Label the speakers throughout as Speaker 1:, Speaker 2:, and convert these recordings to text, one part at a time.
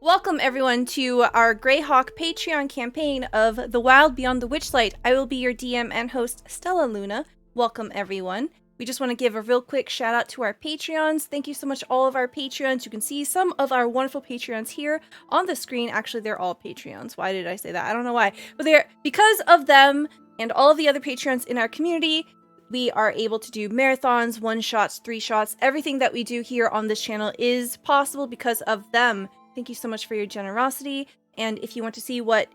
Speaker 1: Welcome everyone to our Greyhawk Patreon campaign of The Wild Beyond the Witchlight. I will be your DM and host, Stella Luna. Welcome everyone. We just want to give a real quick shout out to our Patreons. Thank you so much all of our Patreons. You can see some of our wonderful Patreons here on the screen. Actually, they're all Patreons. Why did I say that? I don't know why. But they're because of them and all of the other Patreons in our community, we are able to do marathons, one-shots, three-shots. Everything that we do here on this channel is possible because of them. Thank you so much for your generosity. And if you want to see what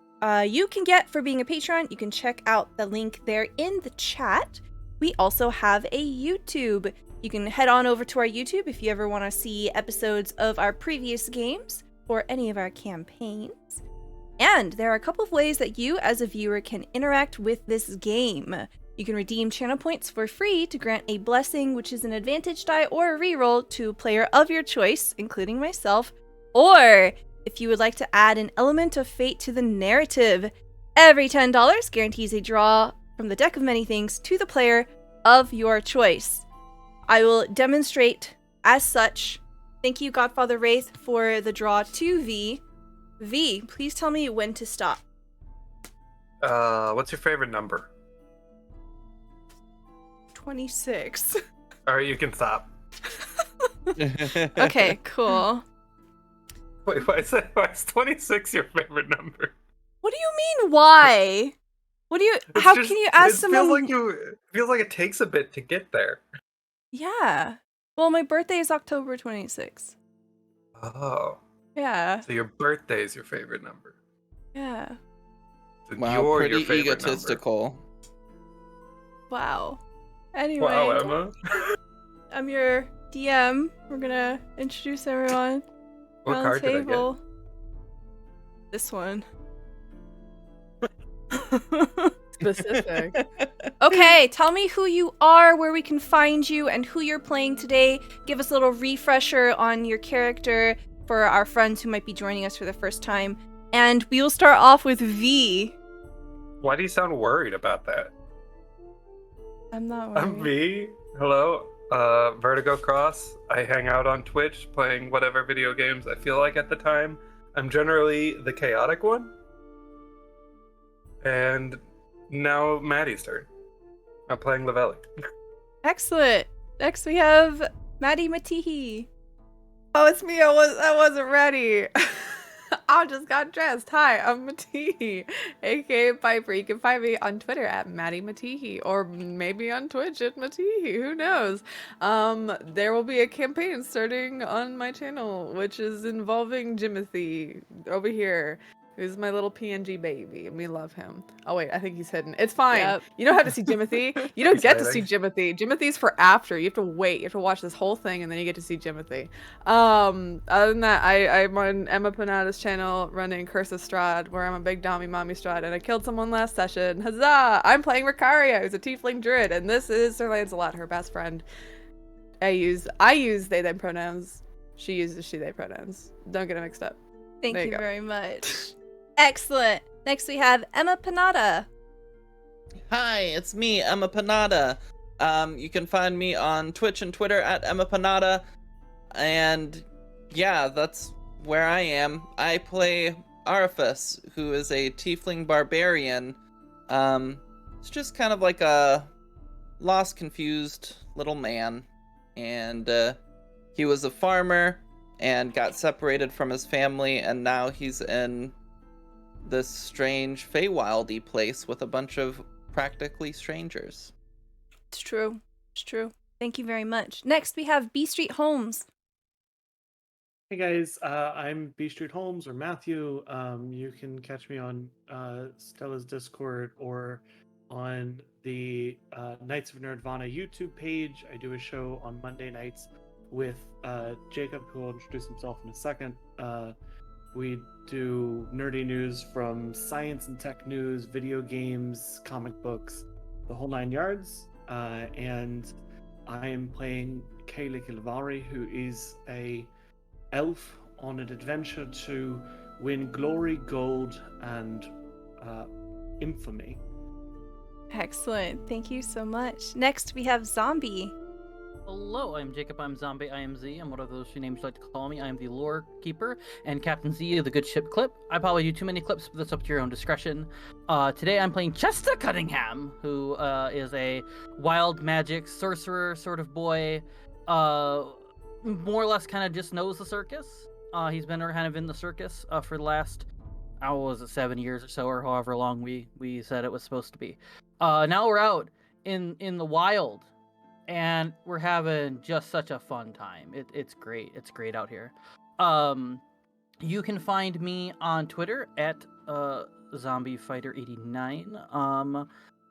Speaker 1: you can get for being a patron, you can check out the link there in the chat. We also have a YouTube. You can head on over to our YouTube if you ever want to see episodes of our previous games or any of our campaigns. And there are a couple of ways that you as a viewer can interact with this game. You can redeem channel points for free to grant a blessing, which is an advantage die or a reroll to a player of your choice, including myself. Or if you would like to add an element of fate to the narrative, every $10 guarantees a draw from the deck of many things to the player of your choice. I will demonstrate as such. Thank you, Godfather Wraith, for the draw to V. V, please tell me when to stop.
Speaker 2: What's your favorite number?
Speaker 1: 26.
Speaker 2: Alright, you can stop.
Speaker 1: Okay, cool.
Speaker 2: Wait, why is 26 your favorite number?
Speaker 1: What do you mean, why? What do you, how can you ask someone?
Speaker 2: It feels like it takes a bit to get there.
Speaker 1: Yeah. Well, my birthday is October 26th.
Speaker 2: Oh.
Speaker 1: Yeah.
Speaker 2: So your birthday is your favorite number.
Speaker 1: Yeah.
Speaker 2: So
Speaker 3: wow,
Speaker 2: you're
Speaker 3: pretty
Speaker 2: your favorite
Speaker 3: egotistical.
Speaker 2: Number.
Speaker 1: Wow. Anyway.
Speaker 2: Wow, Emma.
Speaker 1: I'm your DM. We're gonna introduce everyone.
Speaker 2: What
Speaker 1: around
Speaker 2: card
Speaker 1: the table.
Speaker 2: did I get?
Speaker 1: This one.
Speaker 4: Specific.
Speaker 1: Okay, tell me who you are, where we can find you, and who you're playing today. Give us a little refresher on your character for our friends who might be joining us for the first time. And we will start off with V.
Speaker 2: Why do you sound worried about that?
Speaker 1: I'm not worried.
Speaker 2: I'm V. Hello. Vertigo Cross. I hang out on Twitch playing whatever video games I feel like at the time. I'm generally the chaotic one. And now Maddie's turn. I'm playing Lavelli.
Speaker 1: Excellent. Next we have Maddie Matihi.
Speaker 4: Oh, it's me. I wasn't ready. I just got dressed. Hi, I'm Matihi, aka Piper. You can find me on Twitter at Maddie Matihi, or maybe on Twitch at Matihi. Who knows? There will be a campaign starting on my channel, which is involving Jimothy over here, who's my little PNG baby, and we love him. Oh wait, I think he's hidden. It's fine.
Speaker 1: Yep.
Speaker 4: You don't have to see Jimothy. You don't get to see
Speaker 2: Exciting.
Speaker 4: Jimothy. Jimothy's for after. You have to wait. You have to watch this whole thing, and then you get to see Jimothy. Other than that, I'm on Emma Panada's channel running Curse of Strahd, where I'm a big Dami Mommy Strahd, and I killed someone last session. Huzzah! I'm playing Ricaria, who's a tiefling druid, and this is Sir Lancelot, her best friend. I use they them pronouns. She uses she they pronouns. Don't get it mixed up.
Speaker 1: Thank
Speaker 4: There
Speaker 1: you
Speaker 4: you go.
Speaker 1: very much. Excellent. Next we have Emma Panada.
Speaker 3: Hi, it's me, Emma Panada. You can find me on Twitch and Twitter at Emma Panada. And yeah, that's where I am. I play Arifus, who is a tiefling barbarian. It's just kind of like a lost, confused little man. And he was a farmer and got separated from his family, and now he's in this strange Feywildy place with a bunch of practically strangers.
Speaker 1: It's true. It's true. Thank you very much. Next we have B Street Holmes.
Speaker 5: Hey guys, I'm B Street Holmes or Matthew. You can catch me on Stella's Discord or on the Knights of Nerdvana YouTube page. I do a show on Monday nights with Jacob, who will introduce himself in a second. We do nerdy news from science and tech news, video games, comic books, the whole nine yards. And I am playing Kayla Kilvari, who is a elf on an adventure to win glory, gold, and infamy.
Speaker 1: Excellent. Thank you so much. Next we have Zombie.
Speaker 6: Hello, I'm Jacob. I'm Zombie. I am Z. I'm one of those few names you like to call me. I am the lore keeper and Captain Z of the Good Ship Clip. I probably do too many clips, but that's up to your own discretion. Today I'm playing Chester Cunningham, who is a wild magic sorcerer sort of boy. More or less kind of just knows the circus. He's been kind of in the circus for the last, 7 years or so, or however long we said it was supposed to be. Now we're out in the wild. And we're having just such a fun time. It's great. It's great out here. You can find me on Twitter at zombiefighter89.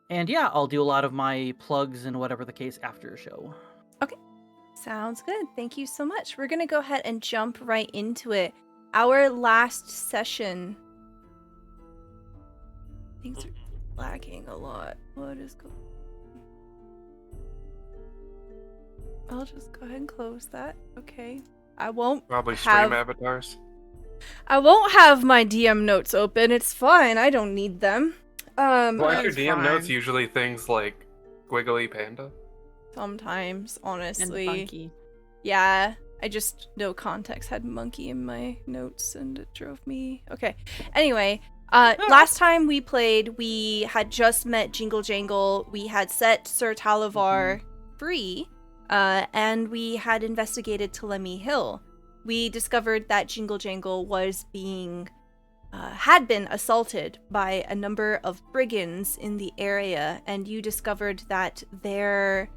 Speaker 6: And yeah, I'll do a lot of my plugs and whatever the case after the show.
Speaker 1: Okay. Sounds good. Thank you so much. We're going to go ahead and jump right into it. Our last session. Things are lagging a lot. What is going on? I'll just go ahead and close that. Okay. I won't
Speaker 2: Probably stream avatars.
Speaker 1: I won't have my DM notes open. It's fine. I don't need them.
Speaker 2: Why are your
Speaker 4: That's
Speaker 2: DM notes
Speaker 4: fine.
Speaker 2: usually things like Squiggly Panda?
Speaker 1: Sometimes, honestly.
Speaker 4: And funky.
Speaker 1: Yeah, I just, no context, had monkey in my notes and it drove me. Okay. Anyway, last time we played, we had just met Jingle Jangle. We had set Sir Talavar free, and we had investigated Telemi Hill. We discovered that Jingle Jangle was had been assaulted by a number of brigands in the area, and you discovered that their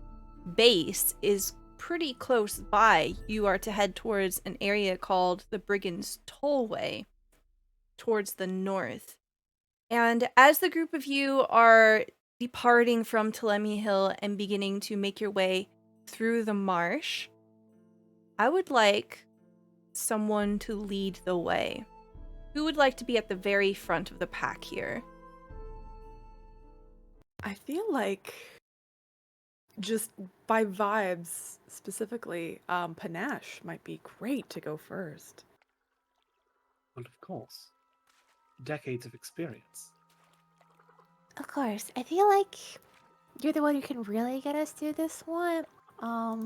Speaker 1: base is pretty close by. You are to head towards an area called the Brigands' Tollway, towards the north. And as the group of you are departing from Telemi Hill and beginning to make your way through the marsh, I would like someone to lead the way. Who would like to be at the very front of the pack here?
Speaker 4: I feel like, just by vibes specifically, Panache might be great to go first.
Speaker 5: Well, of course. Decades of experience.
Speaker 7: Of course. I feel like you're the one who can really get us through this one. I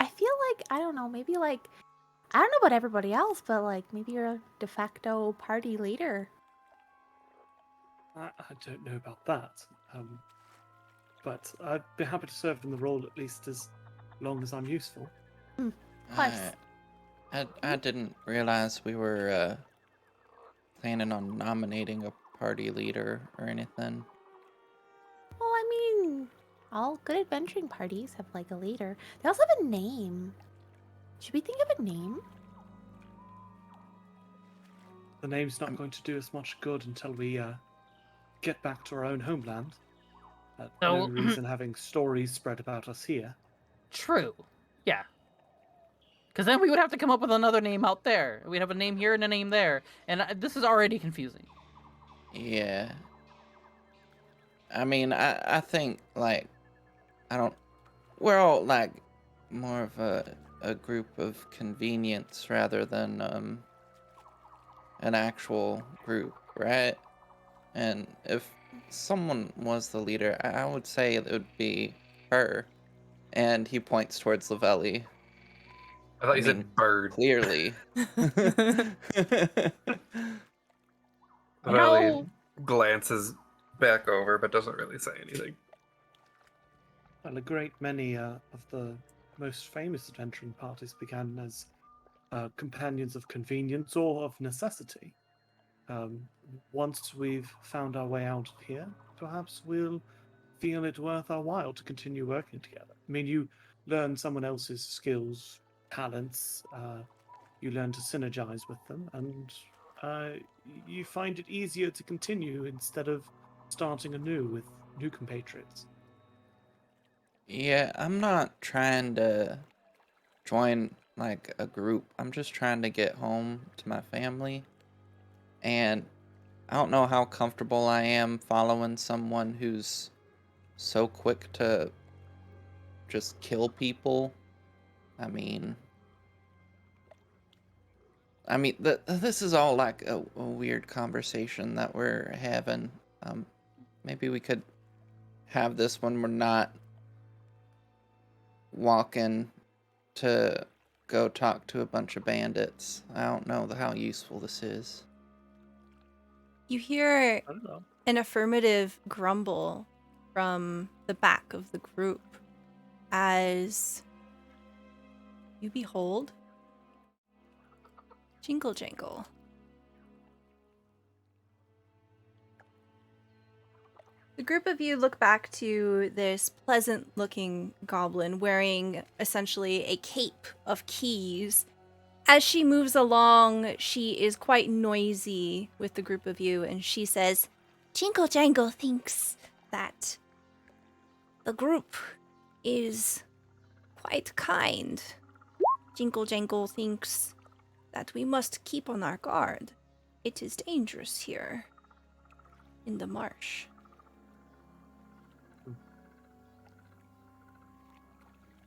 Speaker 7: feel like, I don't know, maybe like, I don't know about everybody else, but like maybe you're a de facto party leader.
Speaker 5: I don't know about that. But I'd be happy to serve in the role at least as long as I'm useful.
Speaker 7: Plus.
Speaker 3: I didn't realize we were planning on nominating a party leader or anything.
Speaker 7: Well, I mean, all good adventuring parties have like a leader. They also have a name. Should we think of a name?
Speaker 5: The name's not going to do us much good until we get back to our own homeland. No
Speaker 6: So-
Speaker 5: reason having stories spread about us here.
Speaker 6: True. Yeah. Because then we would have to come up with another name out there. We'd have a name here and a name there. And this is already confusing.
Speaker 3: Yeah. I mean, I think, like, we're all, like, more of a group of convenience rather than, an actual group, right? And if someone was the leader, I would say it would be her. And he points towards Lavelli.
Speaker 2: I thought you
Speaker 3: mean,
Speaker 2: said bird.
Speaker 3: Clearly.
Speaker 2: Valley glances back over but doesn't really say anything.
Speaker 5: Well, a great many of the most famous adventuring parties began as companions of convenience or of necessity. Once we've found our way out of here, perhaps we'll feel it worth our while to continue working together. I mean, you learn someone else's skills, talents, you learn to synergize with them, and you find it easier to continue instead of starting anew with new compatriots.
Speaker 3: Yeah, I'm not trying to join like a group. I'm just trying to get home to my family. And I don't know how comfortable I am following someone who's so quick to just kill people. I mean, this is all like a weird conversation that we're having. Maybe we could have this when we're not walking to go talk to a bunch of bandits. I don't know how useful this is.
Speaker 1: You hear
Speaker 5: I don't know.
Speaker 1: an affirmative grumble from the back of the group as you behold Jingle Jangle. The group of you look back to this pleasant-looking goblin wearing essentially a cape of keys. As she moves along, she is quite noisy with the group of you, and she says, Jingle Jangle thinks that the group is quite kind. Jingle Jangle thinks that we must keep on our guard. It is dangerous here in the marsh.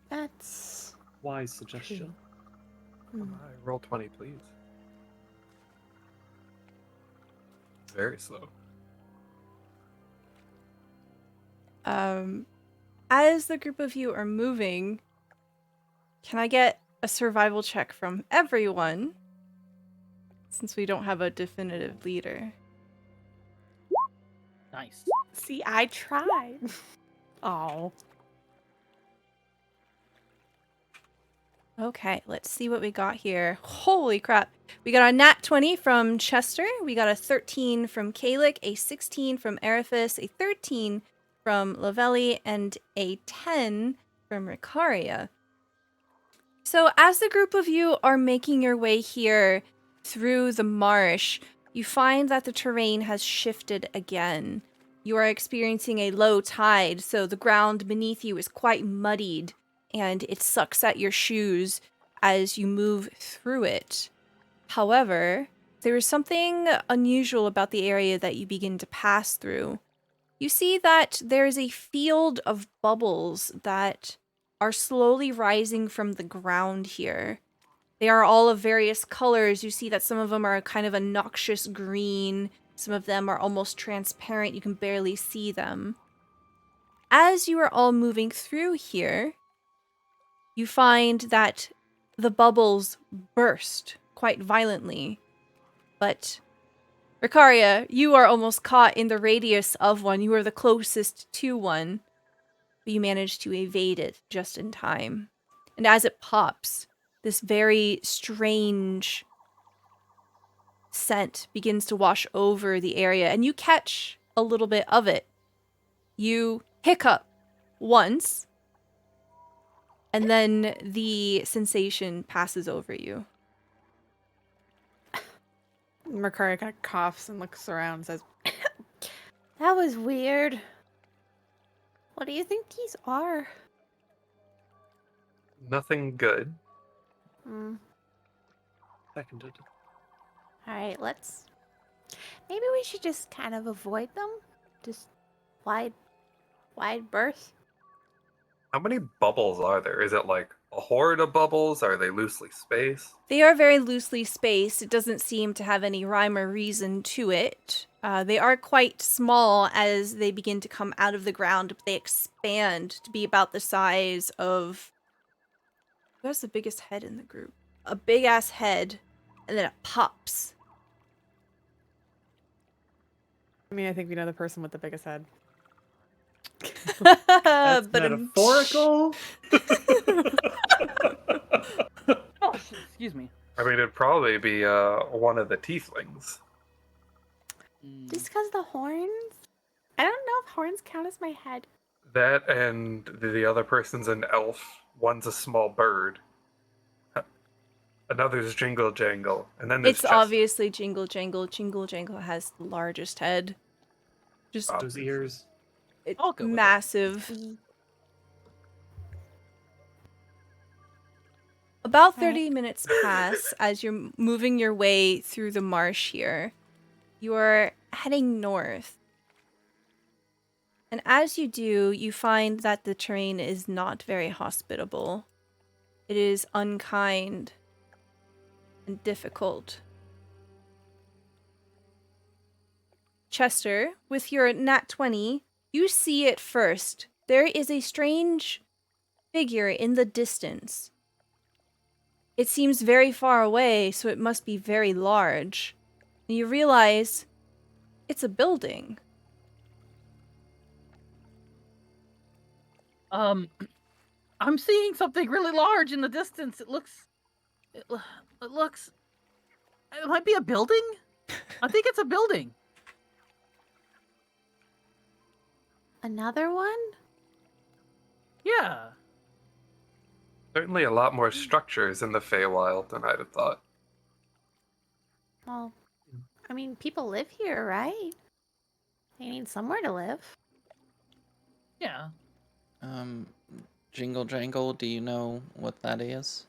Speaker 7: That's
Speaker 5: Wise suggestion.
Speaker 2: Roll 20, please. Very slow.
Speaker 1: As the group of you are moving, can I get a survival check from everyone? Since we don't have a definitive leader.
Speaker 6: Nice.
Speaker 4: See, I tried. Oh.
Speaker 1: Okay, let's see what we got here. Holy crap. We got a nat 20 from Chester. We got a 13 from Kalik, a 16 from Arifis, a 13 from Lavelli, and a 10 from Ricaria. So as the group of you are making your way here through the marsh, you find that the terrain has shifted again. You are experiencing a low tide, so the ground beneath you is quite muddied, and it sucks at your shoes as you move through it. However, there is something unusual about the area that you begin to pass through. You see that there is a field of bubbles that are slowly rising from the ground here. They are all of various colors. You see that some of them are kind of a noxious green. Some of them are almost transparent. You can barely see them. As you are all moving through here, you find that the bubbles burst quite violently. But, Ricaria, you are almost caught in the radius of one. You are the closest to one. But you manage to evade it just in time. And as it pops, this very strange scent begins to wash over the area, and you catch a little bit of it. You hiccup once, and then the sensation passes over you.
Speaker 4: Mercari kind of coughs and looks around and says,
Speaker 7: that was weird. What do you think these are?
Speaker 2: Nothing good.
Speaker 5: Seconded.
Speaker 7: Alright, maybe we should just kind of avoid them. Just wide berth.
Speaker 2: How many bubbles are there? Is it like a horde of bubbles? Are they loosely spaced?
Speaker 1: They are very loosely spaced. It doesn't seem to have any rhyme or reason to it. They are quite small as they begin to come out of the ground, but they expand to be about the size of... Who has the biggest head in the group? A big-ass head, and then it pops.
Speaker 4: I mean, I think we know the person with the biggest head.
Speaker 5: That's
Speaker 1: But
Speaker 5: metaphorical.
Speaker 6: Oh, excuse me.
Speaker 2: I mean, it'd probably be one of the tieflings.
Speaker 7: Just because the horns? I don't know if horns count as my head.
Speaker 2: That and the other person's an elf. One's a small bird. Another's Jingle Jangle. And then there's
Speaker 1: it's
Speaker 2: Chester.
Speaker 1: obviously Jingle Jangle. Jingle Jangle has the largest head. Just
Speaker 5: Those ears.
Speaker 1: it's
Speaker 6: I'll go with it.
Speaker 1: massive. About 30 minutes pass as you're moving your way through the marsh here. You're heading north. And as you do, you find that the terrain is not very hospitable. It is unkind and difficult. Chester, with your nat 20, you see it first. There is a strange figure in the distance. It seems very far away, so it must be very large. And you realize it's a building.
Speaker 6: I'm seeing something really large in the distance. It might be a building? I think it's a building.
Speaker 7: Another one?
Speaker 6: Yeah.
Speaker 2: Certainly a lot more structures in the Feywild than I'd have thought.
Speaker 7: Well, I mean, people live here, right? They need somewhere to live.
Speaker 6: Yeah.
Speaker 3: Jingle Jangle, do you know what that is?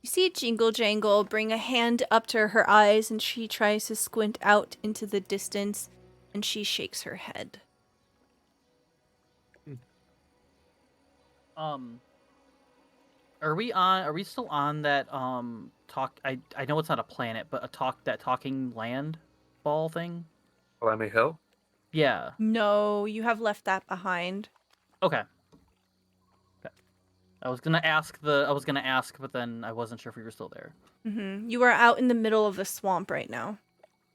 Speaker 1: You see Jingle Jangle bring a hand up to her eyes, and she tries to squint out into the distance, and she shakes her head.
Speaker 6: Are we still on that talk I know it's not a planet, but that talking land ball thing?
Speaker 2: Lemmy Hill?
Speaker 6: Yeah.
Speaker 1: No, you have left that behind.
Speaker 6: Okay. I was gonna ask, but then I wasn't sure if we were still there.
Speaker 1: Mm-hmm. You are out in the middle of the swamp right now.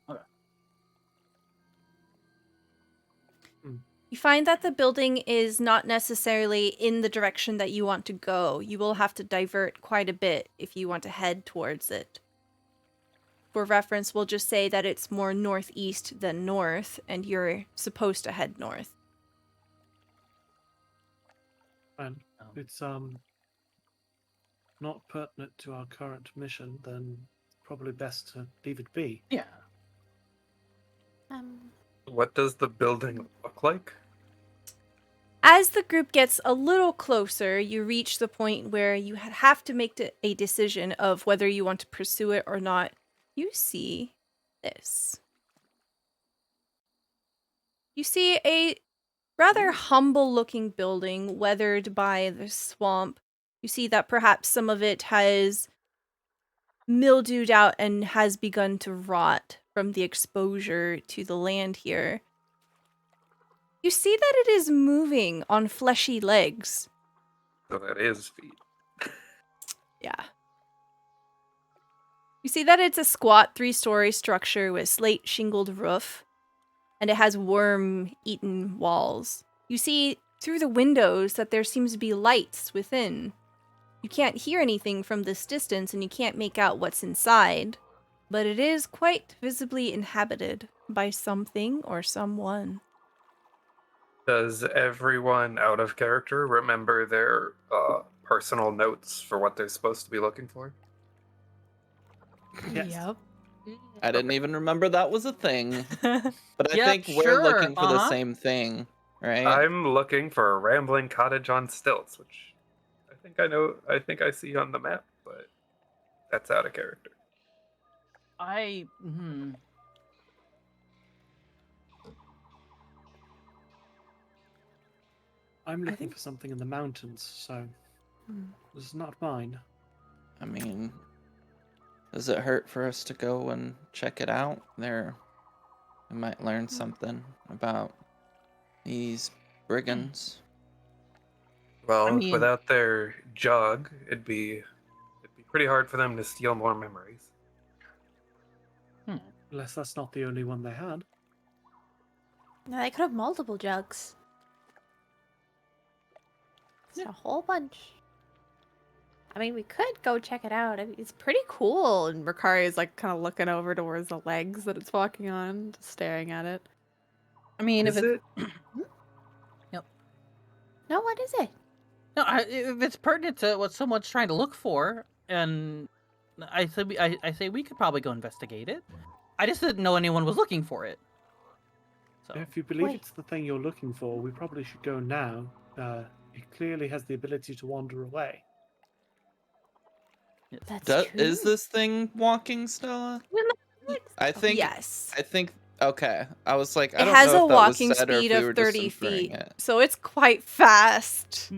Speaker 6: Okay.
Speaker 1: You find that the building is not necessarily in the direction that you want to go. You will have to divert quite a bit if you want to head towards it. For reference, we'll just say that it's more northeast than north, and you're supposed to head north.
Speaker 5: And it's not pertinent to our current mission, then it's probably best to leave it be.
Speaker 6: Yeah.
Speaker 2: What does the building look like?
Speaker 1: As the group gets a little closer, you reach the point where you have to make a decision of whether you want to pursue it or not. You see this. You see a rather humble-looking building weathered by the swamp. You see that perhaps some of it has mildewed out and has begun to rot from the exposure to the land here. You see that it is moving on fleshy legs.
Speaker 2: So that is feet.
Speaker 1: Yeah. You see that it's a squat 3-story structure with slate shingled roof, and it has worm-eaten walls. You see through the windows that there seems to be lights within. You can't hear anything from this distance, and you can't make out what's inside, but it is quite visibly inhabited by something or someone.
Speaker 2: Does everyone out of character remember their personal notes for what they're supposed to be looking for?
Speaker 5: Yes.
Speaker 1: Yep.
Speaker 3: I didn't even remember that was a thing. But I
Speaker 6: Yep,
Speaker 3: think we're
Speaker 6: sure,
Speaker 3: looking for the
Speaker 6: uh-huh.
Speaker 3: same thing, right?
Speaker 2: I'm looking for a rambling cottage on stilts, which I think I see on the map, but that's out of character.
Speaker 5: I'm looking
Speaker 1: think-
Speaker 5: for something in the mountains, so this is not mine.
Speaker 3: I mean, does it hurt for us to go and check it out? We might learn something about these brigands.
Speaker 2: Well,
Speaker 6: I mean-
Speaker 2: without their jug, it'd be pretty hard for them to steal more memories.
Speaker 5: Unless that's not the only one they had.
Speaker 7: No, they could have multiple jugs. It's a whole bunch. I mean, we could go check it out. I mean, it's pretty cool.
Speaker 4: And Ricari is like kind of looking over towards the legs that it's walking on, just staring at it.
Speaker 6: I mean,
Speaker 2: Is
Speaker 6: if
Speaker 2: it?
Speaker 7: No, what is it?
Speaker 6: No, if it's pertinent to what someone's trying to look for, and I say we could probably go investigate it. I just didn't know anyone was looking for it. So
Speaker 5: If you believe
Speaker 7: Wait.
Speaker 5: it's the thing you're looking for, we probably should go now. It clearly has the ability to wander away.
Speaker 7: That's true.
Speaker 3: Is this thing walking, Stella? I think.
Speaker 1: Yes.
Speaker 3: Okay. I was like, I
Speaker 1: It
Speaker 3: don't
Speaker 1: has
Speaker 3: know
Speaker 1: a
Speaker 3: if that was
Speaker 1: walking
Speaker 3: said or if
Speaker 1: speed
Speaker 3: we were
Speaker 1: of
Speaker 3: just
Speaker 1: 30
Speaker 3: inferring
Speaker 1: feet,
Speaker 3: it.
Speaker 1: so it's quite fast.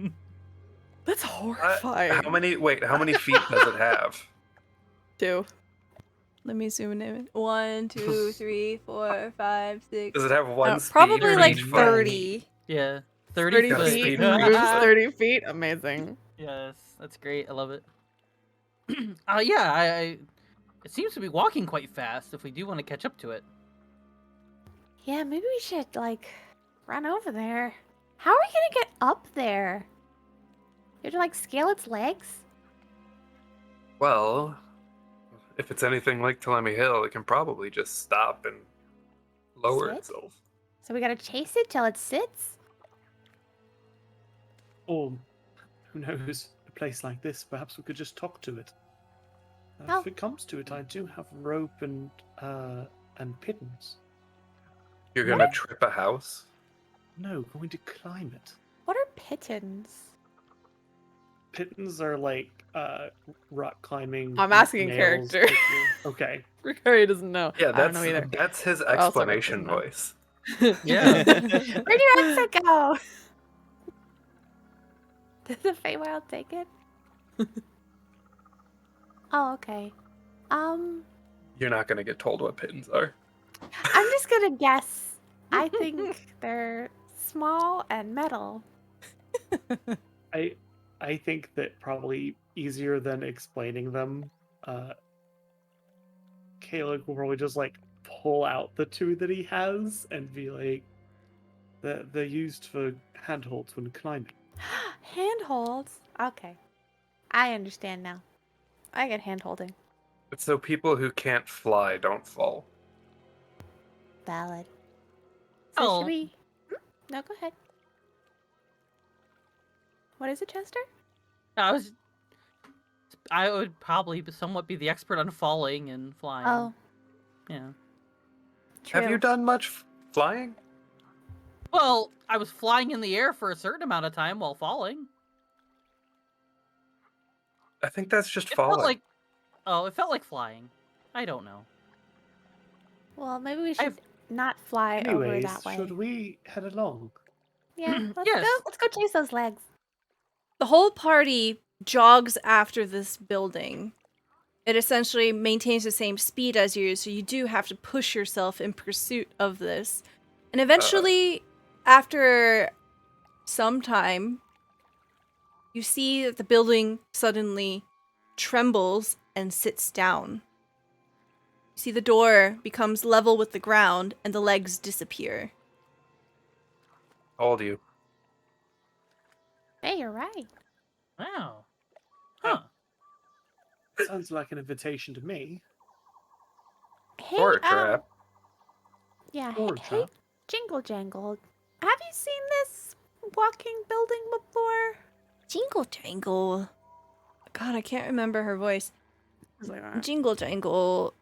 Speaker 4: That's horrifying.
Speaker 2: How many feet does it have?
Speaker 4: 2.
Speaker 1: Let me zoom in. 1, 2, 3, 4, 5, 6.
Speaker 2: Does it have one speed?
Speaker 1: Probably
Speaker 2: for
Speaker 1: like
Speaker 2: each foot?
Speaker 1: 30.
Speaker 6: yeah, 30
Speaker 2: Gotta
Speaker 6: foot.
Speaker 2: speed
Speaker 4: moves
Speaker 2: reach, but-
Speaker 4: 30 feet. Amazing.
Speaker 6: Yes, that's great. I love it. Yeah, it seems to be walking quite fast if we do want to catch up to it.
Speaker 7: Yeah, maybe we should, like, run over there. How are we gonna get up there? You have to, like, scale its legs?
Speaker 2: Well, if it's anything like Telemi Hill, it can probably just stop and lower
Speaker 7: Sit?
Speaker 2: itself.
Speaker 7: So we gotta chase it till it sits?
Speaker 5: Or, who knows, a place like this, perhaps we could just talk to it.
Speaker 7: Oh.
Speaker 5: If it comes to it, I do have rope and pittance.
Speaker 2: You're gonna trip a house?
Speaker 5: No, going to climb it.
Speaker 7: What are pittons?
Speaker 5: Pittance are like rock climbing.
Speaker 4: I'm asking in
Speaker 5: nails
Speaker 4: character.
Speaker 5: that you- Okay.
Speaker 4: Ricari doesn't know.
Speaker 2: Yeah,
Speaker 4: I don't know either.
Speaker 2: that's his
Speaker 4: Also,
Speaker 2: explanation
Speaker 4: doesn't know.
Speaker 2: voice.
Speaker 6: Yeah.
Speaker 7: Where'd your exit go? Did the Feywild take it? Oh, okay.
Speaker 2: You're not gonna get told what pittons are.
Speaker 7: I'm just gonna guess. I think they're small and metal.
Speaker 5: I think that probably easier than explaining them. Caleb will probably just like pull out the two that he has and be like, they're used for handholds when climbing.
Speaker 7: Handholds? Okay. I understand now. I get handholding.
Speaker 2: It's so people who can't fly don't fall.
Speaker 7: Valid. So
Speaker 6: Oh.
Speaker 7: should we... No, go ahead. What is it, Chester?
Speaker 6: I would probably somewhat be the expert on falling and flying.
Speaker 7: Oh,
Speaker 6: Yeah.
Speaker 7: true.
Speaker 2: Have you done much flying?
Speaker 6: Well, I was flying in the air for a certain amount of time while falling.
Speaker 2: I think that's just
Speaker 6: It
Speaker 2: falling.
Speaker 6: felt like, it felt like flying. I don't know.
Speaker 7: Well, maybe we should
Speaker 6: I've-
Speaker 7: not fly over
Speaker 5: Anyways,
Speaker 7: that way.
Speaker 5: should we head along?
Speaker 7: Yeah, let's
Speaker 6: Yes.
Speaker 7: go. Let's go chase those legs.
Speaker 1: The whole party jogs after this building. It essentially maintains the same speed as you, so you do have to push yourself in pursuit of this. And eventually, after some time, you see that the building suddenly trembles and sits down. You see the door becomes level with the ground, and the legs disappear.
Speaker 2: How old are you?
Speaker 7: Hey, you're right.
Speaker 6: Wow. Huh.
Speaker 5: Sounds like an invitation to me.
Speaker 7: Hey,
Speaker 2: Or a trap.
Speaker 7: yeah,
Speaker 5: Or a
Speaker 7: hey,
Speaker 5: trap.
Speaker 7: Jingle Jangle. Have you seen this walking building before?
Speaker 1: Jingle jangle. God, I can't remember her voice.
Speaker 4: It's like that.
Speaker 1: Jingle jangle.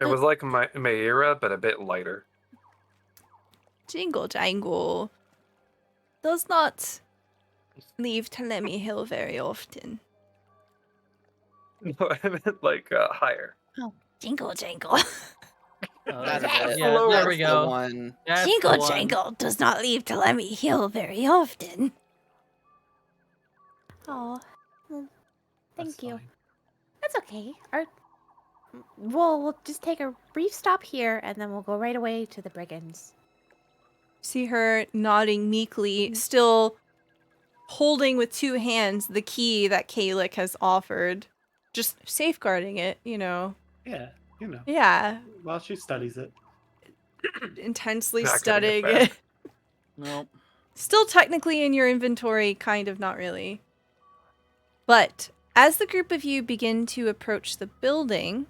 Speaker 2: It was like Mayra, but a bit lighter.
Speaker 1: Jingle jangle does not leave Telemi Hill very often.
Speaker 2: No, I meant like higher.
Speaker 1: Jingle jangle.
Speaker 3: That's
Speaker 6: Yes.
Speaker 3: it.
Speaker 6: Yeah, there
Speaker 3: That's
Speaker 6: we
Speaker 3: the
Speaker 6: go.
Speaker 3: one.
Speaker 6: That's
Speaker 1: Jingle
Speaker 6: the one.
Speaker 1: jangle does not leave Telemi Hill very often.
Speaker 7: Oh, well, thank
Speaker 5: That's
Speaker 7: you.
Speaker 5: fine.
Speaker 7: That's okay. We'll just take a brief stop here, and then we'll go right away to the brigands.
Speaker 1: See her nodding meekly, still holding with two hands the key that Kalik has offered. Just safeguarding it, you know.
Speaker 5: Yeah, you know,
Speaker 1: Yeah,
Speaker 5: while she studies it.
Speaker 1: intensely
Speaker 2: Not getting it
Speaker 1: studying
Speaker 2: back.
Speaker 1: it.
Speaker 6: Nope.
Speaker 1: Still technically in your inventory, kind of, not really. But as the group of you begin to approach the building,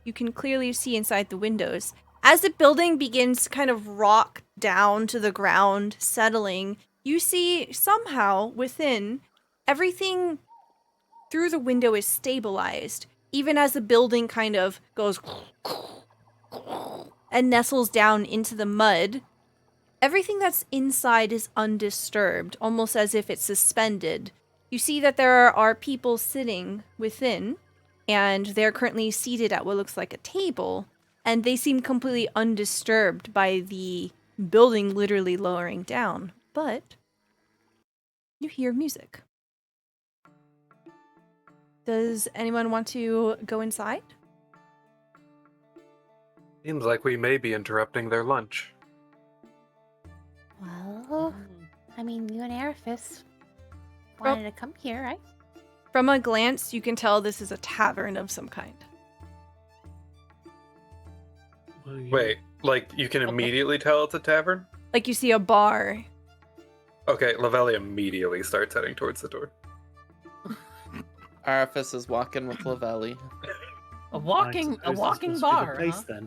Speaker 1: you can clearly see inside the windows. As the building begins to kind of rock down to the ground, settling, you see somehow within, everything through the window is stabilized, even as the building kind of goes and nestles down into the mud. Everything that's inside is undisturbed, almost as if it's suspended. You see that there are people sitting within, and they're currently seated at what looks like a table, and they seem completely undisturbed by the building literally lowering down. But you hear music. Does anyone want to go inside?
Speaker 2: Seems like we may be interrupting their lunch.
Speaker 7: Well, I mean, you and Arifis wanted to come here, right?
Speaker 1: From a glance, you can tell this is a tavern of some kind.
Speaker 5: Well,
Speaker 2: Wait, like you can immediately tell it's a tavern?
Speaker 1: Like you see a bar.
Speaker 2: Okay, Lavelli immediately starts heading towards the door.
Speaker 3: Arifis is walking with Lavelli.
Speaker 6: A walking
Speaker 5: suppose this must be the
Speaker 6: bar.
Speaker 5: place,
Speaker 6: Huh?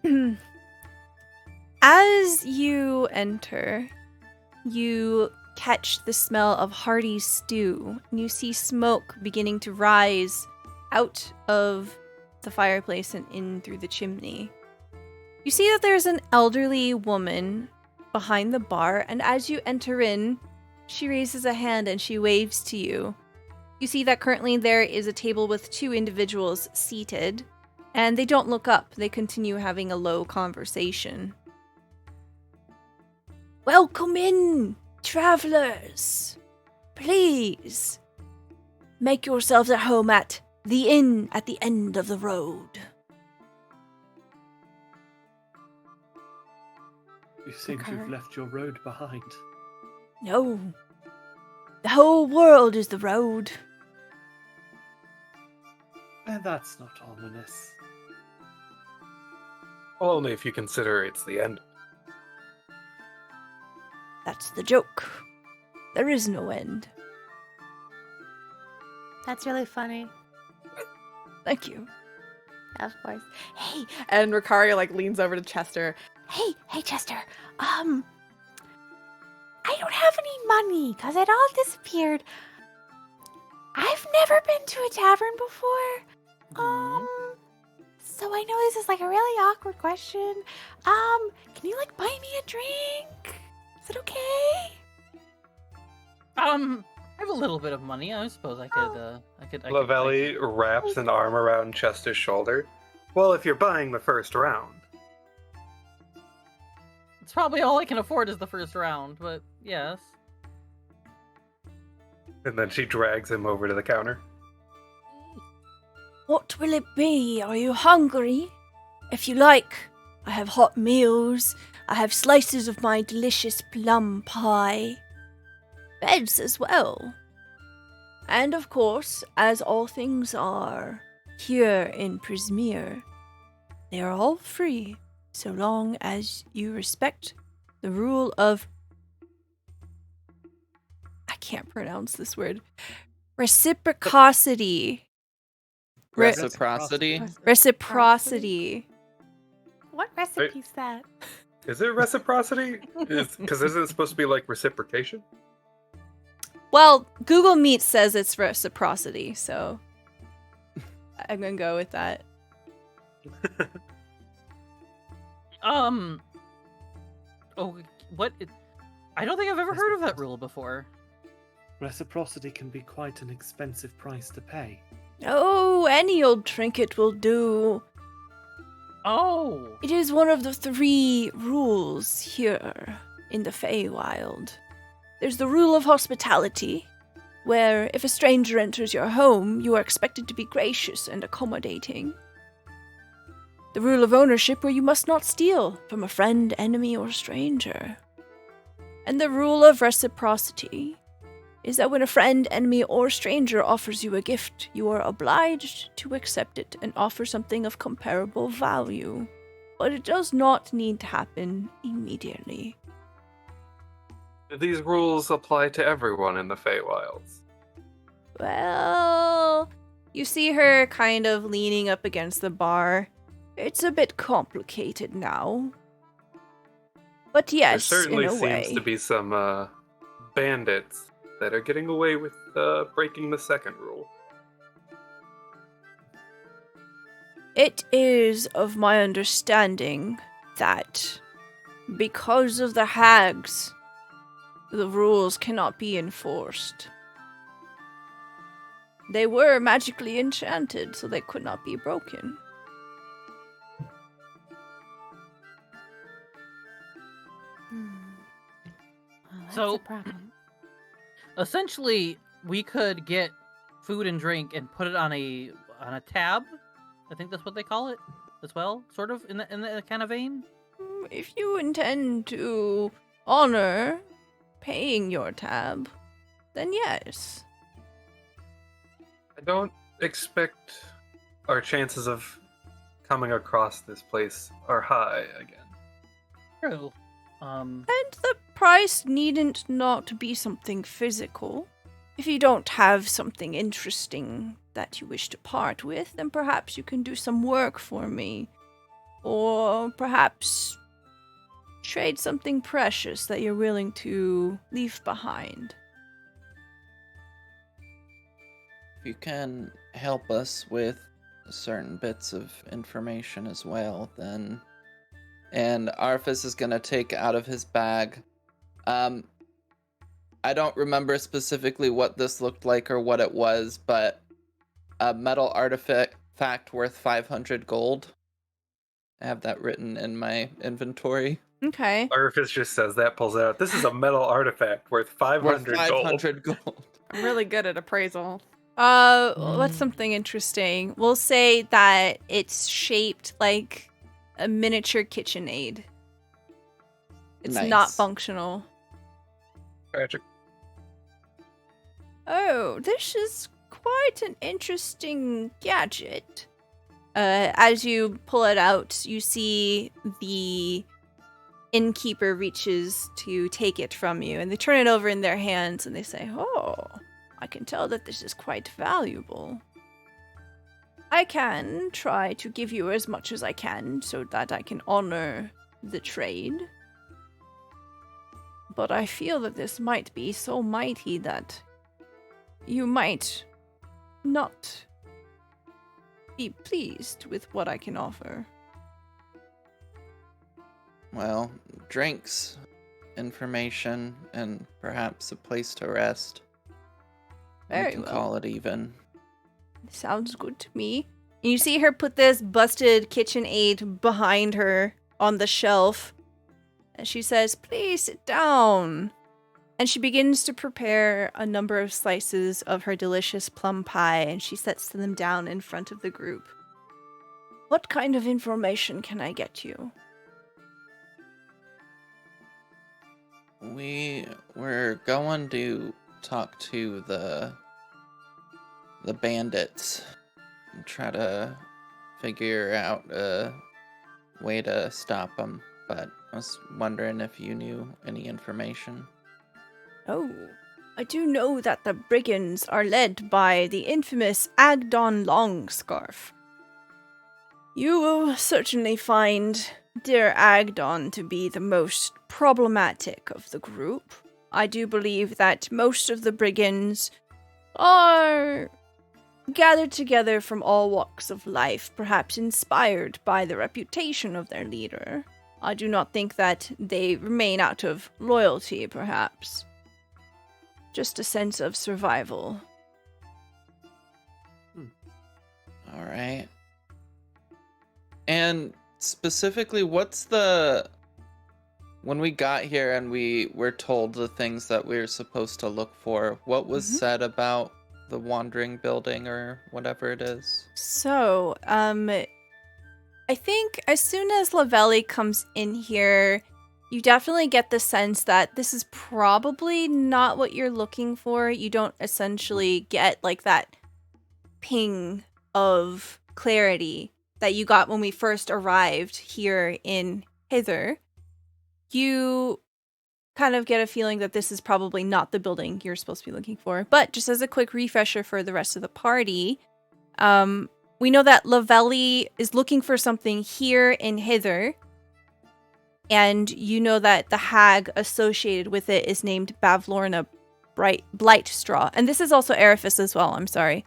Speaker 5: then.
Speaker 1: As you enter, you catch the smell of hearty stew, and you see smoke beginning to rise out of the fireplace and in through the chimney. You see that there's an elderly woman behind the bar, and as you enter in, she raises a hand and she waves to you. You see that currently there is a table with 2 individuals seated, and they don't look up. They continue having a low conversation. Welcome in, travelers. Please, make yourselves at home at the inn at the end of the road.
Speaker 5: You seem to have left your road behind.
Speaker 1: No, the whole world is the road.
Speaker 5: And that's not ominous.
Speaker 2: Well, only if you consider it's the end.
Speaker 1: That's the joke. There is no end.
Speaker 7: That's really funny.
Speaker 1: Thank you.
Speaker 7: Of course. Hey,
Speaker 4: And Ricaria like leans over to Chester.
Speaker 7: hey, Chester. I don't have any money because it all disappeared. I've never been to a tavern before. So I know this is like a really awkward question. Can you like buy me a drink? Is it okay?
Speaker 6: I have a little bit of money. I suppose I could.
Speaker 2: Lavelli wraps an arm around Chester's shoulder. Well, if you're buying the first round.
Speaker 6: It's probably all I can afford is the first round, but yes.
Speaker 2: And then she drags him over to the counter.
Speaker 1: What will it be? Are you hungry? If you like, I have hot meals. I have slices of my delicious plum pie. Beds as well. And of course, as all things are here in Prismere, they are all free, so long as you respect the rule of... I can't pronounce this word. Reciprocity.
Speaker 3: Reciprocity.
Speaker 1: Reciprocity.
Speaker 7: What recipe's that?
Speaker 2: Is it reciprocity? Because isn't it supposed to be like reciprocation?
Speaker 1: Well, Google Meet says it's reciprocity, so I'm gonna go with that.
Speaker 6: Oh, what? I don't think I've ever heard of that rule before.
Speaker 5: Reciprocity can be quite an expensive price to pay.
Speaker 1: Oh, any old trinket will do.
Speaker 6: Oh.
Speaker 1: It is one of the 3 rules here in the Feywild. There's the rule of hospitality, where if a stranger enters your home, you are expected to be gracious and accommodating. The rule of ownership, where you must not steal from a friend, enemy, or stranger. And the rule of reciprocity is that when a friend, enemy, or stranger offers you a gift, you are obliged to accept it and offer something of comparable value. But it does not need to happen immediately.
Speaker 2: Do these rules apply to everyone in the Feywilds?
Speaker 1: Well, you see her kind of leaning up against the bar. It's a bit complicated now. But yes,
Speaker 2: there certainly
Speaker 1: in a way.
Speaker 2: seems to be some bandits that are getting away with breaking the second rule.
Speaker 1: It is of my understanding that because of the hags, the rules cannot be enforced. They were magically enchanted, so they could not be broken.
Speaker 7: Well, that's
Speaker 6: So-
Speaker 7: a problem.
Speaker 6: Essentially, we could get food and drink and put it on a tab. I think that's what they call it as well, sort of in the kind of vein.
Speaker 1: If you intend to honor paying your tab, then yes.
Speaker 2: I don't expect our chances of coming across this place are high again.
Speaker 6: True.
Speaker 1: And the price needn't not be something physical. If you don't have something interesting that you wish to part with, then perhaps you can do some work for me. Or perhaps trade something precious that you're willing to leave behind.
Speaker 3: If you can help us with certain bits of information as well, then... And Arfis is going to take out of his bag. I don't remember specifically what this looked like or what it was, but a metal artifact worth 500 gold. I have that written in my inventory.
Speaker 1: Okay.
Speaker 2: Arfis just says that, pulls it out. This is a metal artifact worth 500
Speaker 3: Worth
Speaker 2: gold.
Speaker 3: 500 gold.
Speaker 4: I'm really good at appraisal.
Speaker 1: What's something interesting? We'll say that it's shaped like a miniature KitchenAid. It's not
Speaker 3: Nice.
Speaker 1: functional.
Speaker 2: Tragic.
Speaker 1: Oh, this is quite an interesting gadget. As you pull it out, you see the innkeeper reaches to take it from you, and they turn it over in their hands, and they say, "Oh, I can tell that this is quite valuable. I can try to give you as much as I can so that I can honor the trade. But I feel that this might be so mighty that you might not be pleased with what I can offer."
Speaker 3: Well, drinks, information, and perhaps a place to rest.
Speaker 1: Very
Speaker 3: we can
Speaker 1: well.
Speaker 3: call it even.
Speaker 1: Sounds good to me. And you see her put this busted KitchenAid behind her on the shelf. And she says, "Please sit down." And she begins to prepare a number of slices of her delicious plum pie, and she sets them down in front of the group. "What kind of information can I get you?"
Speaker 3: We were going to talk to the bandits and try to figure out a way to stop them, but I was wondering if you knew any information.
Speaker 1: Oh, I do know that the brigands are led by the infamous Agdon Longscarf. You will certainly find dear Agdon to be the most problematic of the group. I do believe that most of the brigands are gathered together from all walks of life, perhaps inspired by the reputation of their leader. I do not think that they remain out of loyalty, perhaps. Just a sense of survival.
Speaker 3: All right. And specifically, what's the... When we got here and we were told the things that we were supposed to look for, what was said about the wandering building or whatever it is?
Speaker 1: So, I think as soon as Lavelli comes in here, you definitely get the sense that this is probably not what you're looking for. You don't essentially get like that ping of clarity that you got when we first arrived here in Hither. You kind of get a feeling that this is probably not the building you're supposed to be looking for. But just as a quick refresher for the rest of the party, we know that Lavelli is looking for something here in Hither. And you know that the hag associated with it is named Bavlorna Blightstraw. And this is also Arifis as well, I'm sorry.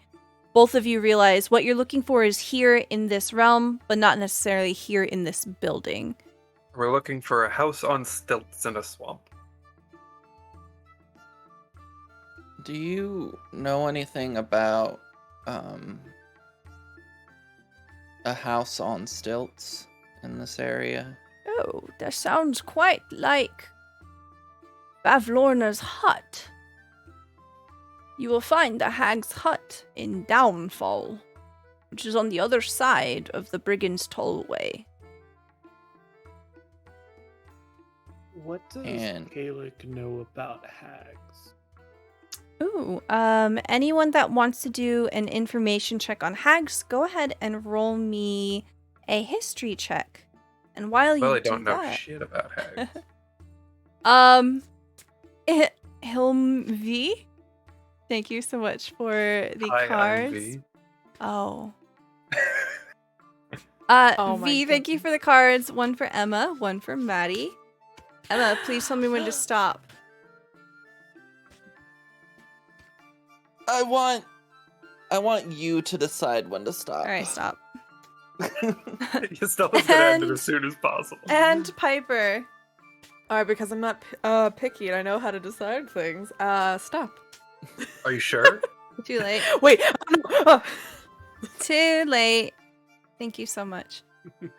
Speaker 1: Both of you realize what you're looking for is here in this realm, but not necessarily here in this building.
Speaker 2: We're looking for a house on stilts in a swamp.
Speaker 3: Do you know anything about a house on stilts in this area?
Speaker 1: Oh, that sounds quite like Bavlorna's hut. You will find the hag's hut in Downfall, which is on the other side of the Brigand's Tollway.
Speaker 5: What does
Speaker 3: And-
Speaker 5: Gaelic know about hags?
Speaker 1: Ooh, anyone that wants to do an information check on hags, go ahead and roll me a history check. And while you
Speaker 2: Well, I
Speaker 1: do
Speaker 2: don't know
Speaker 1: that,
Speaker 2: shit about hags.
Speaker 1: Hilm V, thank you so much for the
Speaker 2: Hi, I'm
Speaker 1: cards.
Speaker 2: V.
Speaker 1: Oh.
Speaker 4: Oh my
Speaker 1: V, thank you for the cards. One for Emma, one for Maddie. Emma, please tell me when to stop.
Speaker 3: I want you to decide when to stop.
Speaker 1: All right, stop.
Speaker 2: Stella's gonna end it as soon as possible.
Speaker 1: And Piper.
Speaker 4: All right, because I'm not picky and I know how to decide things. Stop.
Speaker 2: Are you sure?
Speaker 1: Too late.
Speaker 4: Wait.
Speaker 1: Too late. Thank you so much.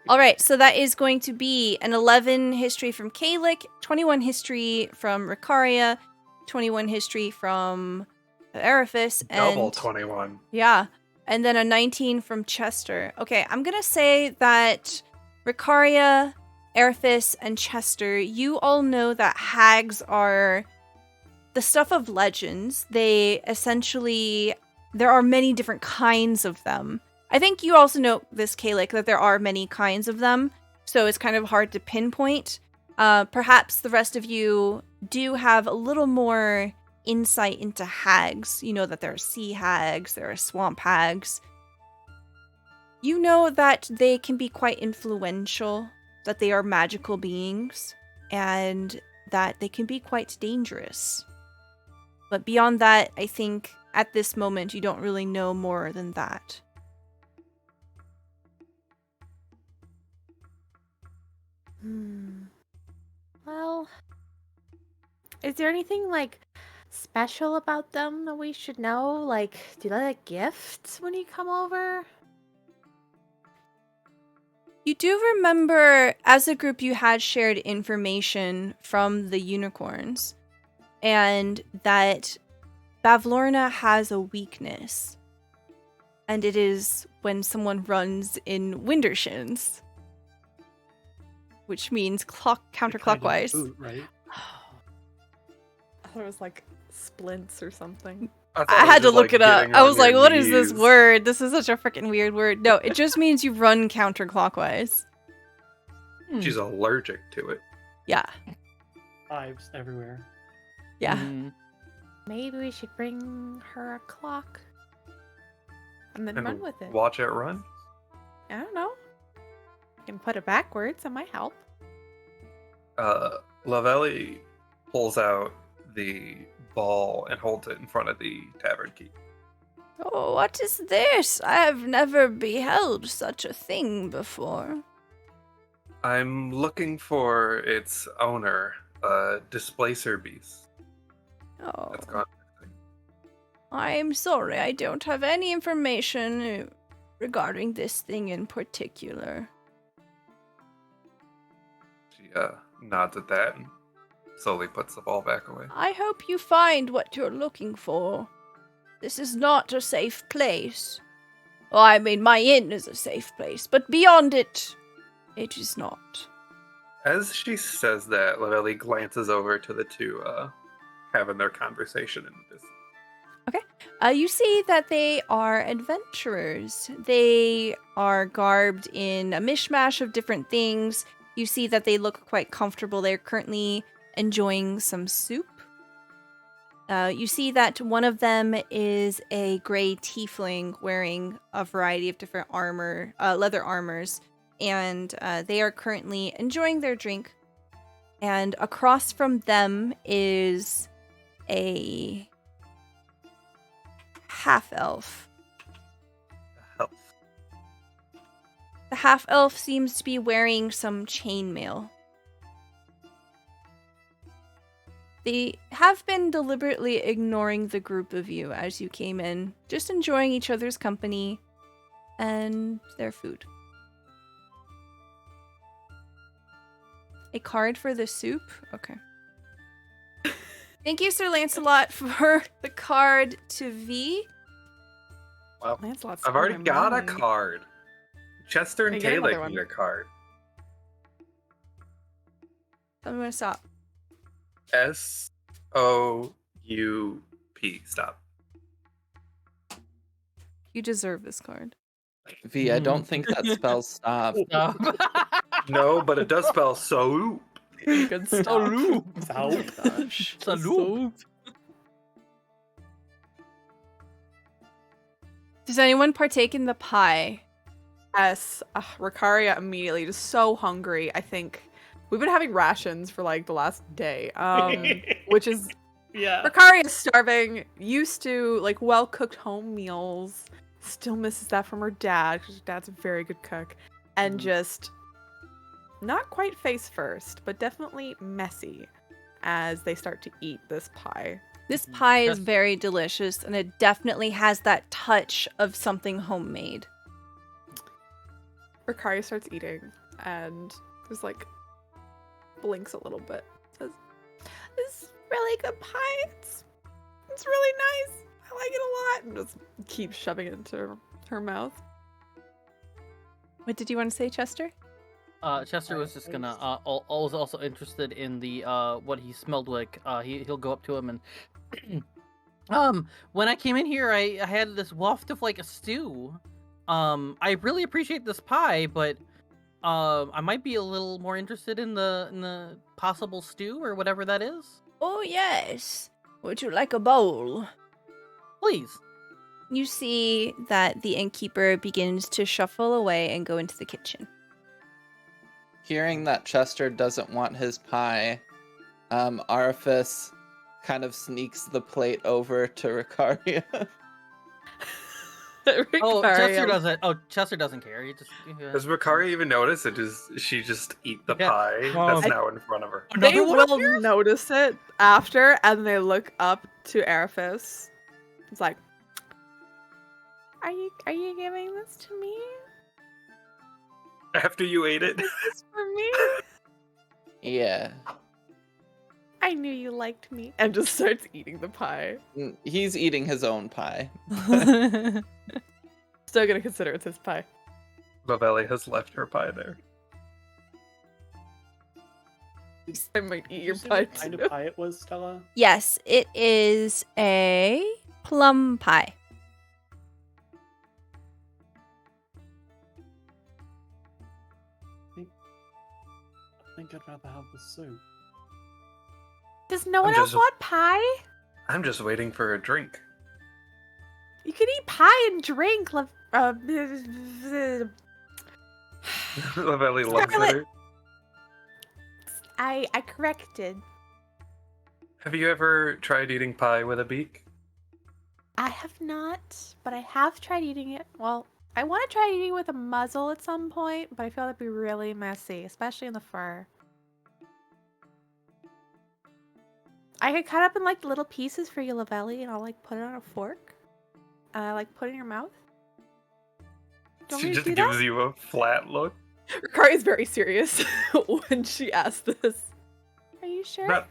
Speaker 1: All right, so that is going to be an 11 history from Kalik, 21 history from Ricaria, 21 history from Arifis, and
Speaker 2: Double 21.
Speaker 1: yeah, and then a 19 from Chester. Okay, I'm gonna say that Ricaria, Arifis, and Chester, you all know that hags are the stuff of legends. They essentially, there are many different kinds of them. I think you also know this, Kalik, that there are many kinds of them, so it's kind of hard to pinpoint. Perhaps the rest of you do have a little more insight into hags. You know that there are sea hags, there are swamp hags. You know that they can be quite influential, that they are magical beings, and that they can be quite dangerous. But beyond that, I think at this moment you don't really know more than that.
Speaker 7: Well, is there anything like special about them that we should know? Like, do they like gifts when you come over?
Speaker 1: You do remember, as a group, you had shared information from the unicorns, and that Bavlorna has a weakness, and it is when someone runs in Windershins, which means counterclockwise.
Speaker 5: Boot, right?
Speaker 4: I thought it was like splints or something.
Speaker 2: thought
Speaker 1: I
Speaker 2: it was
Speaker 1: had to
Speaker 2: just,
Speaker 1: look it up.
Speaker 2: getting
Speaker 1: I
Speaker 2: on
Speaker 1: was like,
Speaker 2: your
Speaker 1: what is this
Speaker 2: knees.
Speaker 1: word? This is such a freaking weird word. No, it just means you run counterclockwise.
Speaker 2: She's allergic to it.
Speaker 1: Yeah.
Speaker 5: Hives everywhere.
Speaker 1: Yeah.
Speaker 6: Mhm.
Speaker 7: Maybe we should bring her a clock.
Speaker 4: And then
Speaker 2: And
Speaker 4: run with it.
Speaker 2: watch it run.
Speaker 7: I don't know. I can put it backwards. That might help.
Speaker 2: Lavelli pulls out the ball and holds it in front of the tavern key.
Speaker 1: Oh, what is this? I have never beheld such a thing before.
Speaker 2: I'm looking for its owner, Displacer Beast.
Speaker 1: Oh,
Speaker 2: That's gone.
Speaker 1: I'm sorry, I don't have any information regarding this thing in particular.
Speaker 2: She nods at that and slowly puts the ball back away.
Speaker 1: I hope you find what you're looking for. This is not a safe place. Well, I mean, my inn is a safe place, but beyond it, it is not.
Speaker 2: As she says that, Lavelli glances over to the two having their conversation in the distance.
Speaker 1: You see that they are adventurers. They are garbed in a mishmash of different things. You see that they look quite comfortable. They're currently enjoying some soup. You see that one of them is a gray tiefling wearing a variety of different armor, leather armors, and they are currently enjoying their drink. And across from them is a half-elf.
Speaker 2: Health.
Speaker 1: The half-elf seems to be wearing some chainmail. They have been deliberately ignoring the group of you as you came in, just enjoying each other's company and their food. A card for the soup? Okay. Thank you, Sir Lancelot, for the card to V.
Speaker 2: Well,
Speaker 4: Lancelot's
Speaker 2: I've already
Speaker 4: spending
Speaker 2: got a
Speaker 4: money.
Speaker 2: card. Chester and
Speaker 4: I get another
Speaker 2: Kayla
Speaker 4: one.
Speaker 2: need a card.
Speaker 1: I'm gonna stop.
Speaker 2: SOUP. Stop.
Speaker 1: You deserve this card.
Speaker 3: V, I don't think that spells stop.
Speaker 6: Stop.
Speaker 2: No, but it does spell soap.
Speaker 4: Good stuff.
Speaker 6: Salute.
Speaker 5: Salute.
Speaker 4: Gosh.
Speaker 6: Salute.
Speaker 1: Does anyone partake in the pie?
Speaker 4: Yes. Ricaria immediately just so hungry. I think we've been having rations for like the last day. Which is
Speaker 5: Yeah.
Speaker 4: Ricaria is starving, used to like well cooked home meals, still misses that from her dad because her dad's a very good cook, and just not quite face first, but definitely messy as they start to eat this pie.
Speaker 1: This pie is
Speaker 6: Yes.
Speaker 1: very delicious, and it definitely has that touch of something homemade.
Speaker 4: Ricaria starts eating and just like blinks a little bit. Says, "This is really good pie. It's really nice. I like it a lot." And just keeps shoving it into her mouth.
Speaker 1: What did you want to say, Chester?
Speaker 6: Chester was just gonna was also interested in the what he smelled like. He'll go up to him and when I came in here, I had this waft of like a stew. I really appreciate this pie, but I might be a little more interested in the possible stew or whatever that is.
Speaker 1: Oh, yes. Would you like a bowl?
Speaker 6: Please.
Speaker 1: You see that the innkeeper begins to shuffle away and go into the kitchen.
Speaker 3: Hearing that Chester doesn't want his pie, Arifis kind of sneaks the plate over to Ricaria.
Speaker 6: Oh,
Speaker 4: Ricaria-
Speaker 6: Chester doesn't. Oh, Chester doesn't care. He just.
Speaker 2: Does Makari even notice it? Does she just eat the
Speaker 6: Yeah.
Speaker 2: pie that's
Speaker 6: I-
Speaker 2: now in front of her?
Speaker 4: They
Speaker 6: Another one
Speaker 4: will notice it after, and they look up to Arifis. It's like, "Are you giving this to me?
Speaker 2: After you ate it?
Speaker 4: Is this for me?
Speaker 3: Yeah.
Speaker 4: I knew you liked me." And just starts eating the pie.
Speaker 3: He's eating his own pie.
Speaker 4: Still gonna consider it's his pie.
Speaker 2: Lavelli has left her pie there.
Speaker 4: I might eat
Speaker 5: Did
Speaker 4: your
Speaker 5: you say
Speaker 4: pie
Speaker 5: what kind
Speaker 4: too.
Speaker 5: of pie it was, Stella?
Speaker 1: Yes, it is a plum pie.
Speaker 5: I think I'd rather have the soup.
Speaker 7: Does no one
Speaker 2: I'm
Speaker 7: else
Speaker 2: just-
Speaker 7: want pie?
Speaker 2: I'm just waiting for a drink.
Speaker 7: You can eat pie and drink.
Speaker 2: Lavelli looks at
Speaker 7: Scarlet.
Speaker 2: her.
Speaker 7: I corrected.
Speaker 2: Have you ever tried eating pie with a beak?
Speaker 7: I have not, but I have tried eating it. Well, I want to try eating it with a muzzle at some point, but I feel that'd be really messy, especially in the fur. I could cut up in like little pieces for you, Lavelli, and I'll like put it on a fork. Like put it in your mouth. Do you want
Speaker 2: She
Speaker 7: me to
Speaker 2: just
Speaker 7: do
Speaker 2: gives
Speaker 7: that?
Speaker 2: you a flat look.
Speaker 4: Ricaria's very serious when she asked this.
Speaker 7: Are you sure?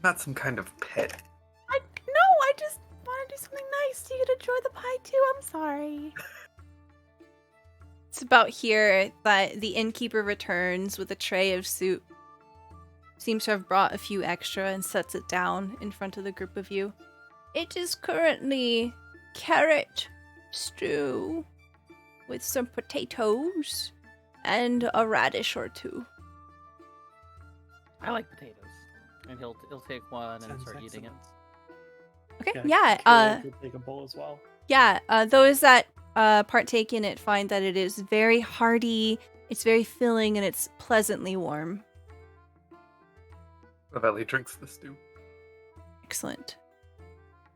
Speaker 2: Not some kind of pet.
Speaker 7: I just want to do something nice so you could enjoy the pie too. I'm sorry.
Speaker 1: It's about here that the innkeeper returns with a tray of soup. Seems to have brought a few extra and sets it down in front of the group of you. It is currently carrot stew with some potatoes and a radish or two.
Speaker 6: I like potatoes, and he'll take one and
Speaker 5: Sounds
Speaker 6: start eating it.
Speaker 1: Okay,
Speaker 5: Yeah,
Speaker 1: yeah,
Speaker 5: Kira could take a bowl as well.
Speaker 1: those that partake in it find that it is very hearty, it's very filling, and it's pleasantly warm.
Speaker 2: Lavelli drinks the stew.
Speaker 1: Excellent.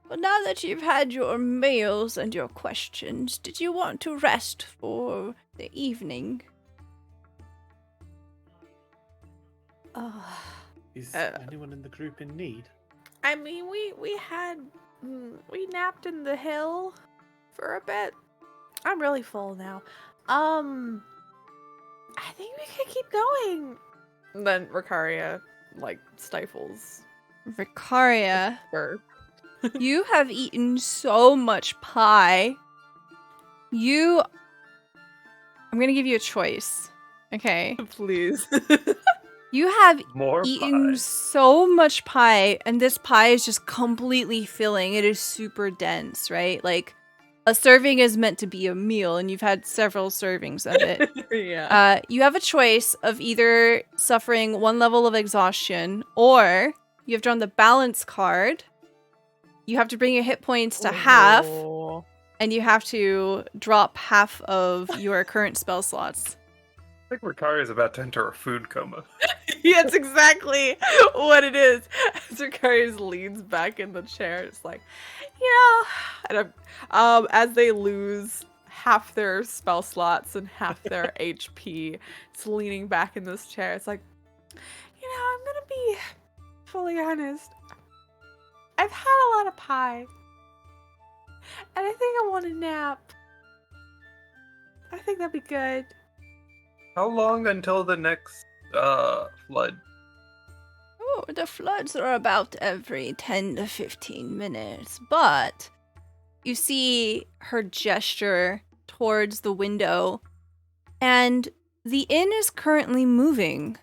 Speaker 1: Well, now that you've had your meals and your questions, did you want to rest for the evening?
Speaker 5: Is
Speaker 4: Uh,
Speaker 5: anyone in the group in need?
Speaker 4: I mean, we napped in the hill for a bit.
Speaker 7: I'm really full now. I think we could keep going.
Speaker 4: And then Ricaria like stifles
Speaker 1: Vicaria,
Speaker 4: her.
Speaker 1: you have eaten so much pie. I'm gonna give you a choice. Okay.
Speaker 4: Please.
Speaker 1: You have
Speaker 2: More
Speaker 1: eaten
Speaker 2: pie.
Speaker 1: so much pie, and this pie is just completely filling. It is super dense, right? Like, a serving is meant to be a meal, and you've had several servings of it.
Speaker 4: Yeah.
Speaker 1: You have a choice of either suffering one level of exhaustion, or you have drawn the balance card. You have to bring your hit points to half,
Speaker 4: Oh.
Speaker 1: and you have to drop half of your current spell slots.
Speaker 2: I think Ricari is about to enter a food coma.
Speaker 4: Yeah, that's exactly what it is. As Ricarius leans back in the chair, it's like, and as they lose half their spell slots and half their HP, it's leaning back in this chair. It's like, I'm gonna be fully honest. I've had a lot of pie, and I think I want a nap. I think that'd be good.
Speaker 2: How long until the next flood?
Speaker 1: Oh, the floods are about every 10 to 15 minutes, but you see her gesture towards the window, and the inn is currently moving.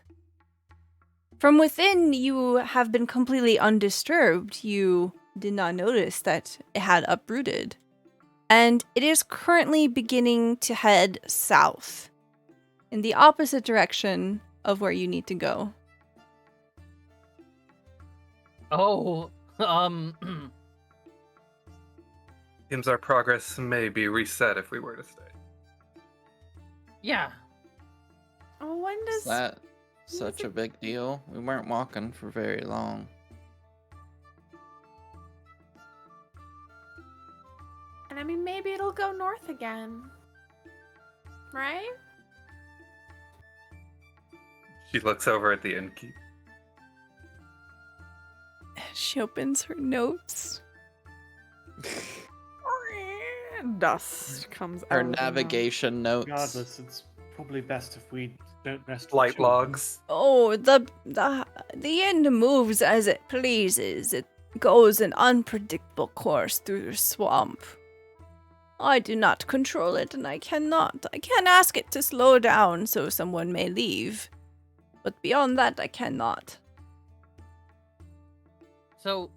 Speaker 1: From within, you have been completely undisturbed. You did not notice that it had uprooted. And it is currently beginning to head south, in the opposite direction of where you need to go.
Speaker 6: Oh,
Speaker 2: Seems our progress may be reset if we were to stay.
Speaker 6: yeah.
Speaker 4: Oh, when
Speaker 3: Is
Speaker 4: does
Speaker 3: that such a big deal? We weren't walking for very long.
Speaker 7: And I mean, maybe it'll go north again. Right?
Speaker 2: She looks over at the innkeep.
Speaker 1: She opens her notes.
Speaker 4: dust comes out
Speaker 3: Her
Speaker 4: of her mouth.
Speaker 3: navigation notes.
Speaker 5: Regardless, it's probably best if we don't rest. for
Speaker 2: Light
Speaker 5: too long.
Speaker 2: logs.
Speaker 1: Oh, the end moves as it pleases. It goes an unpredictable course through the swamp. I do not control it, and I cannot. I can ask it to slow down so someone may leave. But beyond that, I cannot.
Speaker 6: So,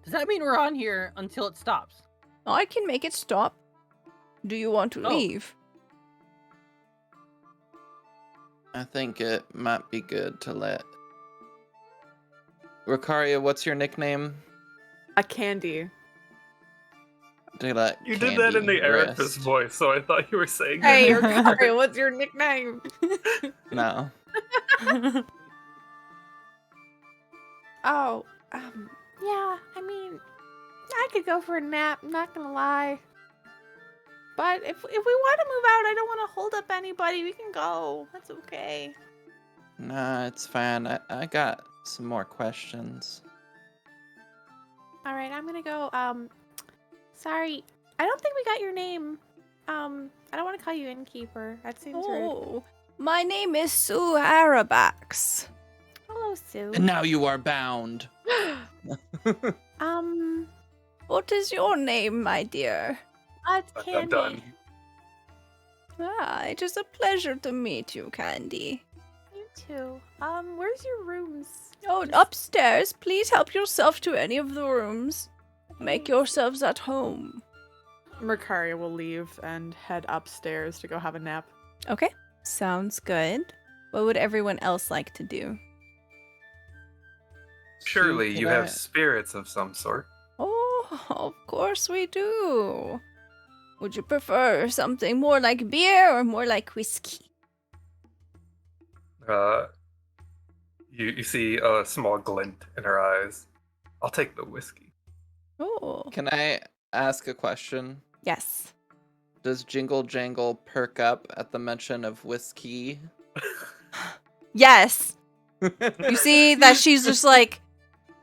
Speaker 6: does that mean we're on here until it stops?
Speaker 1: I can make it stop. Do you want to
Speaker 6: Oh.
Speaker 1: leave?
Speaker 3: I think it might be good to let. Ricaria, what's your nickname?
Speaker 4: A candy.
Speaker 3: To let
Speaker 2: You did that in
Speaker 3: Candy
Speaker 2: the Erebus
Speaker 3: rest.
Speaker 2: voice, so I thought you were saying
Speaker 4: Hey,
Speaker 2: that.
Speaker 4: Ricari, what's your nickname?
Speaker 3: No.
Speaker 7: Oh, yeah, I mean, I could go for a nap, I'm not gonna lie. But if we want to move out, I don't want to hold up anybody. We can go. That's okay.
Speaker 3: Nah, it's fine. I got some more questions.
Speaker 7: All right, I'm gonna go. Sorry, I don't think we got your name. I don't want to call you innkeeper. That seems rude.
Speaker 1: Oh, my name is Sue Arabax.
Speaker 7: Hello, Sue.
Speaker 3: And now you are bound.
Speaker 1: What is your name, my dear?
Speaker 7: It's
Speaker 2: I'm
Speaker 7: Candy.
Speaker 2: done.
Speaker 1: Ah, it is a pleasure to meet you, Candy.
Speaker 7: You too. Where's your rooms?
Speaker 1: Oh, upstairs. Please help yourself to any of the rooms. Make yourselves at home.
Speaker 4: Mercaria will leave and head upstairs to go have a nap.
Speaker 1: Okay, sounds good. What would everyone else like to do?
Speaker 2: Surely
Speaker 3: Sue,
Speaker 2: you
Speaker 3: can
Speaker 2: have
Speaker 3: I-
Speaker 2: spirits of some sort.
Speaker 1: Oh, of course we do. Would you prefer something more like beer or more like whiskey?
Speaker 2: You see a small glint in her eyes. I'll take the whiskey.
Speaker 1: Oh,
Speaker 3: Can I ask a question?
Speaker 1: yes.
Speaker 3: Does Jingle Jangle perk up at the mention of whiskey?
Speaker 1: Yes. You see that she's just like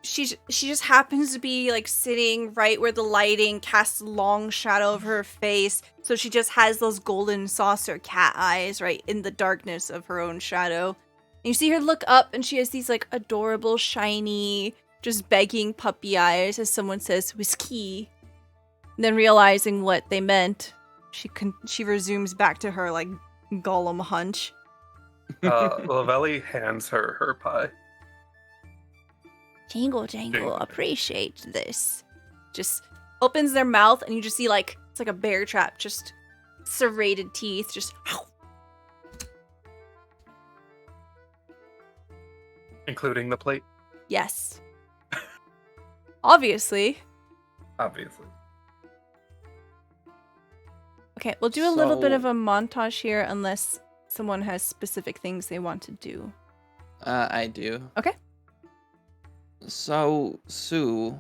Speaker 1: she just happens to be like sitting right where the lighting casts a long shadow of her face, so she just has those golden saucer cat eyes right in the darkness of her own shadow. And you see her look up and she has these like adorable shiny just begging puppy eyes as someone says whiskey. And then realizing what they meant, she resumes back to her like Gollum hunch.
Speaker 2: Lavelli hands her her pie.
Speaker 1: Jingle, jangle, appreciate this. Just opens their mouth, and you just see, like, it's like a bear trap, just serrated teeth, just.
Speaker 2: Including the plate,
Speaker 1: Yes. Obviously.
Speaker 2: obviously.
Speaker 1: Okay, we'll do a little bit
Speaker 3: So-
Speaker 1: of a montage here, unless someone has specific things they want to do.
Speaker 3: I do.
Speaker 1: Okay.
Speaker 3: So, Sue,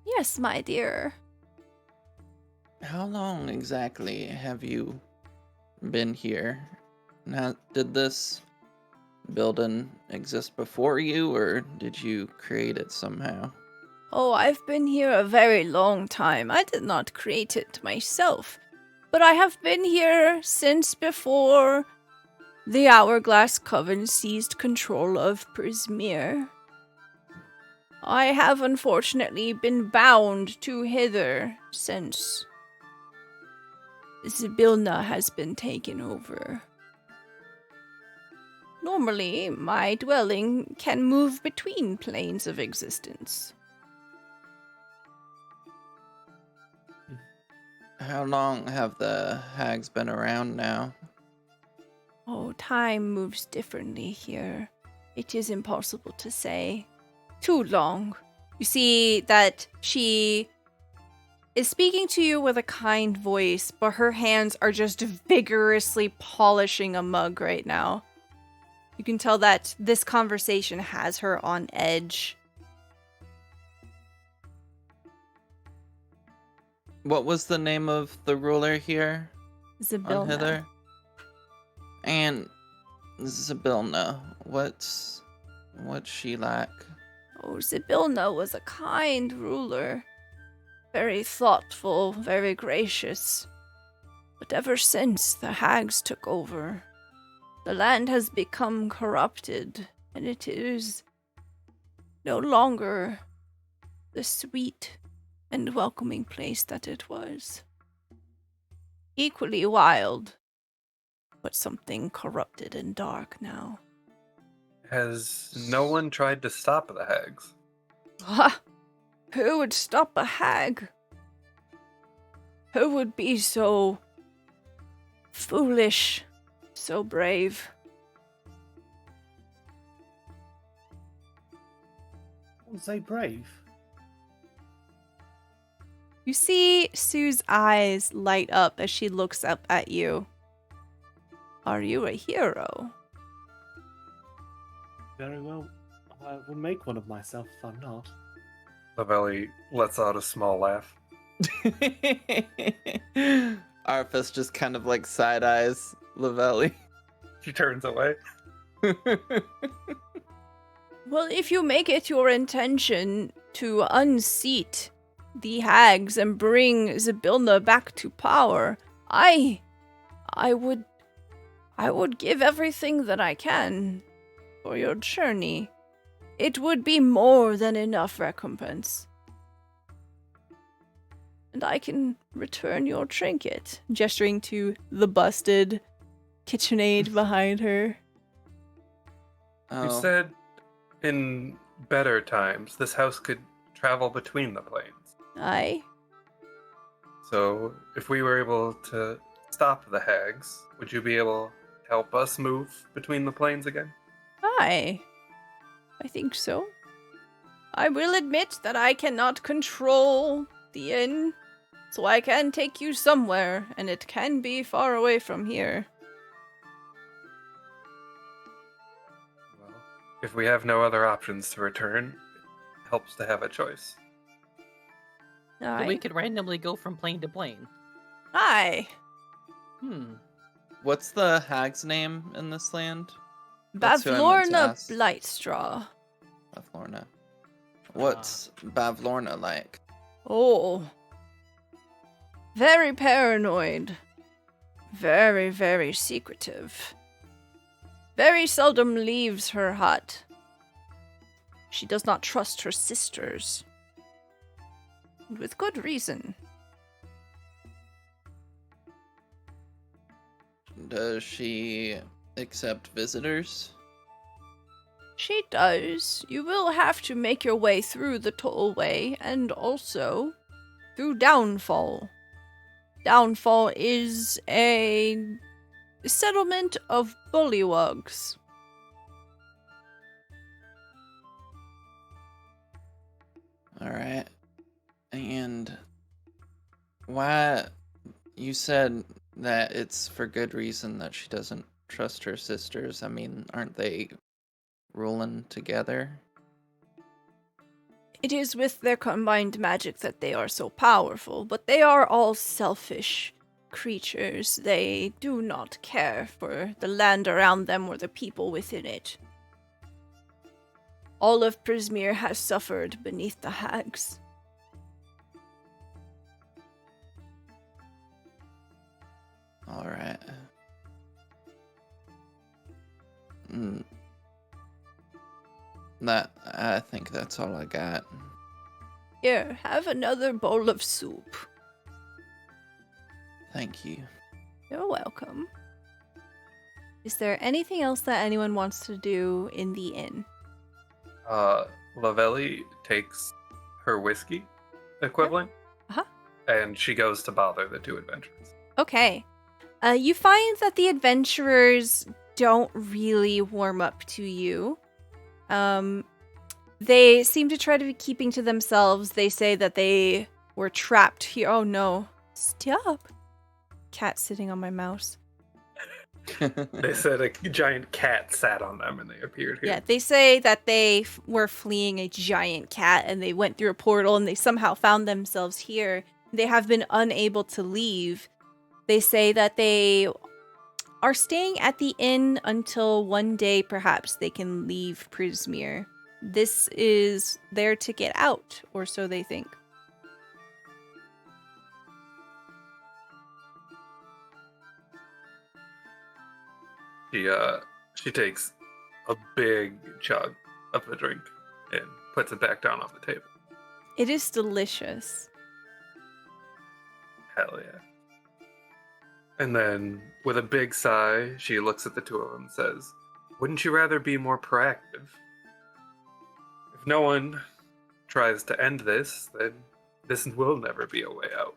Speaker 1: Yes, my dear.
Speaker 3: how long exactly have you been here? Now, did this building exist before you, or did you create it somehow?
Speaker 1: Oh, I've been here a very long time. I did not create it myself, but I have been here since before the Hourglass Coven seized control of Prismere. I have unfortunately been bound to hither since Zybilna has been taken over. Normally, my dwelling can move between planes of existence.
Speaker 3: How long have the hags been around now?
Speaker 1: Oh, time moves differently here. It is impossible to say. Too long. You see that she is speaking to you with a kind voice, but her hands are just vigorously polishing a mug right now. You can tell that this conversation has her on edge.
Speaker 3: What was the name of the ruler here on
Speaker 1: Zybilna.
Speaker 3: Hither? And Zybilna, what's she like?
Speaker 1: Oh, Zybilna was a kind ruler. Very thoughtful, very gracious. But ever since the hags took over, the land has become corrupted, and it is no longer the sweet and welcoming place that it was. Equally wild, but something corrupted and dark now.
Speaker 2: Has no one tried to stop the hags?
Speaker 1: Ha! Who would stop a hag? Who would be so foolish, so brave?
Speaker 5: Don't say brave.
Speaker 1: You see Sue's eyes light up as she looks up at you. Are you a hero?
Speaker 5: Very well. I will make one of myself if I'm not.
Speaker 2: Lavelli lets out a small laugh.
Speaker 3: Arthas just kind of like side eyes Lavelli.
Speaker 2: She turns away.
Speaker 1: Well, if you make it your intention to unseat the hags and bring Zybilna back to power, I would give everything that I can for your journey. It would be more than enough recompense. And I can return your trinket, gesturing to the busted KitchenAid behind her.
Speaker 3: Oh.
Speaker 2: You said in better times this house could travel between the planes.
Speaker 1: Aye.
Speaker 2: So if we were able to stop the hags, would you be able to help us move between the planes again?
Speaker 1: Aye. I think so. I will admit that I cannot control the inn, so I can take you somewhere, and it can be far away from here.
Speaker 2: Well, if we have no other options to return, it helps to have a choice.
Speaker 6: So we
Speaker 1: Aye.
Speaker 6: could randomly go from plane to plane.
Speaker 1: Aye.
Speaker 3: What's the hag's name in this land? That's who I meant to
Speaker 1: Bavlorna
Speaker 3: ask.
Speaker 1: Blightstraw.
Speaker 3: Bavlorna. What's Bavlorna like?
Speaker 1: Oh. Very paranoid. Very, very secretive. Very seldom leaves her hut. She does not trust her sisters. And with good reason.
Speaker 3: Is accept visitors?
Speaker 1: She does. You will have to make your way through the tollway and also through Downfall. Downfall is a settlement of bullywugs.
Speaker 3: Alright. And why you said that it's for good reason that she doesn't trust her sisters. I mean, aren't they ruling together?
Speaker 1: It is with their combined magic that they are so powerful, but they are all selfish creatures. They do not care for the land around them or the people within it. All of Prismere has suffered beneath the hags.
Speaker 3: Alright. I think that's all I got.
Speaker 1: Here, have another bowl of soup.
Speaker 3: Thank you.
Speaker 1: You're welcome. Is there anything else that anyone wants to do in the inn?
Speaker 2: Lavelli takes her whiskey equivalent, and she goes to bother the two adventurers.
Speaker 1: Okay. You find that the adventurers don't really warm up to you. They seem to try to be keeping to themselves. They say that they were trapped here. Oh no. Stop. Cat sitting on my mouse.
Speaker 2: They said a giant cat sat on them and they appeared here.
Speaker 1: Yeah, they say that they were fleeing a giant cat and they went through a portal and they somehow found themselves here. They have been unable to leave. They say that they are staying at the inn until one day perhaps they can leave Prismere. This is their ticket out, or so they think.
Speaker 2: She takes a big chug of the drink and puts it back down on the table.
Speaker 1: It is delicious.
Speaker 2: Hell yeah. And then, with a big sigh, she looks at the two of them and says, "Wouldn't you rather be more proactive? If no one tries to end this, then this will never be a way out."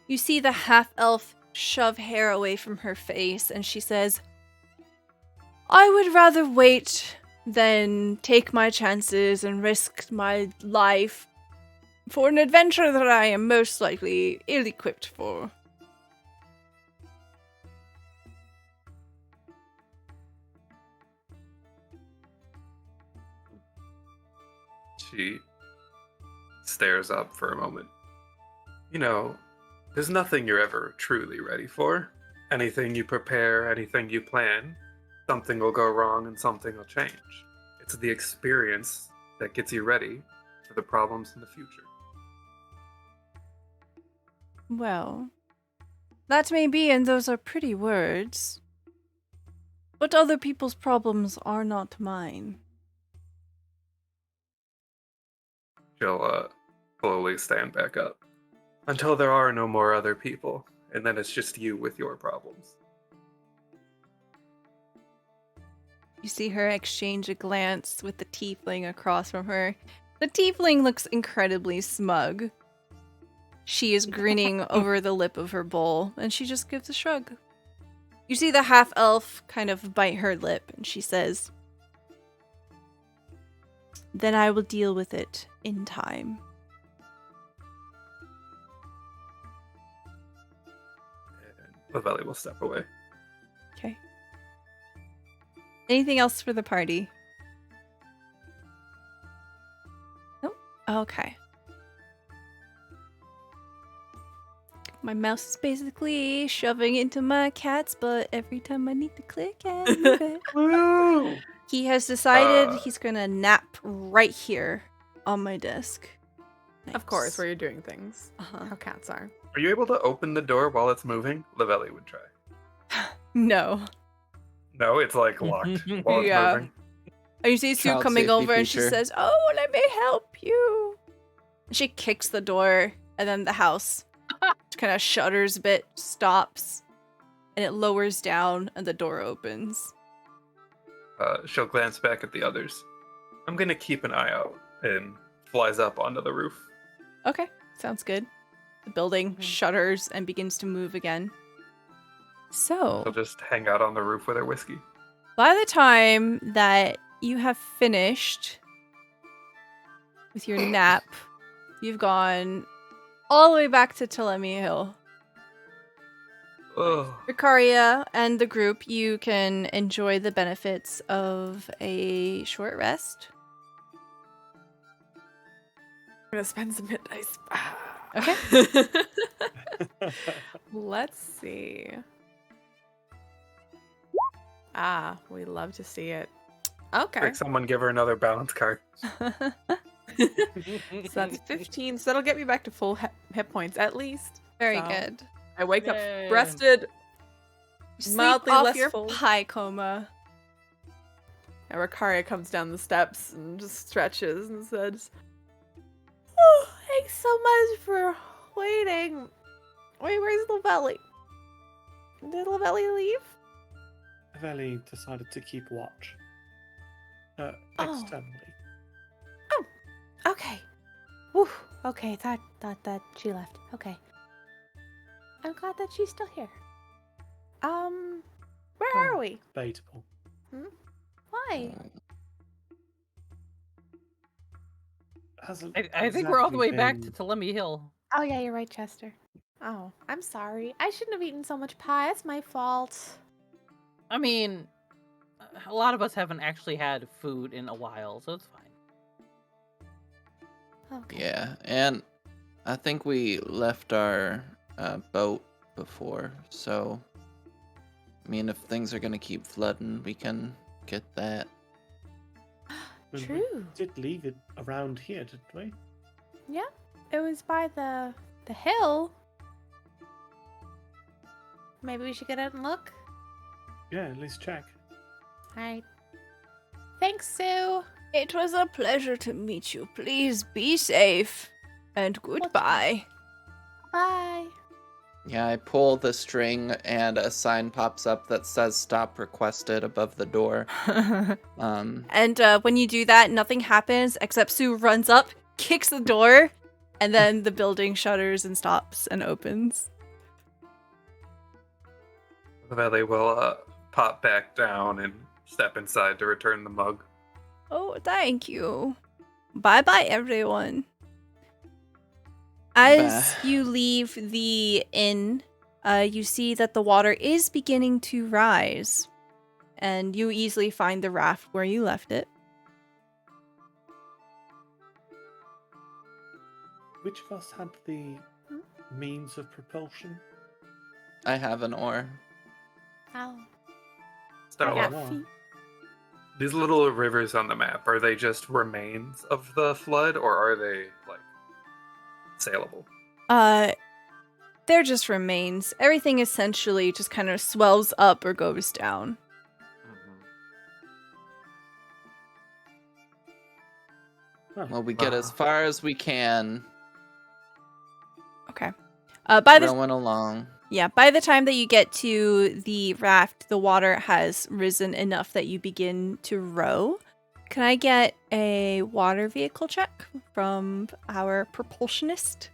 Speaker 1: You see the half-elf shove hair away from her face, and she says, "I would rather wait than take my chances and risk my life for an adventure that I am most likely ill-equipped for."
Speaker 2: She stares up for a moment. "You know, there's nothing you're ever truly ready for. Anything you prepare, anything you plan, something will go wrong and something will change. It's the experience that gets you ready for the problems in the future."
Speaker 1: Well, that may be, and those are pretty words. But other people's problems are not mine.
Speaker 2: She'll slowly stand back up. "Until there are no more other people, and then it's just you with your problems."
Speaker 1: You see her exchange a glance with the tiefling across from her. The tiefling looks incredibly smug. She is grinning over the lip of her bowl, and she just gives a shrug. You see the half-elf kind of bite her lip, and she says, "Then I will deal with it in time."
Speaker 2: And Lavelli will step away.
Speaker 1: Okay. Anything else for the party? Nope. Okay. My mouse is basically shoving into my cat's butt every time I need to click and move it.
Speaker 2: Woo!
Speaker 1: He has decided he's gonna nap right here on my desk.
Speaker 4: Of course,
Speaker 1: Nice.
Speaker 4: where you're doing things.
Speaker 1: Uh-huh.
Speaker 4: How cats are.
Speaker 2: Are you able to open the door while it's moving? Lavelli would try.
Speaker 1: No.
Speaker 2: No, it's like locked while it's
Speaker 1: Yeah.
Speaker 2: moving.
Speaker 1: You see Sue
Speaker 3: Child
Speaker 1: coming
Speaker 3: safety
Speaker 1: over and she
Speaker 3: feature.
Speaker 1: says, "Oh, let me help you." She kicks the door and then the house kind of shudders a bit, stops. and it lowers down, and the door opens.
Speaker 2: She'll glance back at the others. I'm gonna keep an eye out, and flies up onto the roof.
Speaker 1: Okay, sounds good. The building shudders and begins to move again.
Speaker 2: She'll
Speaker 1: So,
Speaker 2: just hang out on the roof with her whiskey.
Speaker 1: by the time that you have finished with your nap, you've gone all the way back to Telemi Hill.
Speaker 2: Oh,
Speaker 1: Ricaria and the group, you can enjoy the benefits of a short rest.
Speaker 4: I'm gonna spend some hit dice.
Speaker 1: Okay.
Speaker 4: Let's see. We love to see it. Okay.
Speaker 2: quick, someone give her another balance card.
Speaker 4: So that's 15. So that'll get me back to full hit points at least.
Speaker 1: Very
Speaker 4: So,
Speaker 1: good.
Speaker 4: I wake
Speaker 6: Yay.
Speaker 4: up rested,
Speaker 1: Sleep
Speaker 4: mildly
Speaker 1: off
Speaker 4: less
Speaker 1: your
Speaker 4: full.
Speaker 1: high coma.
Speaker 4: And Ricaria comes down the steps and just stretches and says, "Oh, thanks so much for waiting. Wait, where's Lavelli? Did Lavelli leave?
Speaker 5: Valley decided to keep watch.
Speaker 7: Oh.
Speaker 5: Externally.
Speaker 7: Okay. Whew. Okay, thought that she left. Okay. I'm glad that she's still here. Where
Speaker 5: Oh.
Speaker 7: are we?
Speaker 5: Debatable.
Speaker 7: Why?
Speaker 5: Hasn't
Speaker 6: I think we're all the way
Speaker 5: exactly
Speaker 6: back to
Speaker 5: been-
Speaker 6: Telemi Hill.
Speaker 7: Oh yeah, you're right, Chester. Oh, I'm sorry. I shouldn't have eaten so much pie. It's my fault.
Speaker 6: I mean, a lot of us haven't actually had food in a while, so it's fine.
Speaker 7: Okay.
Speaker 3: Yeah, and I think we left our boat before, so I mean, if things are gonna keep flooding, we can get that.
Speaker 5: Well, we
Speaker 7: True.
Speaker 5: did leave it around here, didn't we?
Speaker 7: Yeah. It was by the hill. Maybe we should get out and look.
Speaker 5: Yeah, at least check.
Speaker 7: Alright. Thanks, Sue.
Speaker 1: It was a pleasure to meet you. Please be safe. And goodbye.
Speaker 7: Bye.
Speaker 3: Yeah, I pull the string and a sign pops up that says "Stop requested" above the door.
Speaker 1: And when you do that, nothing happens except Sue runs up, kicks the door, and then the building shudders and stops and opens.
Speaker 2: Valley will pop back down and step inside to return the mug.
Speaker 1: Oh, thank you. Bye-bye, everyone. As
Speaker 3: Bye.
Speaker 1: you leave the inn, you see that the water is beginning to rise. And you easily find the raft where you left it.
Speaker 5: Which of us had the means of propulsion?
Speaker 3: I have an oar.
Speaker 7: Ow.
Speaker 2: Stella,
Speaker 7: got
Speaker 5: Wow.
Speaker 7: feet.
Speaker 2: these little rivers on the map, are they just remains of the flood, or are they, like, saleable?
Speaker 1: They're just remains. Everything essentially just kind of swells up or goes down.
Speaker 5: Huh.
Speaker 3: Well, we get as far as we can,
Speaker 1: Okay. By the
Speaker 3: rowing along.
Speaker 1: Yeah, by the time that you get to the raft, the water has risen enough that you begin to row. Can I get a water vehicle check from our propulsionist?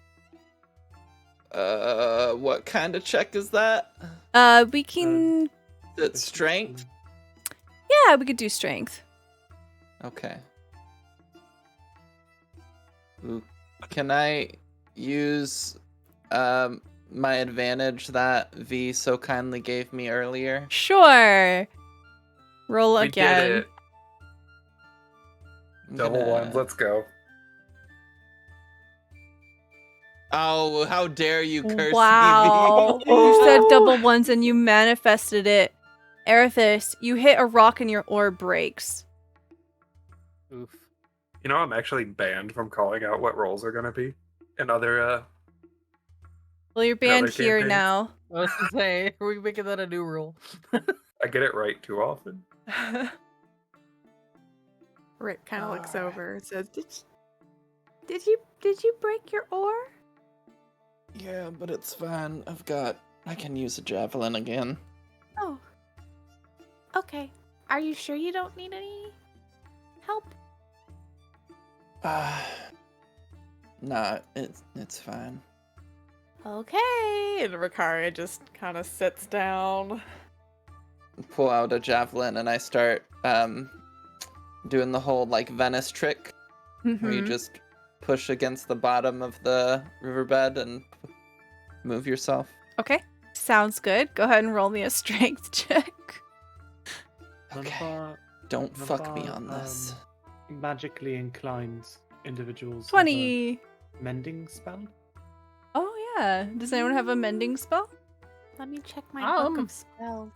Speaker 3: What kind of check is that?
Speaker 1: We can...
Speaker 3: Is it strength?
Speaker 1: Yeah, we could do strength.
Speaker 3: Okay. Ooh, can I use my advantage that V so kindly gave me earlier?
Speaker 1: Sure. Roll
Speaker 2: We
Speaker 1: again.
Speaker 2: did it.
Speaker 3: I'm
Speaker 2: Double
Speaker 3: gonna-
Speaker 2: ones, let's go.
Speaker 3: Oh, how dare you curse
Speaker 1: Wow.
Speaker 3: me, V!
Speaker 1: You said double ones and you manifested it. Erithis, you hit a rock and your oar breaks.
Speaker 6: Oof.
Speaker 2: You know, I'm actually banned from calling out what roles are going to be in other,
Speaker 1: Well, you're banned
Speaker 2: Another
Speaker 1: here
Speaker 2: campaign.
Speaker 1: now.
Speaker 6: I was to say, are we making that a new rule?
Speaker 2: I get it right too often.
Speaker 4: Rick kind of looks over and says,
Speaker 7: Did you break your oar?
Speaker 3: Yeah, but it's fine. I can use a javelin again.
Speaker 7: Oh. Okay. Are you sure you don't need any help?
Speaker 3: Nah, it's fine.
Speaker 4: Okay. And Rikaria just kind of sits down.
Speaker 3: Pull out a javelin and I start doing the whole like Venice trick where you
Speaker 1: Mhm.
Speaker 3: just push against the bottom of the riverbed and move yourself.
Speaker 1: Okay. Sounds good. Go ahead and roll me a strength check.
Speaker 5: None of
Speaker 3: Okay.
Speaker 5: our,
Speaker 3: Don't
Speaker 5: none of
Speaker 3: fuck me
Speaker 5: our,
Speaker 3: on this.
Speaker 5: magically inclined individuals have
Speaker 1: 20.
Speaker 5: a mending spell.
Speaker 1: Oh, yeah. Does anyone have a mending spell?
Speaker 7: Let me check my book
Speaker 6: Um.
Speaker 7: of spells.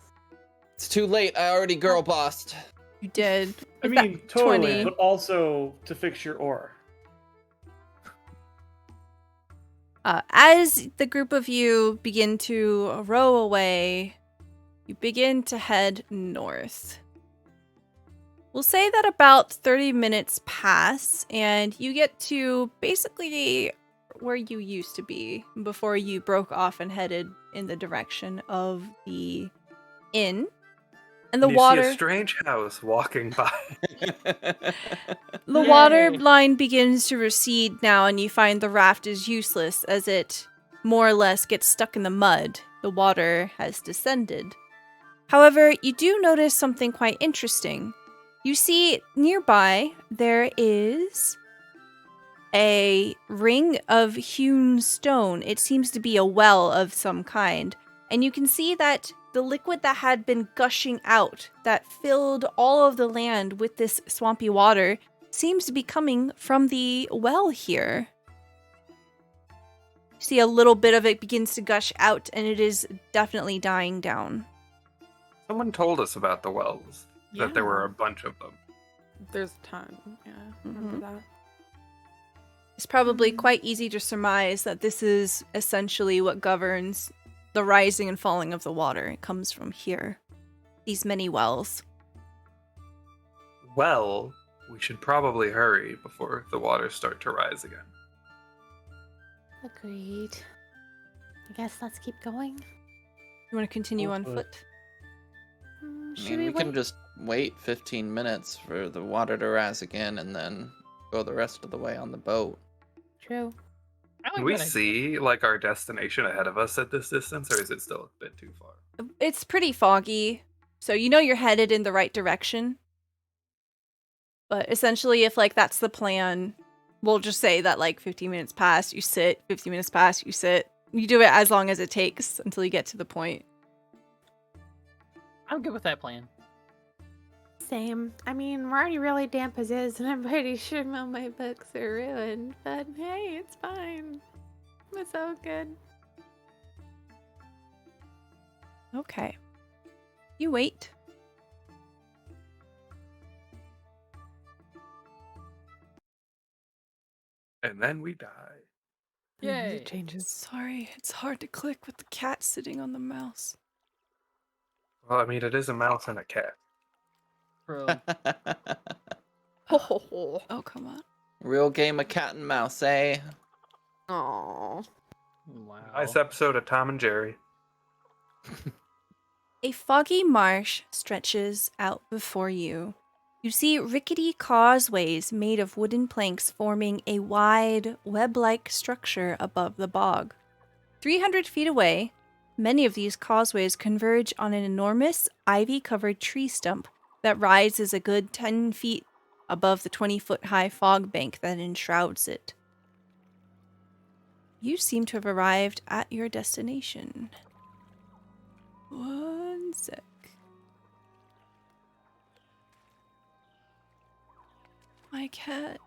Speaker 3: It's too late. I already girl bossed.
Speaker 1: You did.
Speaker 5: I
Speaker 1: With that
Speaker 5: mean, totally,
Speaker 1: 20.
Speaker 5: but also to fix your aura.
Speaker 1: As the group of you begin to row away, you begin to head north. We'll say that about 30 minutes pass, and you get to basically where you used to be before you broke off and headed in the direction of the inn. And the
Speaker 2: And you see
Speaker 1: water,
Speaker 2: a strange house walking by.
Speaker 1: the water
Speaker 6: Yay.
Speaker 1: line begins to recede now, and you find the raft is useless as it more or less gets stuck in the mud. The water has descended. However, you do notice something quite interesting. You see nearby there is a ring of hewn stone. It seems to be a well of some kind. And you can see that the liquid that had been gushing out, that filled all of the land with this swampy water, seems to be coming from the well here. You see a little bit of it begins to gush out, and it is definitely dying down.
Speaker 2: Someone told us about the wells, that there were a bunch of them.
Speaker 4: There's a ton. Yeah, remember
Speaker 1: Mhm.
Speaker 4: that.
Speaker 1: It's probably quite easy to surmise that this is essentially what governs the rising and falling of the water. It comes from here. These many wells.
Speaker 2: Well, we should probably hurry before the waters start to rise again.
Speaker 7: Agreed. I guess let's keep going.
Speaker 1: You want to continue on
Speaker 5: Foot.
Speaker 1: foot?
Speaker 3: I
Speaker 7: Should
Speaker 3: mean, we
Speaker 7: wait?
Speaker 3: can just wait 15 minutes for the water to rise again and then go the rest of the way on the boat.
Speaker 7: True.
Speaker 6: I
Speaker 2: Can
Speaker 6: like
Speaker 2: we
Speaker 6: that idea.
Speaker 2: see like our destination ahead of us at this distance, or is it still a bit too far?
Speaker 1: It's pretty foggy, so you know you're headed in the right direction. But essentially, if like that's the plan, we'll just say that like 15 minutes pass, you sit, 15 minutes pass, you sit. You do it as long as it takes until you get to the point.
Speaker 6: I'm good with that plan.
Speaker 7: Same. I mean, we're already really damp as is, and I'm pretty sure all my books are ruined. But hey, it's fine. It's all good.
Speaker 1: Okay. You wait.
Speaker 2: And then we die.
Speaker 6: Yay.
Speaker 4: It changes.
Speaker 1: Sorry, it's hard to click with the cat sitting on the mouse.
Speaker 2: Well, I mean, it is a mouse and a cat.
Speaker 6: Bro.
Speaker 4: Oh.
Speaker 1: Oh, come on.
Speaker 3: Real game of cat and mouse, eh?
Speaker 4: Aww.
Speaker 6: Wow.
Speaker 2: Nice episode of Tom and Jerry.
Speaker 1: A foggy marsh stretches out before you. You see rickety causeways made of wooden planks forming a wide, web-like structure above the bog. 300 feet away, many of these causeways converge on an enormous, ivy-covered tree stump that rises a good 10 feet above the 20-foot-high fog bank that enshrouds it. You seem to have arrived at your destination. One sec. My cat.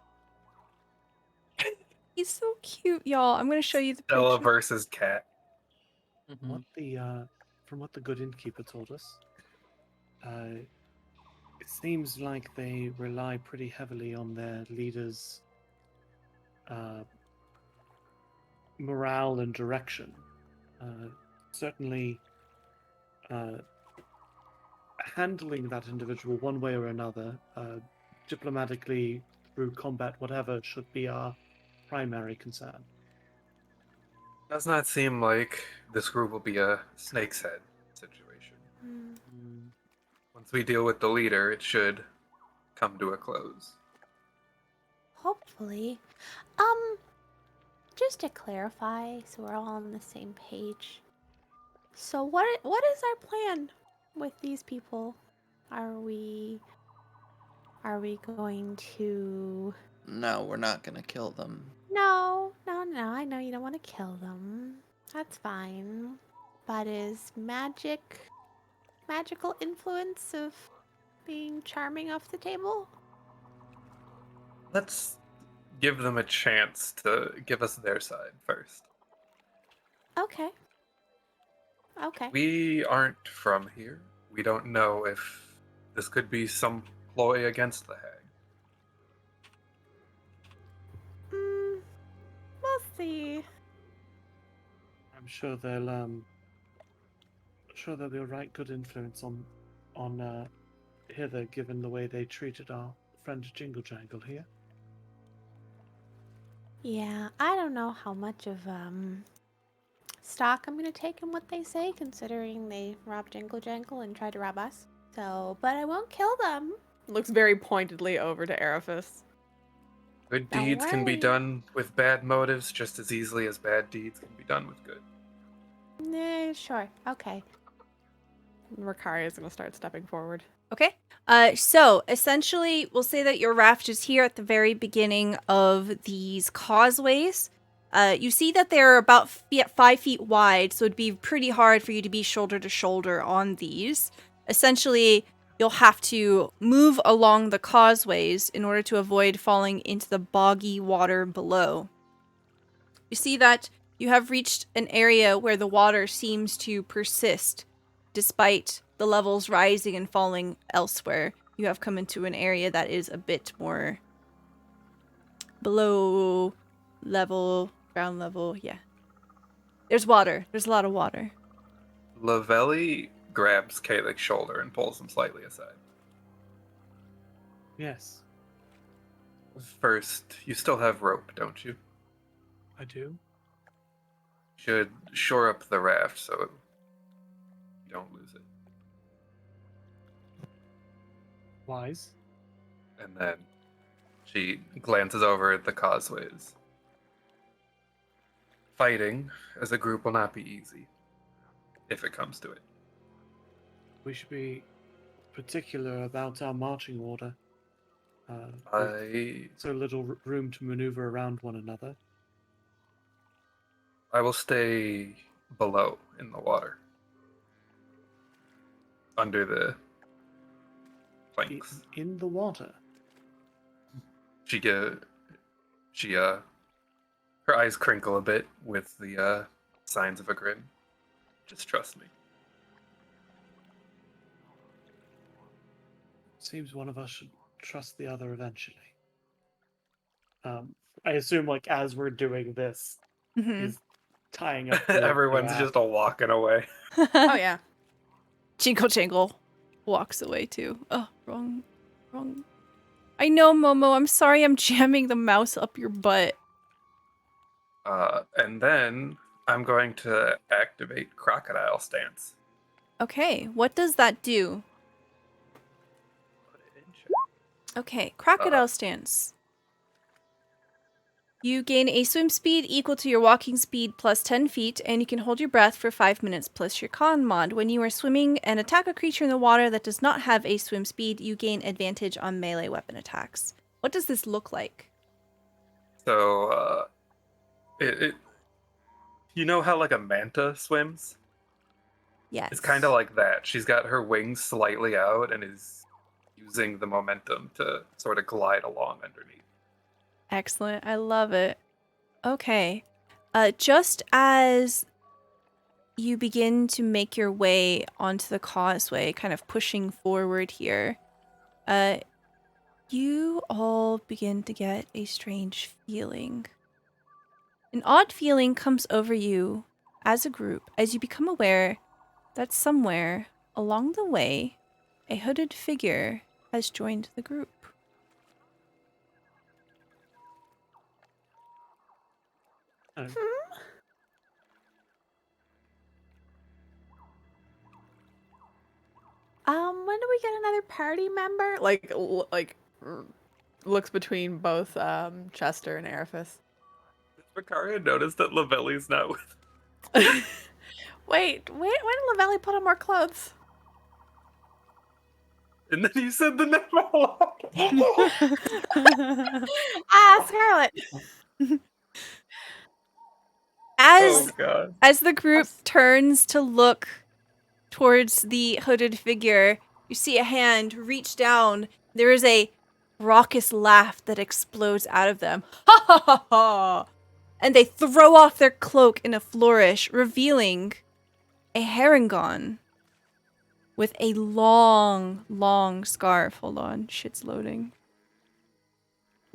Speaker 1: He's so cute, y'all. I'm gonna show you the
Speaker 2: Stella
Speaker 1: picture.
Speaker 2: versus cat.
Speaker 6: Mhm.
Speaker 5: What the from what the good innkeeper told us, it seems like they rely pretty heavily on their leaders' morale and direction. Certainly, handling that individual one way or another, diplomatically through combat, whatever, should be our primary concern.
Speaker 2: Does not seem like this group will be a snake's head situation. Once we deal with the leader, it should come to a close.
Speaker 7: Hopefully. Just to clarify, so we're all on the same page. So what is our plan with these people? Are we going to...
Speaker 3: No, we're not gonna kill them.
Speaker 7: No. I know you don't want to kill them. That's fine. But is magical influence of being charming off the table?
Speaker 2: Let's give them a chance to give us their side first.
Speaker 7: Okay.
Speaker 2: We aren't from here. We don't know if this could be some ploy against the hag.
Speaker 7: We'll see.
Speaker 5: I'm sure they'll be a right good influence on Hither, given the way they treated our friend Jingle Jangle here.
Speaker 7: Yeah, I don't know how much of stock I'm gonna take in what they say, considering they robbed Jingle Jangle and tried to rob us. So, but I won't kill them.
Speaker 4: Looks very pointedly over to Araphis.
Speaker 2: Good
Speaker 7: Don't
Speaker 2: deeds can be
Speaker 7: worry.
Speaker 2: done with bad motives just as easily as bad deeds can be done with good.
Speaker 7: Sure. Okay.
Speaker 4: Ricari is going to start stepping forward.
Speaker 1: Okay. So essentially, we'll say that your raft is here at the very beginning of these causeways. You see that they're about 5 feet wide, so it'd be pretty hard for you to be shoulder to shoulder on these. Essentially, you'll have to move along the causeways in order to avoid falling into the boggy water below. You see that you have reached an area where the water seems to persist, despite the levels rising and falling elsewhere. You have come into an area that is a bit more below level, ground level, yeah. There's water. There's a lot of water.
Speaker 2: Lavelli grabs Kalik's shoulder and pulls him slightly aside.
Speaker 5: Yes,
Speaker 2: First, you still have rope, don't you?
Speaker 5: I do.
Speaker 2: Should shore up the raft so you don't lose it.
Speaker 5: Wise.
Speaker 2: And then she glances over at the causeways. Fighting as a group will not be easy, if it comes to it.
Speaker 5: We should be particular about our marching order. With so little room to maneuver around one another.
Speaker 2: I will stay below in the water. Under the planks.
Speaker 5: In the water.
Speaker 2: Her eyes crinkle a bit with the signs of a grin. Just trust me.
Speaker 5: Seems one of us should trust the other eventually. I assume, like, as we're doing this, he's tying up.
Speaker 2: Everyone's just all walking away.
Speaker 4: Oh, yeah.
Speaker 1: Jingle Jangle walks away too. Oh, wrong. I know, Momo. I'm sorry I'm jamming the mouse up your butt.
Speaker 2: And then I'm going to activate Crocodile Stance.
Speaker 1: Okay, what does that do?
Speaker 2: Put it in check.
Speaker 1: Okay, Crocodile Stance. You gain a swim speed equal to your walking speed plus 10 feet, and you can hold your breath for 5 minutes plus your con mod. When you are swimming and attack a creature in the water that does not have a swim speed, you gain advantage on melee weapon attacks. What does this look like?
Speaker 2: So, you know how like a manta swims?
Speaker 1: Yes.
Speaker 2: It's kind of like that. She's got her wings slightly out and is using the momentum to sort of glide along underneath.
Speaker 1: Excellent. I love it. Okay. Just as you begin to make your way onto the causeway, kind of pushing forward here, you all begin to get a strange feeling. An odd feeling comes over you as a group as you become aware that somewhere along the way, a hooded figure has joined the group.
Speaker 4: When do we get another party member? Like, looks between both Chester and Arifis.
Speaker 2: Does Ricaria notice that Lavelli's not with?
Speaker 4: Wait, when did Lavelli put on more clothes?
Speaker 2: And then you said the name out loud.
Speaker 4: Scarlet.
Speaker 2: Oh god.
Speaker 1: As the group turns to look towards the hooded figure, you see a hand reach down. There is a raucous laugh that explodes out of them. Ha ha ha ha! And they throw off their cloak in a flourish, revealing a Harangon with a long, long scarf. Hold on, shit's loading.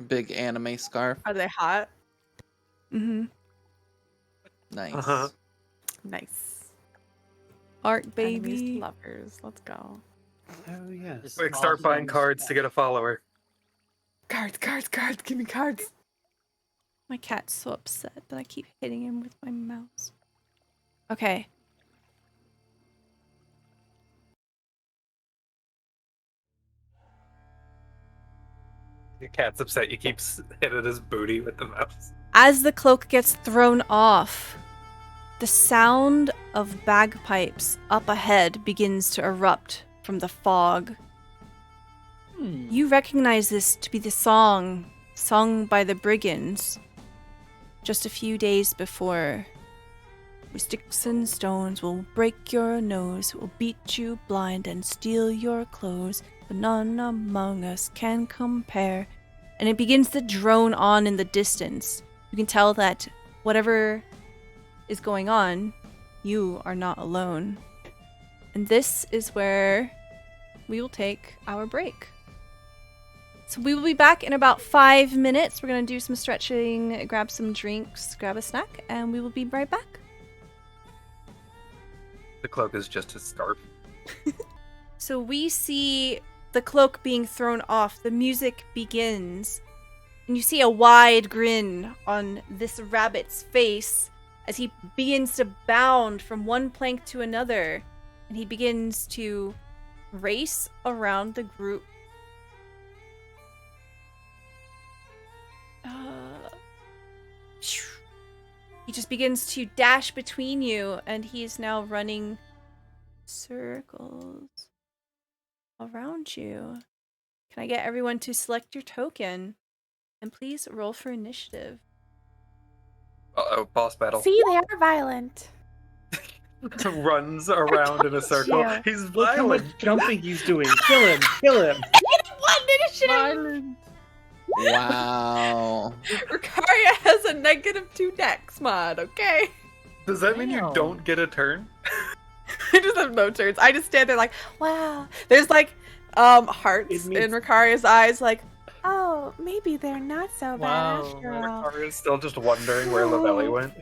Speaker 3: Big anime scarf.
Speaker 4: Are they hot?
Speaker 1: Mm-hmm.
Speaker 3: Nice.
Speaker 2: Uh-huh.
Speaker 4: Nice.
Speaker 1: Art,
Speaker 4: Enemies
Speaker 1: baby.
Speaker 4: to lovers. Let's go.
Speaker 5: Oh yes.
Speaker 2: Quick, start buying cards to get a follower.
Speaker 4: Cards. Give me cards.
Speaker 1: My cat's so upset that I keep hitting him with my mouse. Okay.
Speaker 2: Your cat's upset. You keep hitting his booty with the mouse.
Speaker 1: As the cloak gets thrown off, the sound of bagpipes up ahead begins to erupt from the fog. You recognize this to be the song sung by the brigands just a few days before. With sticks and stones will break your nose, will beat you blind and steal your clothes, but none among us can compare. And it begins to drone on in the distance. You can tell that whatever is going on, you are not alone. And this is where we will take our break. So we will be back in about 5 minutes. We're going to do some stretching, grab some drinks, grab a snack, and we will be right back.
Speaker 2: The cloak is just his scarf.
Speaker 1: So we see the cloak being thrown off. The music begins. And you see a wide grin on this rabbit's face as he begins to bound from one plank to another. And he begins to race around the group. He just begins to dash between you, and he is now running circles around you. Can I get everyone to select your token? And please roll for initiative.
Speaker 2: Uh-oh, boss battle.
Speaker 7: See, they are violent.
Speaker 2: Runs around in a circle.
Speaker 7: you.
Speaker 2: He's
Speaker 5: Look how much
Speaker 2: violent.
Speaker 5: jumping he's doing. Kill him. Kill him.
Speaker 3: Wow.
Speaker 4: Ricaria has a -2 dex mod, okay?
Speaker 2: Does that mean you
Speaker 6: Damn.
Speaker 2: don't get a turn?
Speaker 4: I just have no turns. I just stand there like, wow. There's like hearts
Speaker 5: It means-
Speaker 4: in Ricaria's eyes, like,
Speaker 7: Oh, maybe they're not so bad
Speaker 6: Wow.
Speaker 7: after all.
Speaker 2: Ricaria's still just wondering where Lavelli went.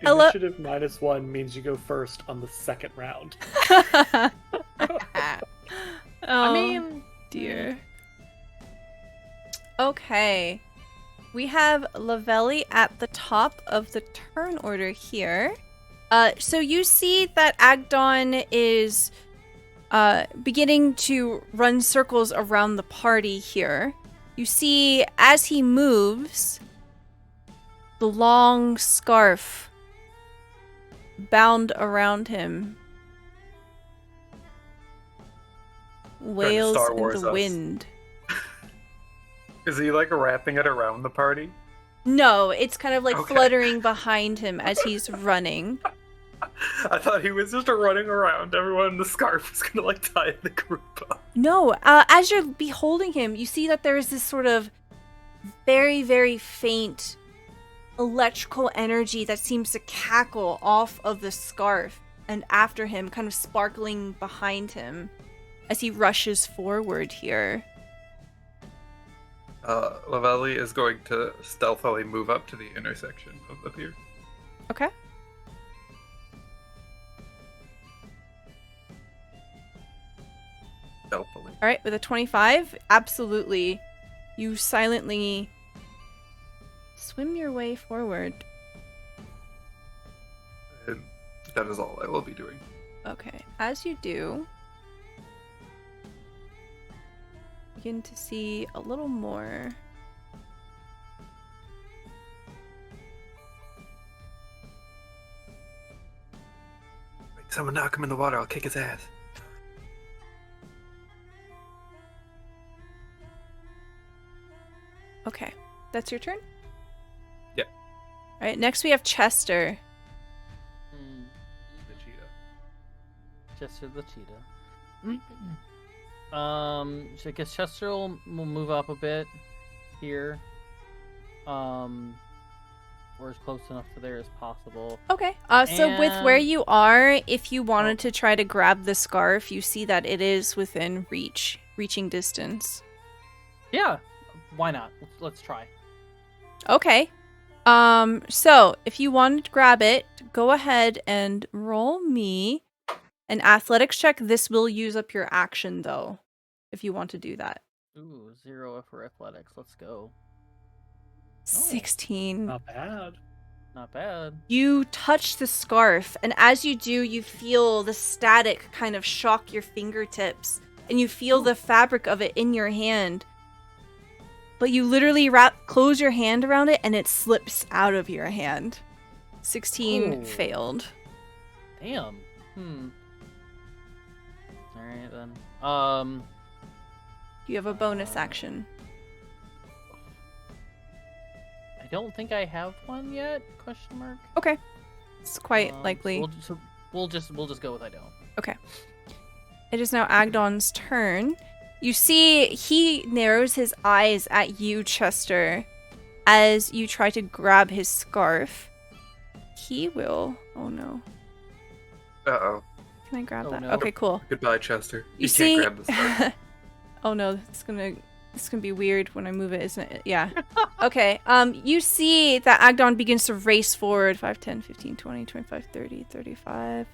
Speaker 1: Hello-
Speaker 5: Initiative -1 means you go first on the second round.
Speaker 1: Oh,
Speaker 4: I mean,
Speaker 1: dear. Okay. We have Lavelli at the top of the turn order here. So you see that Agdon is beginning to run circles around the party here. You see, as he moves, the long scarf bound around him wails
Speaker 2: Star
Speaker 1: in
Speaker 2: Wars
Speaker 1: the
Speaker 2: us.
Speaker 1: wind.
Speaker 2: Is he like wrapping it around the party?
Speaker 1: No, it's kind of like
Speaker 2: Okay.
Speaker 1: fluttering behind him as he's running.
Speaker 2: I thought he was just running around. Everyone in the scarf was gonna like tie the group up.
Speaker 1: No, as you're beholding him, you see that there is this sort of very, very faint electrical energy that seems to cackle off of the scarf and after him, kind of sparkling behind him as he rushes forward here.
Speaker 2: Lavelli is going to stealthily move up to the intersection of the pier.
Speaker 1: Okay.
Speaker 2: Stealthily.
Speaker 1: All right, with a 25, absolutely. You silently swim your way forward.
Speaker 2: And that is all I will be doing.
Speaker 1: Okay, as you do, begin to see a little more.
Speaker 2: Wait, someone knock him in the water. I'll kick his ass.
Speaker 1: Okay, that's your turn?
Speaker 2: Yep.
Speaker 1: All right, next we have Chester.
Speaker 2: The cheetah.
Speaker 6: Chester the cheetah. So I guess Chester will move up a bit here. Or as close enough to there as possible.
Speaker 1: Okay. So with where
Speaker 6: And-
Speaker 1: you are, if you wanted to try to grab the scarf, you see that it is within reaching distance.
Speaker 6: Yeah, why not? Let's try.
Speaker 1: Okay. So if you wanted to grab it, go ahead and roll me an athletics check. This will use up your action though, if you want to do that.
Speaker 6: Ooh, 0 for athletics. Let's go.
Speaker 1: 16.
Speaker 5: Not bad.
Speaker 6: Not bad.
Speaker 1: You touch the scarf, and as you do, you feel the static kind of shock your fingertips, and you feel the fabric of it in your hand. But you literally close your hand around it, and it slips out of your hand. 16
Speaker 6: Oh.
Speaker 1: failed.
Speaker 6: Damn. Alright then.
Speaker 1: You have a bonus action.
Speaker 6: I don't think I have one yet? Question mark.
Speaker 1: Okay. It's quite likely.
Speaker 6: We'll just go with I don't.
Speaker 1: Okay. It is now Agdon's turn. You see, he narrows his eyes at you, Chester, as you try to grab his scarf. He will. Oh no.
Speaker 2: Uh-oh.
Speaker 1: Can I grab
Speaker 6: Oh,
Speaker 1: that?
Speaker 6: no.
Speaker 1: Okay, cool.
Speaker 2: Goodbye, Chester.
Speaker 1: You
Speaker 2: can't grab the scarf.
Speaker 1: Oh no, it's gonna be weird when I move it, isn't it? Yeah. Okay. You see that Agdon begins to race forward. 5, 10, 15, 20, 25, 30, 35,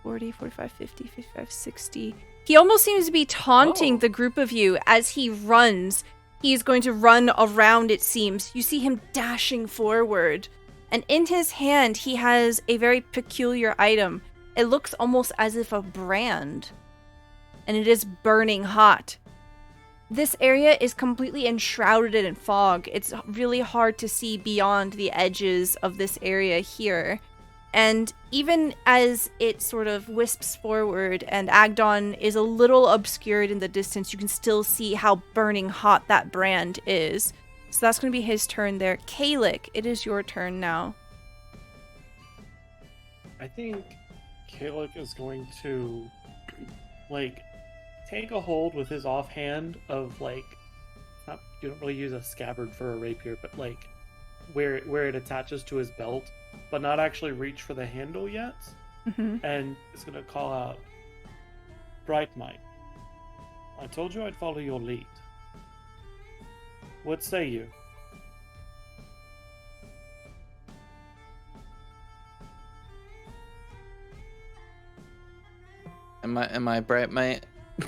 Speaker 1: 40, 45, 50, 55, 60. He almost seems to be taunting the group of you as he runs. He's going to run around, it seems. You see him dashing forward. And in his hand, he has a very peculiar item. It looks almost as if a brand. And it is burning hot. This area is completely enshrouded in fog. It's really hard to see beyond the edges of this area here. And even as it sort of wisps forward and Agdon is a little obscured in the distance, you can still see how burning hot that brand is. So that's going to be his turn there. Kalik, it is your turn now.
Speaker 5: I think Kalik is going to, like, take a hold with his offhand of, like, not, you don't really use a scabbard for a rapier, but, like, where it attaches to his belt, but not actually reach for the handle yet.
Speaker 1: Mm-hmm.
Speaker 5: And it's going to call out, Bright Might, I told you I'd follow your lead. What say you?
Speaker 3: Am I Bright Might?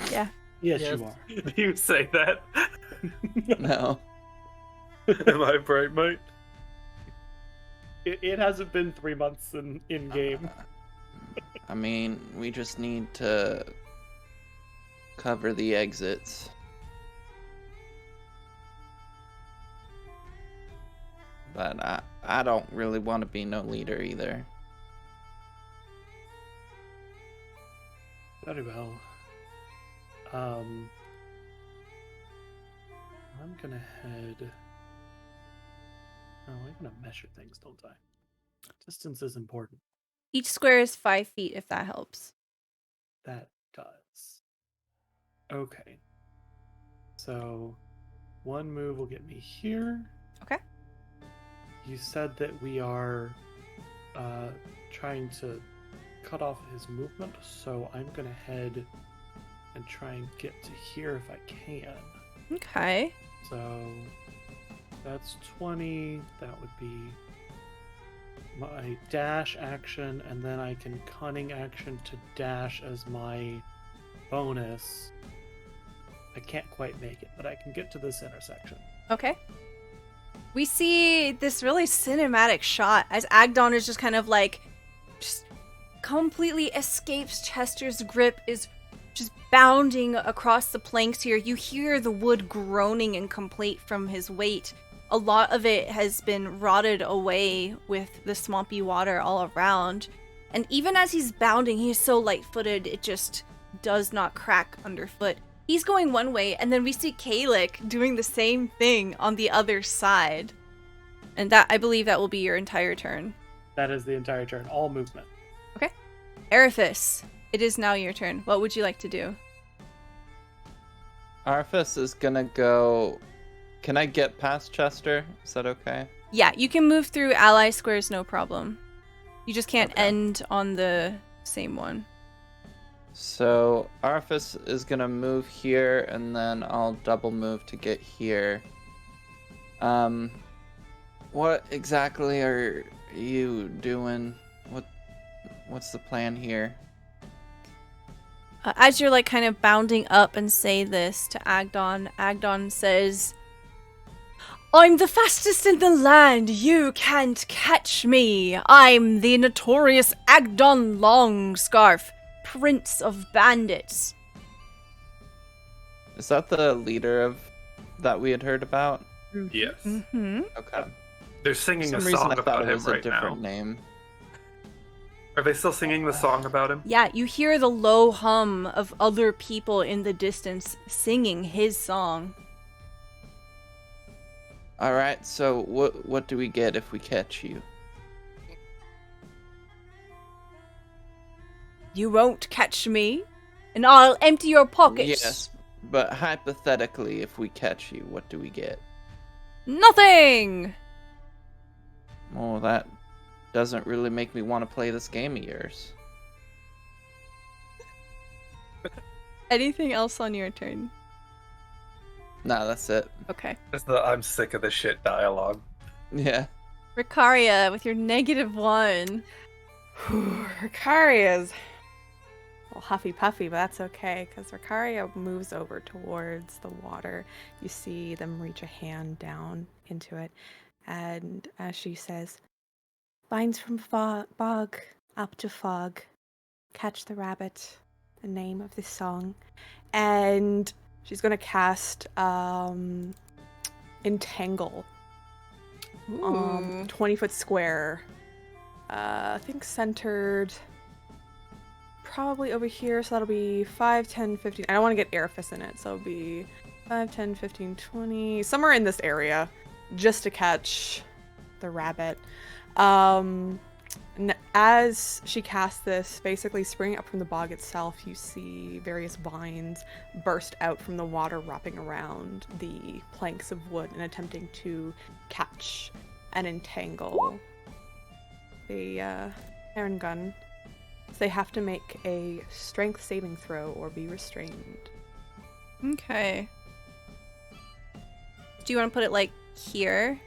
Speaker 1: Yeah.
Speaker 5: Yes,
Speaker 6: Yes.
Speaker 5: you are.
Speaker 2: You say that.
Speaker 3: No.
Speaker 2: Am I bright, mate?
Speaker 5: It hasn't been 3 months in game.
Speaker 3: I mean, we just need to cover the exits. But I don't really want to be no leader either.
Speaker 5: Very well. I'm gonna head. Oh, I'm gonna measure things, don't I? Distance is important.
Speaker 1: Each square is 5 feet, if that helps.
Speaker 5: That does. Okay. So, one move will get me here.
Speaker 1: Okay.
Speaker 5: You said that we are trying to cut off his movement, so I'm gonna head and try and get to here if I can.
Speaker 1: Okay.
Speaker 5: So that's 20. That would be my dash action, and then I can cunning action to dash as my bonus. I can't quite make it, but I can get to this intersection.
Speaker 1: Okay. We see this really cinematic shot as Agdon is just kind of like, just completely escapes Chester's grip, is just bounding across the planks here. You hear the wood groaning in complaint from his weight. A lot of it has been rotted away with the swampy water all around. And even as he's bounding, he is so light-footed, it just does not crack underfoot. He's going one way, and then we see Kalik doing the same thing on the other side. And that, I believe that will be your entire turn.
Speaker 5: That is the entire turn. All movement.
Speaker 1: Okay. Arifis, it is now your turn. What would you like to do?
Speaker 3: Arfis is gonna go... Can I get past Chester? Is that okay?
Speaker 1: Yeah, you can move through ally squares, no problem. You just can't
Speaker 3: Okay.
Speaker 1: end on the same one.
Speaker 3: So Arfis is gonna move here, and then I'll double move to get here. What exactly are you doing? What's the plan here?
Speaker 1: As you're like kind of bounding up and say this to Agdon, Agdon says, I'm the fastest in the land. You can't catch me. I'm the notorious Agdon Longscarf, Prince of Bandits.
Speaker 3: Is that the leader of that we had heard about?
Speaker 2: Yes.
Speaker 1: Mm-hmm.
Speaker 3: Okay.
Speaker 2: They're
Speaker 3: For
Speaker 2: singing a
Speaker 3: some reason
Speaker 2: song
Speaker 3: I thought
Speaker 2: about
Speaker 3: it
Speaker 2: him
Speaker 3: was a
Speaker 2: right now.
Speaker 3: different name.
Speaker 2: Are they still singing the song about him?
Speaker 1: Yeah, you hear the low hum of other people in the distance singing his song.
Speaker 3: All right. So what do we get if we catch you?
Speaker 1: You won't catch me, and I'll empty your pockets.
Speaker 3: Yes, but hypothetically, if we catch you, what do we get?
Speaker 1: Nothing!
Speaker 3: Well, that doesn't really make me want to play this game of yours.
Speaker 1: Anything else on your turn?
Speaker 3: No, that's it.
Speaker 1: Okay.
Speaker 2: That's the I'm sick of this shit dialogue.
Speaker 3: Yeah.
Speaker 1: Ricaria with your -1.
Speaker 4: Ricaria's a little huffy puffy, but that's okay because Ricaria moves over towards the water. You see them reach a hand down into it, and as she says, "Binds from bog up to fog, catch the rabbit," the name of this song, and she's gonna cast Entangle. 20-foot square. I think centered probably over here, so that'll be 5, 10, 15. I don't want to get Arifis in it, so it'll be 5, 10, 15, 20, somewhere in this area, just to catch the rabbit. As she casts this, basically springing up from the bog itself, you see various vines burst out from the water, wrapping around the planks of wood and attempting to catch and entangle the Heron gun. So they have to make a strength saving throw or be restrained.
Speaker 1: Okay. Do you want to put it like here?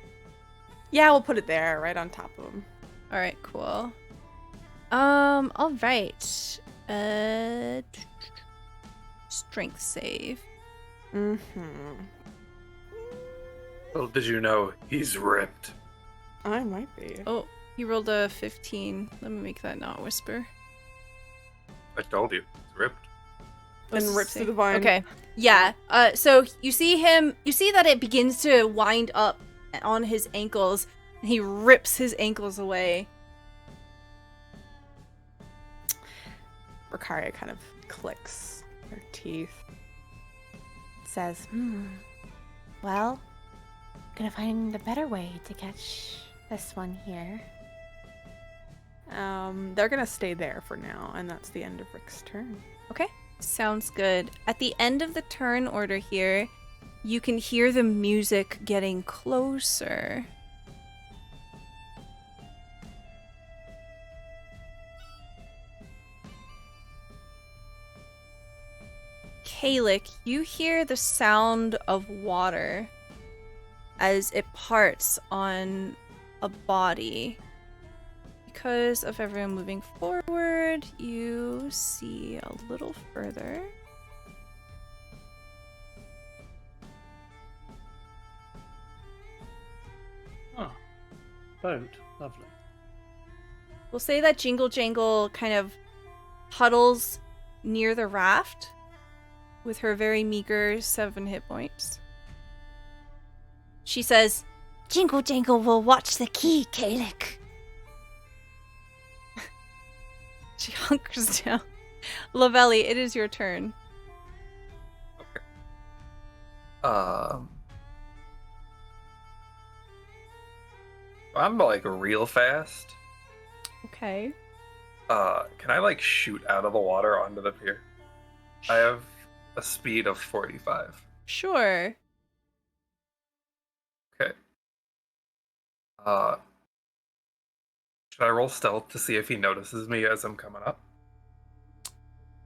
Speaker 4: Yeah, we'll put it there, right on top of them.
Speaker 1: All right, cool. All right. Strength save.
Speaker 4: Mm-hmm.
Speaker 2: Well, did you know he's ripped?
Speaker 4: I might be.
Speaker 1: Oh, he rolled a 15. Let me make that not whisper.
Speaker 2: I told you, he's ripped.
Speaker 4: And rips through the vine.
Speaker 1: Okay. Yeah. So you see that it begins to wind up on his ankles, and he rips his ankles away.
Speaker 4: Ricaria kind of clicks her teeth. Says,
Speaker 7: Well, gonna find a better way to catch this one here.
Speaker 4: they're gonna stay there for now, and that's the end of Rick's turn.
Speaker 1: Okay. Sounds good. At the end of the turn order here, you can hear the music getting closer. Kalik, you hear the sound of water as it parts on a body. Because of everyone moving forward, you see a little further.
Speaker 5: Oh, boat. Lovely.
Speaker 1: We'll say that Jingle Jangle kind of huddles near the raft, with her very meager 7 hit points. She says,
Speaker 7: Jingle Jangle will watch the key, Kalik.
Speaker 1: she hunkers down. Lavelli, it is your turn.
Speaker 2: I'm like real fast.
Speaker 1: Okay.
Speaker 2: Can I like shoot out of the water onto the pier? I have a speed of 45.
Speaker 1: Sure.
Speaker 2: Okay. Should I roll stealth to see if he notices me as I'm coming up?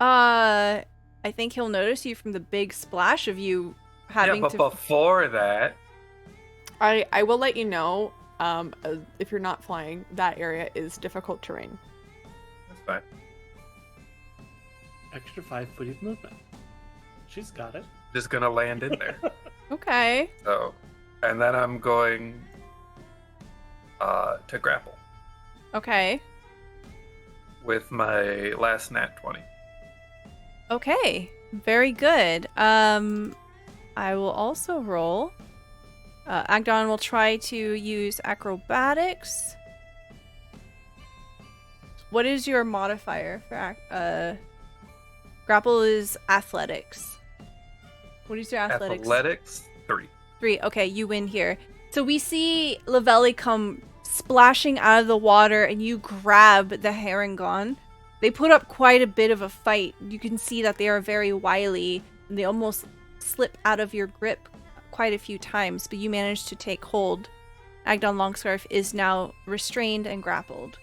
Speaker 1: I think he'll notice you from the big splash of you having
Speaker 2: yeah, but before that,
Speaker 4: I will let you know, if you're not flying, that area is difficult terrain.
Speaker 2: that's fine.
Speaker 5: Extra 5 foot of movement. She's got it.
Speaker 2: Just gonna land in there.
Speaker 1: Okay.
Speaker 2: So, and then I'm going to grapple
Speaker 1: Okay.
Speaker 2: with my last nat 20.
Speaker 1: Okay. Very good. I will also roll. Agdon will try to use acrobatics. What is your modifier for grapple is athletics. What is your athletics?
Speaker 2: Athletics 3.
Speaker 1: 3. Okay, you win here. So we see Lavelli come splashing out of the water and you grab the Harangon. They put up quite a bit of a fight. You can see that they are very wily and they almost slip out of your grip quite a few times, but you manage to take hold. Agdon Longscarf is now restrained and grappled.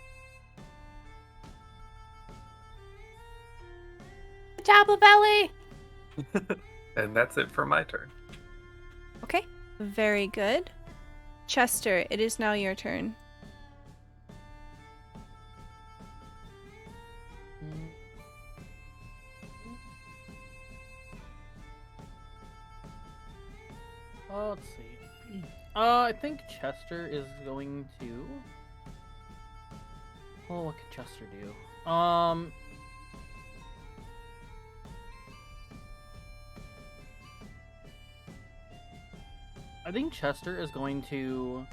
Speaker 7: Good job, Lavelli.
Speaker 2: And that's it for my turn.
Speaker 1: Okay, very good. Chester, it is now your turn.
Speaker 6: Let's see. I think Chester is going to. Oh, what can Chester do? I think Chester is going to,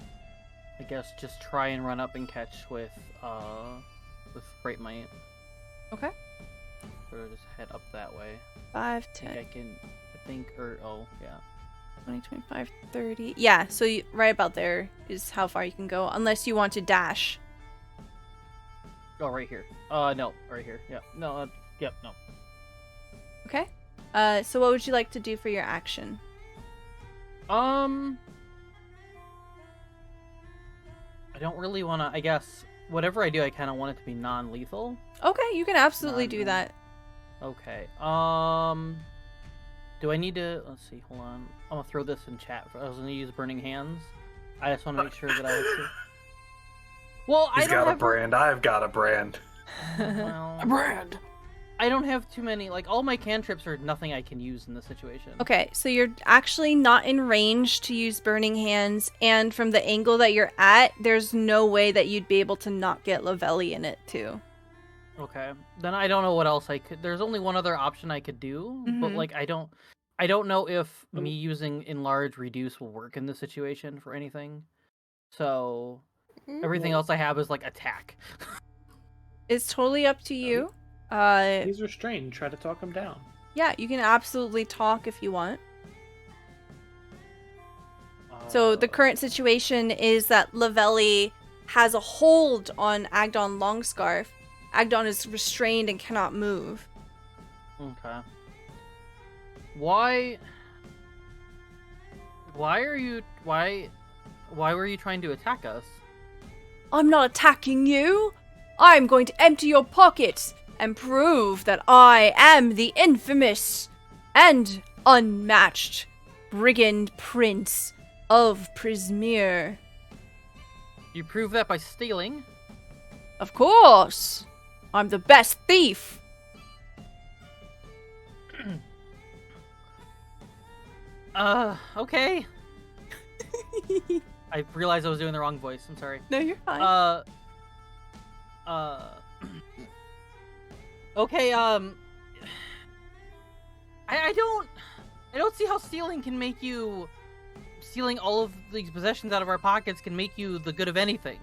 Speaker 6: I guess, just try and run up and catch with Great Might.
Speaker 1: Okay.
Speaker 6: Sort of just head up that way.
Speaker 1: 5,
Speaker 6: I
Speaker 1: 10,
Speaker 6: think I think, oh, yeah.
Speaker 1: 20, 25, 30. Yeah, so right about there is how far you can go, unless you want to dash.
Speaker 6: Oh, right here. No, right here. Yeah. No, yep, no.
Speaker 1: Okay. So what would you like to do for your action?
Speaker 6: I don't really want to, I guess, whatever I do, I kind of want it to be non-lethal.
Speaker 1: Okay, you can absolutely do that.
Speaker 6: Okay. Do I need to, let's see, hold on. I'm gonna throw this in chat. I was gonna use Burning Hands. I just want to make sure that I have Well,
Speaker 2: He's
Speaker 6: I don't
Speaker 2: got a
Speaker 6: have
Speaker 2: brand. I've got a brand.
Speaker 6: Well,
Speaker 4: A brand.
Speaker 6: I don't have too many, like, all my cantrips are nothing I can use in this situation.
Speaker 1: Okay, so you're actually not in range to use Burning Hands, and from the angle that you're at, there's no way that you'd be able to not get Lavelli in it, too.
Speaker 6: Okay. Then I don't know what else I could. There's only one other option I could do, but
Speaker 1: Mhm.
Speaker 6: like I don't know if me using enlarge reduce will work in this situation for anything. So everything else I have is like attack.
Speaker 1: It's totally up to you.
Speaker 5: He's restrained. Try to talk him down.
Speaker 1: Yeah, you can absolutely talk if you want. So the current situation is that Lavelli has a hold on Agdon Longscarf. Agdon is restrained and cannot move.
Speaker 6: Okay. Why were you trying to attack us?
Speaker 1: I'm not attacking you. I'm going to empty your pockets and prove that I am the infamous and unmatched brigand prince of Prismere.
Speaker 6: You prove that by stealing.
Speaker 1: Of course. I'm the best thief.
Speaker 6: Okay. I realized I was doing the wrong voice. I'm sorry.
Speaker 1: No, you're fine.
Speaker 6: Okay, I don't see how stealing all of these possessions out of our pockets can make you the good of anything.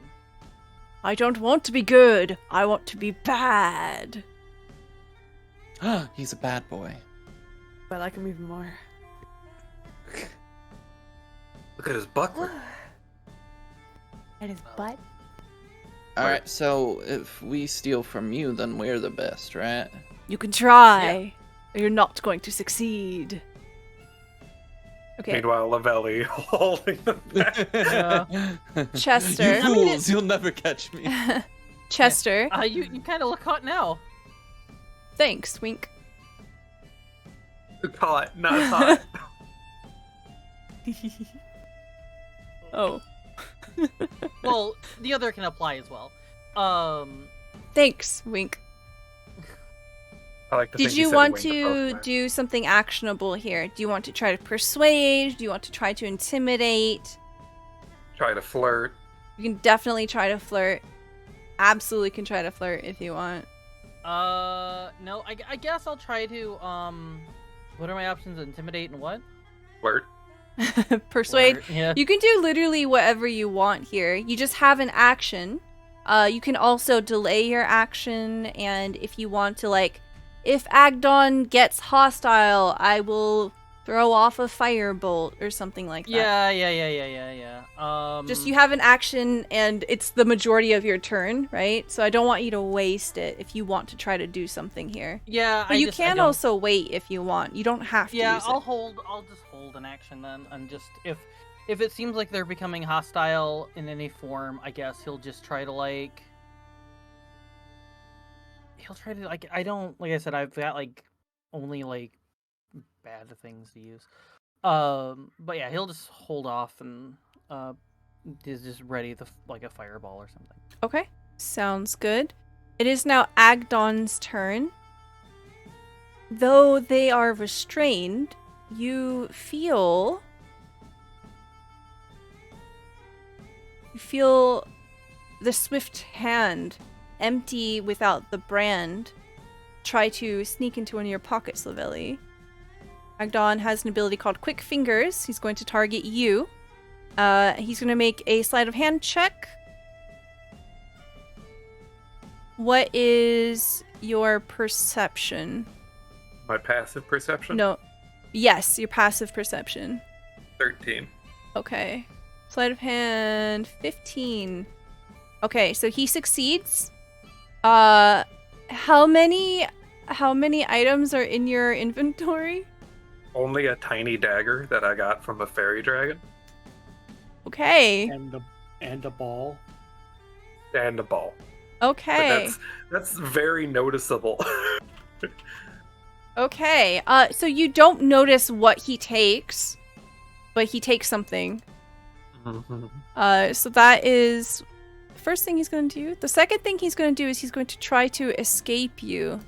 Speaker 1: I don't want to be good. I want to be bad.
Speaker 3: He's a bad boy.
Speaker 4: I like him even more.
Speaker 2: Look at his buckler.
Speaker 7: And his butt.
Speaker 3: Alright, so if we steal from you, then we're the best, right?
Speaker 1: You can try. Or you're not going to succeed. Okay.
Speaker 2: Meanwhile, Lavelli holding them back.
Speaker 1: Chester.
Speaker 3: You fools, you'll never catch me.
Speaker 1: Chester.
Speaker 6: You kind of look hot now.
Speaker 1: Thanks, Wink.
Speaker 2: Caught, not hot.
Speaker 1: Oh.
Speaker 6: Well, the other can apply as well.
Speaker 1: Thanks, Wink.
Speaker 2: I like to
Speaker 1: Did
Speaker 2: think he
Speaker 1: you
Speaker 2: said
Speaker 1: want
Speaker 2: wink to
Speaker 1: to
Speaker 2: both men.
Speaker 1: do something actionable here? Do you want to try to persuade? Do you want to try to intimidate?
Speaker 2: Try to flirt.
Speaker 1: You can definitely try to flirt. Absolutely can try to flirt if you want.
Speaker 6: No, I guess I'll try to, what are my options? Intimidate and what?
Speaker 2: Flirt.
Speaker 1: Persuade.
Speaker 6: Flirt, yeah.
Speaker 1: You can do literally whatever you want here. You just have an action. You can also delay your action, and if you want to, like, if Agdon gets hostile, I will throw off a firebolt or something like that.
Speaker 6: Yeah.
Speaker 1: Just you have an action, and it's the majority of your turn, right? So I don't want you to waste it if you want to try to do something here.
Speaker 6: Yeah,
Speaker 1: But you can also wait if you want. You don't have to
Speaker 6: Yeah,
Speaker 1: use
Speaker 6: I'll
Speaker 1: it.
Speaker 6: just hold an action then, and just if it seems like they're becoming hostile in any form, I guess he'll just try to like. He'll try to like. I don't like I said. I've got like only like bad things to use. But yeah, he'll just hold off and is just ready like a fireball or something.
Speaker 1: Okay, sounds good. It is now Agdon's turn. Though they are restrained, you feel the swift hand, empty without the brand, try to sneak into one of your pockets, Lavelli. Agdon has an ability called Quick Fingers. He's going to target you. He's going to make a sleight of hand check. What is your perception?
Speaker 2: My passive perception?
Speaker 1: No. Yes, your passive perception.
Speaker 2: 13.
Speaker 1: Okay. Sleight of hand 15. Okay, so he succeeds. How many items are in your inventory?
Speaker 2: Only a tiny dagger that I got from a fairy dragon.
Speaker 1: Okay.
Speaker 5: And a ball.
Speaker 2: And a ball.
Speaker 1: Okay.
Speaker 2: But that's very noticeable.
Speaker 1: Okay. So you don't notice what he takes, but he takes something. So that is the first thing he's going to do. The second thing he's going to do is he's going to try to escape you.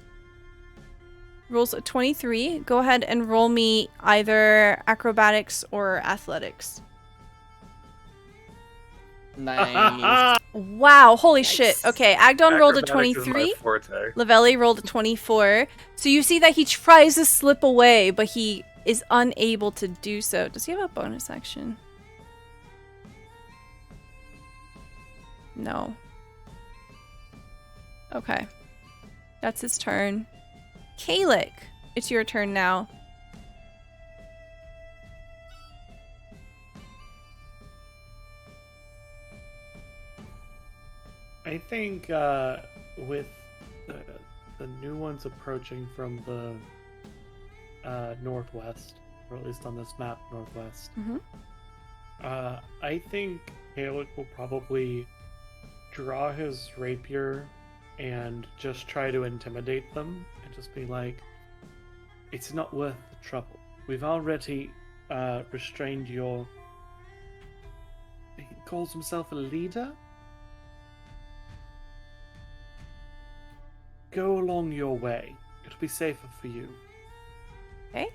Speaker 1: Rolls a 23. Go ahead and roll me either acrobatics or athletics.
Speaker 3: Nice.
Speaker 1: Wow, holy shit. Okay, Agdon rolled a
Speaker 2: Acrobatics is my
Speaker 1: 23.
Speaker 2: forte.
Speaker 1: Lavelli rolled a 24. So you see that he tries to slip away, but he is unable to do so. Does he have a bonus action? No. Okay. That's his turn. Kalik, it's your turn now.
Speaker 5: I think with the new ones approaching from the northwest, or at least on this map, northwest, I think Kalik will probably draw his rapier and just try to intimidate them and just be like, it's not worth the trouble. We've already restrained your... He calls himself a leader? Go along your way. It'll be safer for you.
Speaker 1: Okay.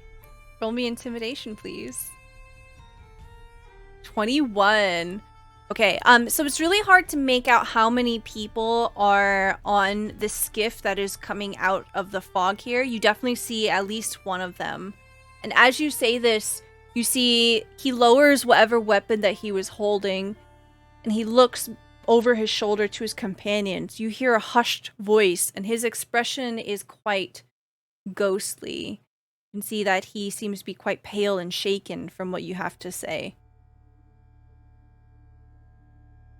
Speaker 1: Roll me intimidation, please. 21. Okay, so it's really hard to make out how many people are on the skiff that is coming out of the fog here. You definitely see at least one of them. And as you say this, you see he lowers whatever weapon that he was holding, and he looks over his shoulder to his companions. You hear a hushed voice, and his expression is quite ghostly. You can see that he seems to be quite pale and shaken from what you have to say.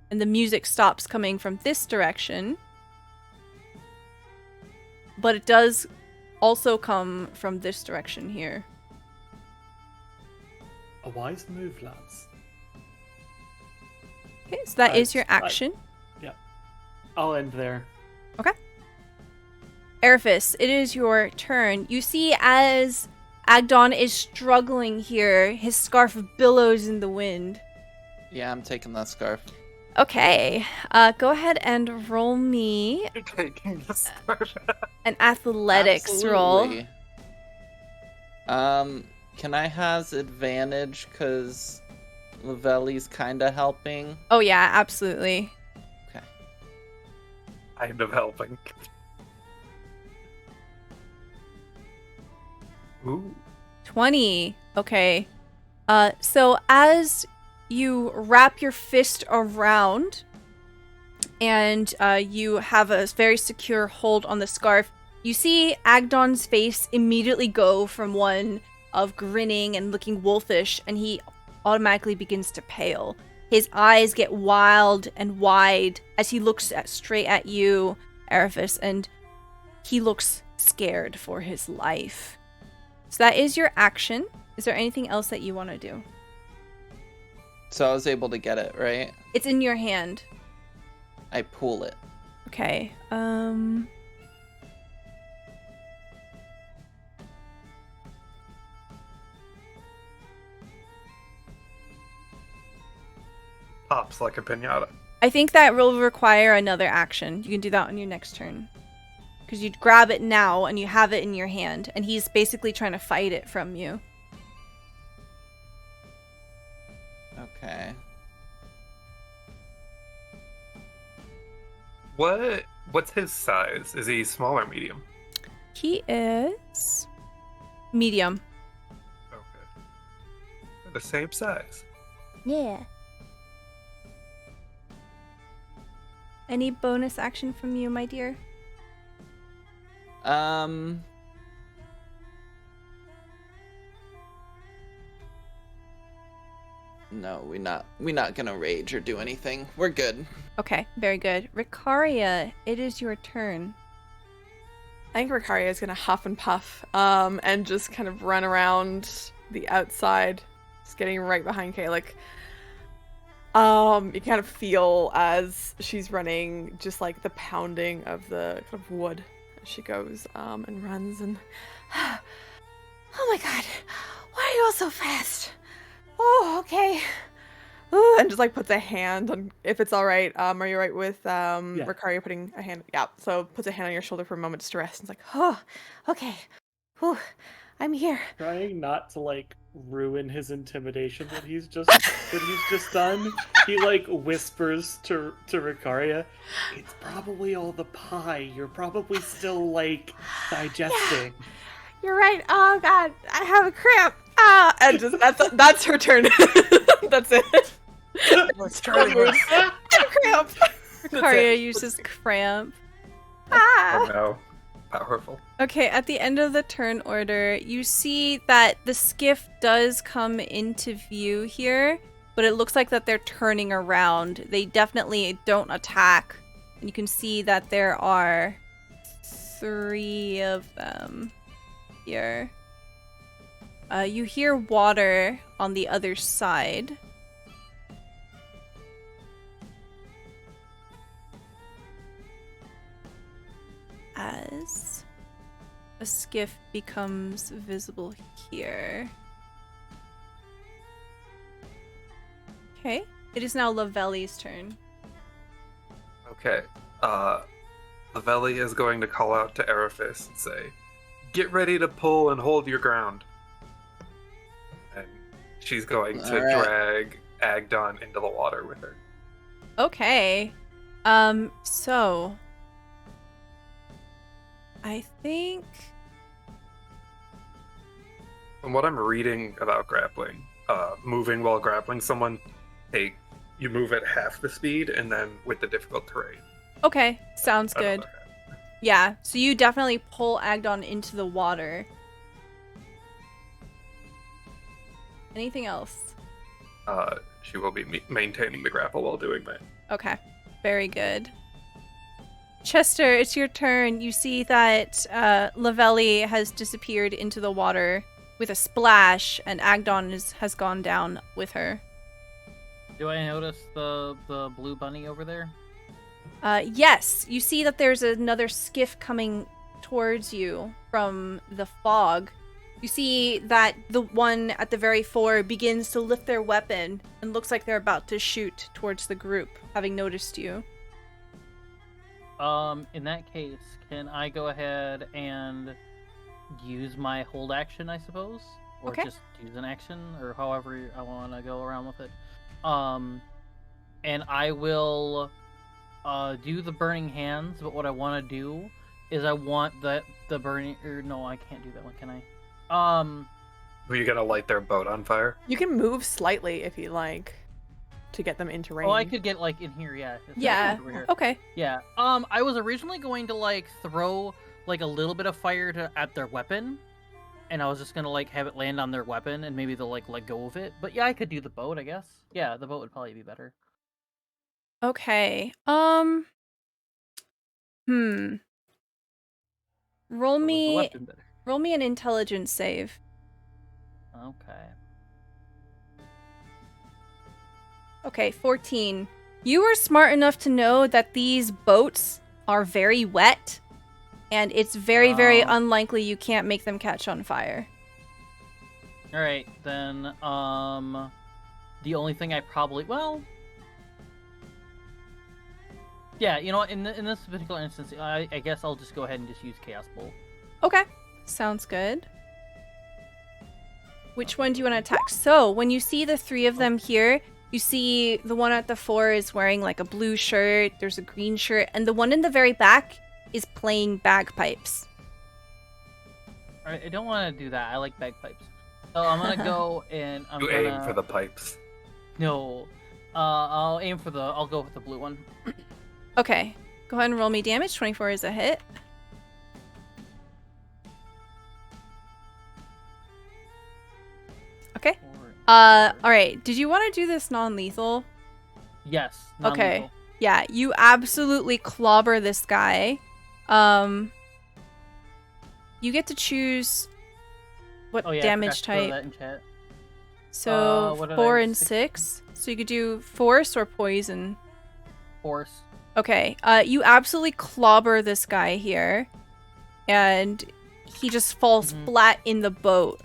Speaker 1: And the music stops coming from this direction. But it does also come from this direction here.
Speaker 5: A wise move, lads.
Speaker 1: Okay, so that is your action.
Speaker 5: I'll end there.
Speaker 1: Okay. Eriphis, it is your turn. You see as Agdon is struggling here, his scarf billows in the wind.
Speaker 3: Yeah, I'm taking that scarf.
Speaker 1: Okay, go ahead and roll me
Speaker 2: Taking the scarf.
Speaker 1: an athletics roll.
Speaker 3: Absolutely. Can I has advantage because Lavelli's kind of helping?
Speaker 1: Oh yeah, absolutely.
Speaker 3: Okay.
Speaker 2: Kind of helping. Ooh.
Speaker 1: 20. Okay. So as you wrap your fist around and you have a very secure hold on the scarf, you see Agdon's face immediately go from one of grinning and looking wolfish, and he automatically begins to pale. His eyes get wild and wide as he looks straight at you, Eriphis, and he looks scared for his life. So that is your action. Is there anything else that you want to do?
Speaker 3: So I was able to get it, right?
Speaker 1: It's in your hand.
Speaker 3: I pull it.
Speaker 1: Okay.
Speaker 2: Pops like a pinata.
Speaker 1: I think that will require another action. You can do that on your next turn. Because you grab it now and you have it in your hand, and he's basically trying to fight it from you.
Speaker 3: Okay.
Speaker 2: What's his size? Is he small or medium?
Speaker 1: He is medium.
Speaker 2: Okay. They're the same size.
Speaker 1: Yeah. Any bonus action from you, my dear?
Speaker 3: No, we're not gonna rage or do anything. We're good.
Speaker 1: Okay, very good. Ricaria, it is your turn.
Speaker 4: I think Ricaria is gonna huff and puff, and just kind of run around the outside, just getting right behind Kay. Like, you kind of feel as she's running, just like the pounding of the kind of wood as she goes, and runs. And
Speaker 7: Oh my god. Why are you all so fast? Oh, okay.
Speaker 4: ooh, and just like puts a hand on, if it's all right. Are you right with Ricaria putting a hand? Yeah. So puts a hand on your shoulder for a moment just to rest. And it's like,
Speaker 7: Oh, okay. Whew, I'm here.
Speaker 5: Trying not to like ruin his intimidation that he's just done. He like whispers to Ricaria, "It's probably all the pie. You're probably still like digesting."
Speaker 7: You're right. Oh god, I have a cramp.
Speaker 4: and just that's her turn. That's it.
Speaker 2: Let's try it.
Speaker 4: Cramp.
Speaker 1: Ricaria uses cramp.
Speaker 2: Oh no. Powerful.
Speaker 1: Okay, at the end of the turn order, you see that the skiff does come into view here, but it looks like that they're turning around. They definitely don't attack. And you can see that there are 3 of them here. You hear water on the other side. As a skiff becomes visible here. Okay, it is now Lavelli's turn.
Speaker 2: Okay. Lavelli is going to call out to Eriphis and say, "Get ready to pull and hold your ground." And she's going to
Speaker 3: All right.
Speaker 2: drag Agdon into the water with her.
Speaker 1: Okay. So I think
Speaker 2: From what I'm reading about grappling, moving while grappling someone, you move at half the speed, and then with the difficult terrain.
Speaker 1: okay, sounds
Speaker 2: I don't
Speaker 1: good.
Speaker 2: know.
Speaker 1: Yeah, so you definitely pull Agdon into the water. Anything else?
Speaker 2: She will be maintaining the grapple while doing that.
Speaker 1: Okay, very good. Chester, it's your turn. You see that Lavelli has disappeared into the water with a splash, and Agdon has gone down with her.
Speaker 6: Do I notice the blue bunny over there?
Speaker 1: Yes, you see that there's another skiff coming towards you from the fog. You see that the one at the very fore begins to lift their weapon and looks like they're about to shoot towards the group, having noticed you.
Speaker 6: In that case, can I go ahead and use my hold action, I suppose? Or
Speaker 1: Okay.
Speaker 6: just use an action, or however I want to go around with it. And I will do the burning hands, but what I want to do is I want the burning, or no, I can't do that one, can I?
Speaker 2: Were you gonna light their boat on fire?
Speaker 4: You can move slightly if you like to get them into range.
Speaker 6: Oh, I could get like in here, yeah. It's
Speaker 1: Yeah.
Speaker 6: over here.
Speaker 1: Okay.
Speaker 6: Yeah. I was originally going to like throw like a little bit of fire at their weapon, and I was just gonna like have it land on their weapon, and maybe they'll like let go of it. But yeah, I could do the boat, I guess. Yeah, the boat would probably be better.
Speaker 1: Okay. Roll
Speaker 6: Or was the
Speaker 1: me
Speaker 6: weapon better?
Speaker 1: roll me an intelligence save.
Speaker 6: Okay.
Speaker 1: Okay, 14. You were smart enough to know that these boats are very wet, and it's very, very
Speaker 6: Oh.
Speaker 1: unlikely you can't make them catch on fire.
Speaker 6: All right, then. The only thing I probably yeah, you know what? In this particular instance, I guess I'll just go ahead and just use Chaos Bolt.
Speaker 1: Okay, sounds good. Which one do you want to attack? So, when you see the three of them here, you see the one at the fore is wearing like a blue shirt, there's a green shirt, and the one in the very back is playing bagpipes.
Speaker 6: All right, I don't want to do that. I like bagpipes. So I'm gonna go and
Speaker 2: You aim for the pipes.
Speaker 6: No, I'll go with the blue one.
Speaker 1: Okay, go ahead and roll me damage. 24 is a hit. Okay. Alright, did you want to do this non-lethal?
Speaker 6: Yes.
Speaker 1: Okay.
Speaker 6: non-lethal.
Speaker 1: Yeah, you absolutely clobber this guy. You get to choose what
Speaker 6: Oh yeah.
Speaker 1: damage
Speaker 6: I forgot to throw
Speaker 1: type.
Speaker 6: that in chat.
Speaker 1: So
Speaker 6: what did
Speaker 1: 4
Speaker 6: I-
Speaker 1: and
Speaker 6: six-
Speaker 1: 6. So you could do force or poison.
Speaker 6: Force.
Speaker 1: Okay. You absolutely clobber this guy here, and he just falls
Speaker 6: Mhm.
Speaker 1: flat in the boat.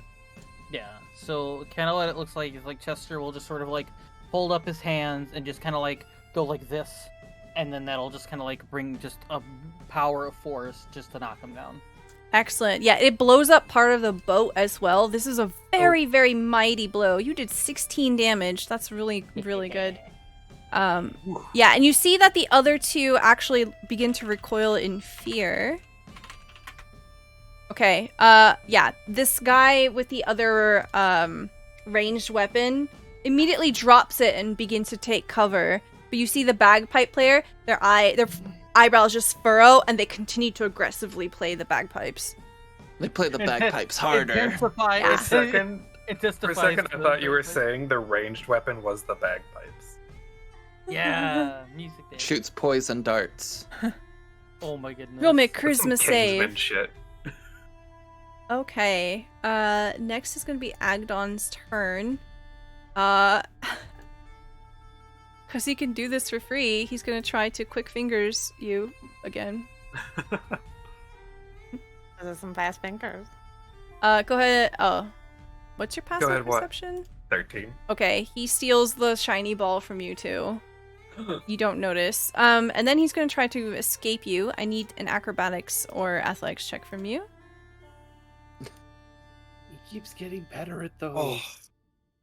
Speaker 6: Yeah. So kind of what it looks like is like Chester will just sort of like hold up his hands and just kind of like go like this, and then that'll just kind of like bring just a power of force just to knock him down.
Speaker 1: Excellent. Yeah, it blows up part of the boat as well. This is a very, very mighty blow. You did 16 damage. That's really, really good. Yeah, and you see that the other two actually begin to recoil in fear. Okay, yeah, this guy with the other, ranged weapon immediately drops it and begins to take cover. But you see the bagpipe player, their eyebrows just furrow, and they continue to aggressively play the bagpipes.
Speaker 3: They play the bagpipes harder.
Speaker 6: Intensify.
Speaker 1: Yeah.
Speaker 2: For a second, I thought you were
Speaker 6: saying.
Speaker 2: saying the ranged weapon was the bagpipes.
Speaker 6: Yeah, music. Day.
Speaker 3: Shoots poison darts.
Speaker 6: Oh my goodness.
Speaker 1: Roll me a
Speaker 2: That's some
Speaker 1: charisma
Speaker 2: Kingsman
Speaker 1: save.
Speaker 2: shit.
Speaker 1: Okay. Next is gonna be Agdon's turn. Cause he can do this for free, he's gonna try to quick fingers you again.
Speaker 4: Those are some fast fingers.
Speaker 1: Go ahead. Oh, what's your passive
Speaker 2: ahead, what?
Speaker 1: perception?
Speaker 2: 13.
Speaker 1: Okay, he steals the shiny ball from you too. You don't notice. And then he's gonna try to escape you. I need an acrobatics or athletics check from you.
Speaker 5: He keeps getting better at those.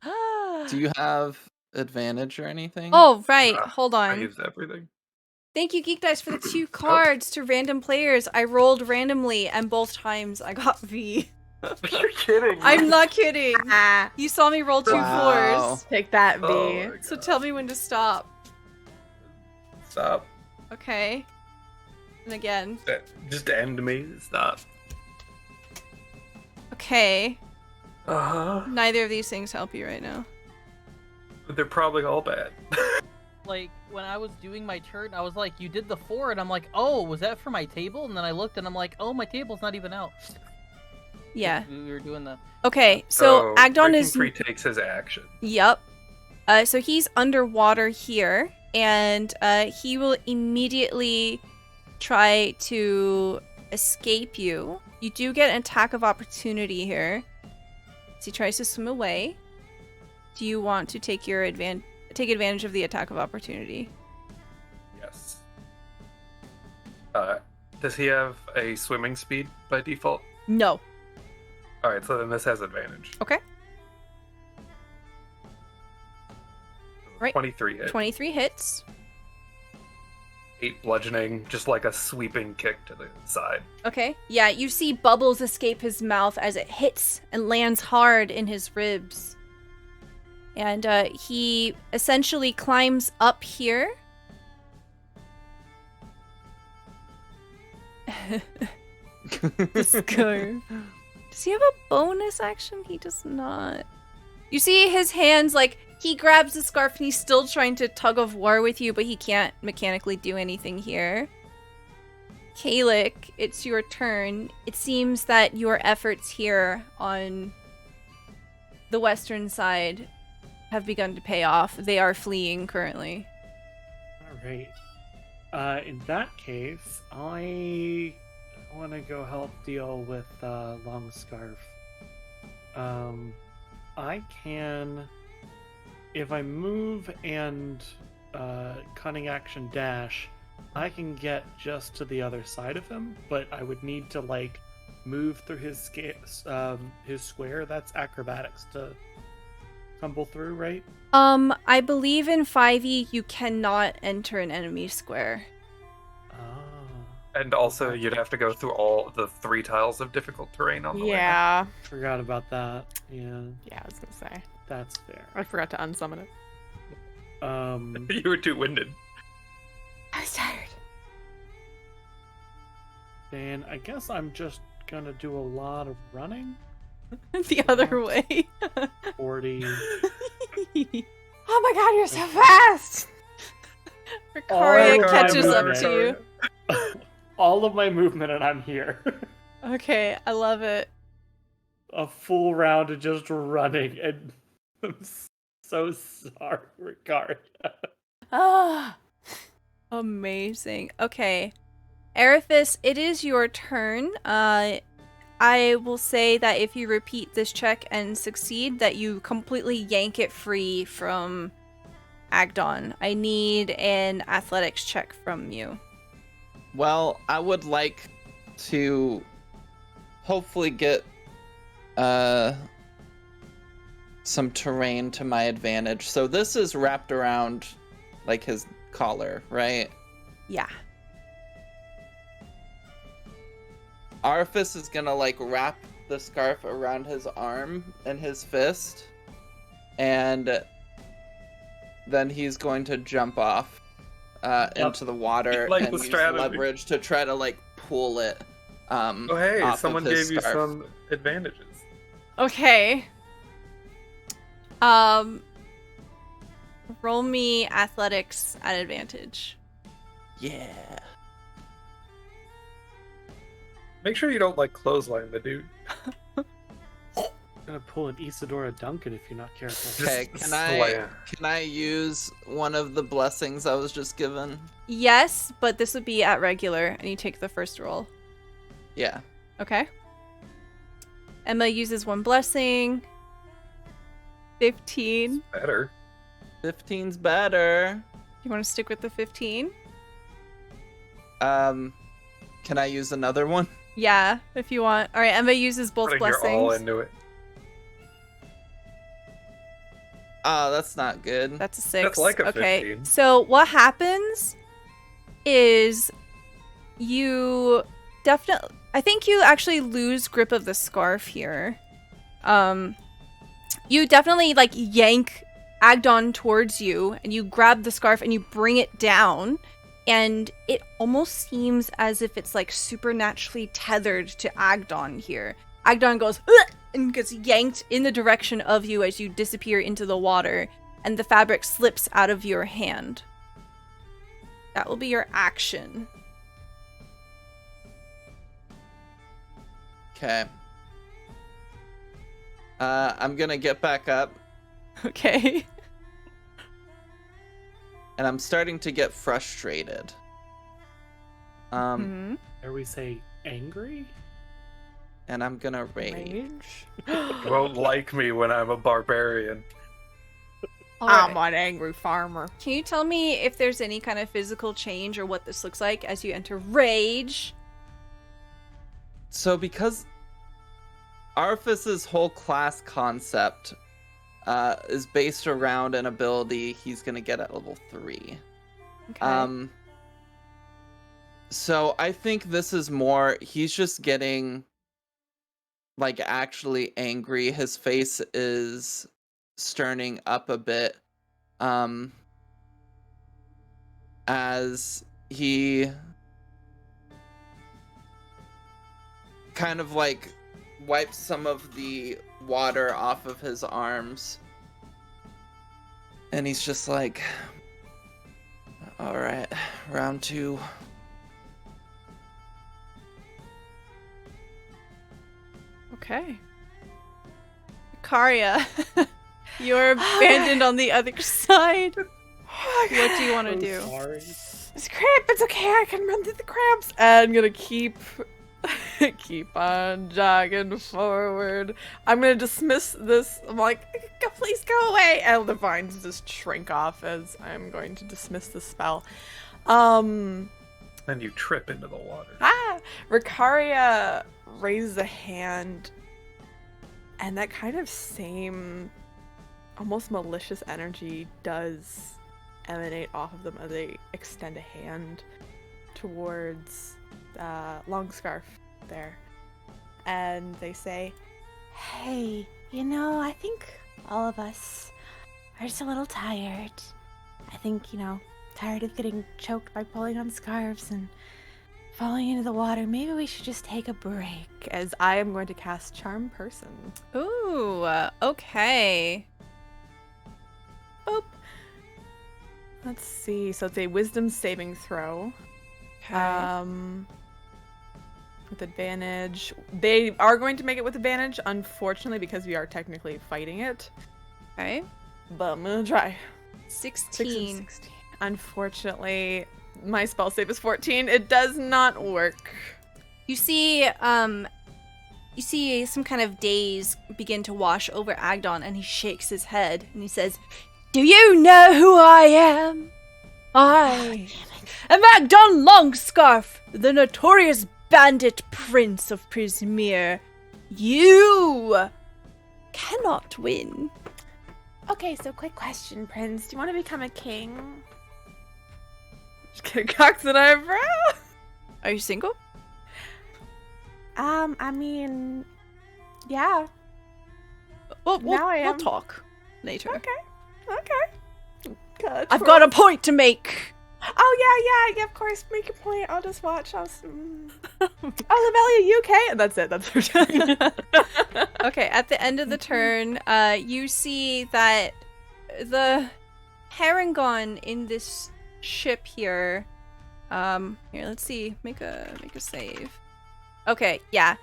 Speaker 2: Oh.
Speaker 3: Do you have advantage or anything?
Speaker 1: Oh, right.
Speaker 2: Nah,
Speaker 1: Hold
Speaker 2: I
Speaker 1: on.
Speaker 2: used everything.
Speaker 1: Thank you, Geek Dice, for the 2 cards to random players. I rolled randomly, and both times I got V.
Speaker 2: You're kidding.
Speaker 1: I'm not kidding.
Speaker 4: Ah,
Speaker 1: You saw me roll 2
Speaker 3: Wow.
Speaker 1: 4s.
Speaker 4: take that, B.
Speaker 2: Oh my
Speaker 1: So
Speaker 2: God.
Speaker 1: tell me when to stop.
Speaker 2: Stop.
Speaker 1: Okay. And again.
Speaker 2: Just end me. Stop.
Speaker 1: Okay.
Speaker 2: Uh-huh.
Speaker 1: Neither of these things help you right now.
Speaker 2: They're probably all bad.
Speaker 6: Like, when I was doing my turn, I was like, you did the 4, and I'm like, oh, was that for my table? And then I looked, and I'm like, oh, my table's not even out.
Speaker 1: Yeah.
Speaker 6: We were doing the...
Speaker 1: Okay, so Agdon
Speaker 2: Breaking
Speaker 1: is...
Speaker 2: Free takes his action.
Speaker 1: Yep. So he's underwater here, and he will immediately try to escape you. You do get an attack of opportunity here. So he tries to swim away. Do you want to take advantage of the attack of opportunity?
Speaker 2: Yes. Does he have a swimming speed by default?
Speaker 1: No.
Speaker 2: Alright, so then this has advantage.
Speaker 1: Okay. Right.
Speaker 2: 23 hit.
Speaker 1: 23 hits.
Speaker 2: 8 bludgeoning, just like a sweeping kick to the side.
Speaker 1: Okay. Yeah, you see bubbles escape his mouth as it hits and lands hard in his ribs. And he essentially climbs up here. The scarf. Does he have a bonus action? He does not. You see his hands, like, he grabs the scarf and he's still trying to tug of war with you, but he can't mechanically do anything here. Kalik, it's your turn. It seems that your efforts here on the western side have begun to pay off. They are fleeing currently.
Speaker 5: All right. In that case, I want to go help deal with Longscarf. I can, if I move and cunning action dash, I can get just to the other side of him, but I would need to like move through his square. That's acrobatics to tumble through, right?
Speaker 1: I believe in 5e you cannot enter an enemy square.
Speaker 2: And also, you'd have to go through all the 3 tiles of difficult terrain on the way.
Speaker 4: Yeah.
Speaker 5: Forgot about that. Yeah,
Speaker 4: Yeah, I was gonna say.
Speaker 5: that's fair.
Speaker 4: I forgot to unsummon it.
Speaker 2: You were too winded.
Speaker 1: I was tired.
Speaker 5: And I guess I'm just gonna do a lot of running.
Speaker 1: The other way.
Speaker 5: 40.
Speaker 4: Oh my god, you're so fast!
Speaker 1: Ricaria
Speaker 5: Oh,
Speaker 1: catches
Speaker 5: I'm
Speaker 1: up
Speaker 5: moving.
Speaker 1: to you.
Speaker 5: All of my movement, and I'm here.
Speaker 1: Okay, I love it.
Speaker 5: A full round of just running, and I'm so sorry, Ricaria.
Speaker 1: Ah, amazing. Okay, Arithis, it is your turn. I will say that if you repeat this check and succeed, that you completely yank it free from Agdon. I need an athletics check from you.
Speaker 3: Well, I would like to hopefully get some terrain to my advantage. So this is wrapped around like his collar, right?
Speaker 1: Yeah.
Speaker 3: Arthas is gonna like wrap the scarf around his arm and his fist, and then he's going to jump off into the water
Speaker 2: Like
Speaker 3: and
Speaker 2: the
Speaker 3: use
Speaker 2: strategy.
Speaker 3: leverage to try to like pull it.
Speaker 2: Oh, hey,
Speaker 3: off of
Speaker 2: someone
Speaker 3: his
Speaker 2: gave you
Speaker 3: scarf.
Speaker 2: some advantages.
Speaker 1: Okay. Roll me athletics at advantage.
Speaker 3: Yeah.
Speaker 2: Make sure you don't, like, clothesline the dude.
Speaker 5: Gonna pull an Isadora Duncan if you're not careful.
Speaker 3: Okay,
Speaker 2: Just
Speaker 3: can I use one of the blessings I was just given?
Speaker 1: Yes, but this would be at regular, and you take the first roll.
Speaker 3: Yeah.
Speaker 1: Okay. Emma uses one blessing. 15.
Speaker 2: Better.
Speaker 3: 15's better.
Speaker 1: You want to stick with the 15?
Speaker 3: Can I use another one?
Speaker 1: Yeah, if you want. All right, Emma uses both
Speaker 2: Putting your all
Speaker 1: blessings.
Speaker 2: into it.
Speaker 3: Oh, that's not good.
Speaker 1: That's a 6.
Speaker 2: That's like a
Speaker 1: okay.
Speaker 2: 15.
Speaker 1: So what happens is you definitely, I think you actually lose grip of the scarf here. You definitely like yank Agdon towards you, and you grab the scarf and you bring it down, and it almost seems as if it's like supernaturally tethered to Agdon here. Agdon goes "Ugh!" and gets yanked in the direction of you as you disappear into the water, and the fabric slips out of your hand. That will be your action.
Speaker 3: Okay. I'm gonna get back up,
Speaker 1: Okay.
Speaker 3: and I'm starting to get frustrated.
Speaker 1: Mhm.
Speaker 5: Dare we say angry?
Speaker 3: And I'm gonna rage.
Speaker 2: You won't like me when I'm a barbarian.
Speaker 4: I'm an angry farmer.
Speaker 1: Can you tell me if there's any kind of physical change or what this looks like as you enter rage?
Speaker 3: So because Arthas's whole class concept is based around an ability he's gonna get at level 3.
Speaker 1: Okay.
Speaker 3: So I think this is more, he's just getting like actually angry. His face is sterning up a bit as he kind of like wipes some of the water off of his arms, and he's just like, all right, round 2.
Speaker 1: Okay. Karya, you're abandoned on the other side. What do you want to do?
Speaker 5: Sorry.
Speaker 4: It's cramp. It's okay. I can run through the cramps. And I'm gonna keep on jogging forward. I'm gonna dismiss this. I'm like, please go away. And the vines just shrink off as I'm going to dismiss the spell.
Speaker 2: Then you trip into the water.
Speaker 4: Ricaria raises a hand, and that kind of same, almost malicious energy does emanate off of them as they extend a hand towards Longscarf there. And they say,
Speaker 7: Hey, you know, I think all of us are just a little tired. I think, tired of getting choked by pulling on scarves and falling into the water. Maybe we should just take a break.
Speaker 4: as I am going to cast Charm Person.
Speaker 1: Ooh, okay.
Speaker 4: Boop. Let's see. So it's a Wisdom saving throw. With advantage. They are going to make it with advantage, unfortunately, because we are technically fighting it.
Speaker 1: Okay.
Speaker 4: But I'm gonna try.
Speaker 1: 16.
Speaker 4: 16. Unfortunately, my spell save is 14. It does not work.
Speaker 1: You see some kind of daze begin to wash over Agdon, and he shakes his head and he says, "Do you know who I am? I am Agdon Longscarf, the notorious bandit prince of Prismere. You cannot win."
Speaker 7: Okay, so quick question, Prince. Do you want to become a king?
Speaker 4: Just gonna cock an eyebrow.
Speaker 1: Are you single?
Speaker 7: I mean, yeah.
Speaker 1: Well,
Speaker 7: Now I
Speaker 1: we'll
Speaker 7: am.
Speaker 1: talk later.
Speaker 4: Okay. God,
Speaker 1: I've got a point to make.
Speaker 4: Oh yeah, of course. Make your point. I'll just watch. I'll value UK. And that's it. That's her turn.
Speaker 1: Okay, at the end of the turn, you see that the Harangon in this ship here. Here, let's see. Make a save. Okay, yeah.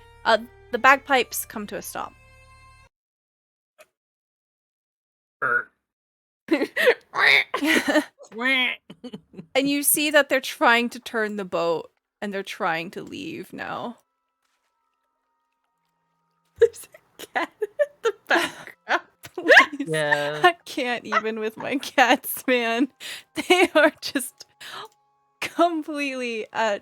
Speaker 1: The bagpipes come to a stop. And you see that they're trying to turn the boat, and they're trying to leave now.
Speaker 4: There's a cat in the background.
Speaker 1: Please.
Speaker 6: Yeah.
Speaker 1: I can't even with my cats, man. They are just completely, I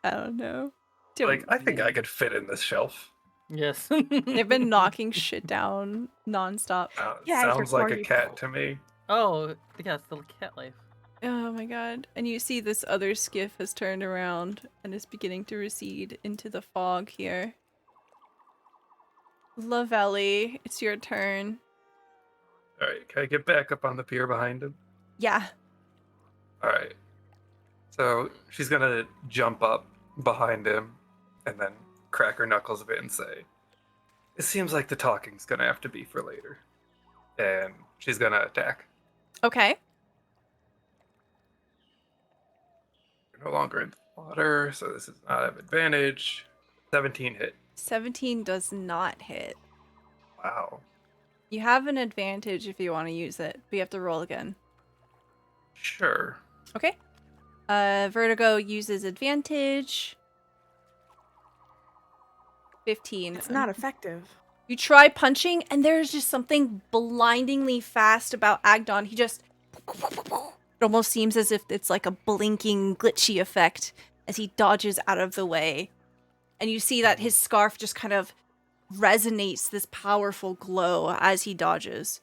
Speaker 1: don't know.
Speaker 2: Like, I think I could fit in this shelf.
Speaker 6: Yes.
Speaker 1: They've been knocking shit down nonstop.
Speaker 7: Get out of here,
Speaker 2: Sounds like a
Speaker 7: Corey.
Speaker 2: cat to me.
Speaker 6: Oh, yeah, it's the cat life.
Speaker 1: Oh my god. And you see this other skiff has turned around and is beginning to recede into the fog here. Lavelli, it's your turn.
Speaker 2: All right, can I get back up on the pier behind him?
Speaker 1: Yeah.
Speaker 2: All right. So she's gonna jump up behind him and then crack her knuckles a bit and say, "It seems like the talking's gonna have to be for later." And she's gonna attack.
Speaker 1: Okay.
Speaker 2: We're no longer in the water, so this is not an advantage. 17 hit.
Speaker 1: 17 does not hit.
Speaker 2: Wow.
Speaker 1: You have an advantage if you want to use it, but you have to roll again.
Speaker 2: Sure.
Speaker 1: Okay. Vertigo uses advantage. 15.
Speaker 7: It's not effective.
Speaker 1: You try punching, and there's just something blindingly fast about Agdon. He just... It almost seems as if it's like a blinking, glitchy effect as he dodges out of the way. And you see that his scarf just kind of resonates this powerful glow as he dodges.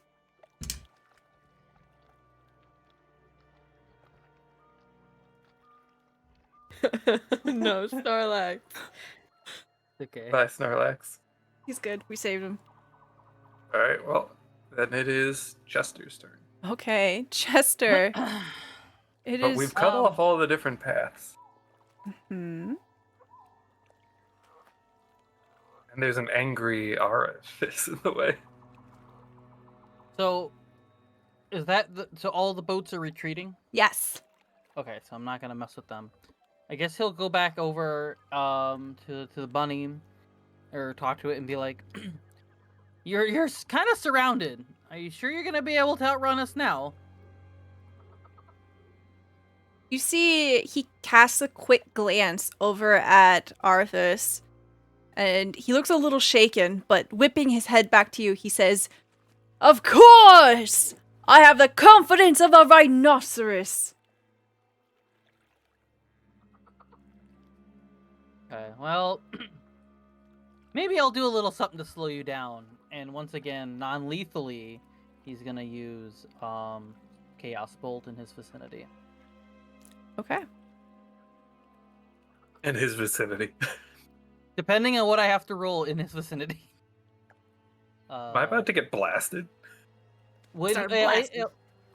Speaker 4: No, Starlax.
Speaker 6: Okay.
Speaker 2: Bye, Snorlax.
Speaker 1: He's good. We saved him.
Speaker 2: All right, well, then it is Chester's turn.
Speaker 1: Okay, Chester. It
Speaker 2: But
Speaker 1: is...
Speaker 2: we've cut off all the different paths.
Speaker 1: Hmm.
Speaker 2: And there's an angry orifice in the way.
Speaker 6: So, is that so? All the boats are retreating.
Speaker 1: Yes.
Speaker 6: Okay, so I'm not gonna mess with them. I guess he'll go back over to the bunny, or talk to it and be like, "You're kind of surrounded. Are you sure you're gonna be able to outrun us now?"
Speaker 1: You see he casts a quick glance over at Arthas, and he looks a little shaken, but whipping his head back to you, he says, "Of course! I have the confidence of a rhinoceros!"
Speaker 6: Okay, well, maybe I'll do a little something to slow you down. And once again, non-lethally, he's gonna use Chaos Bolt in his vicinity.
Speaker 1: Okay.
Speaker 2: In his vicinity.
Speaker 6: Depending on what I have to roll in his vicinity.
Speaker 2: Am I about to get blasted?
Speaker 6: Would
Speaker 7: Start blasting.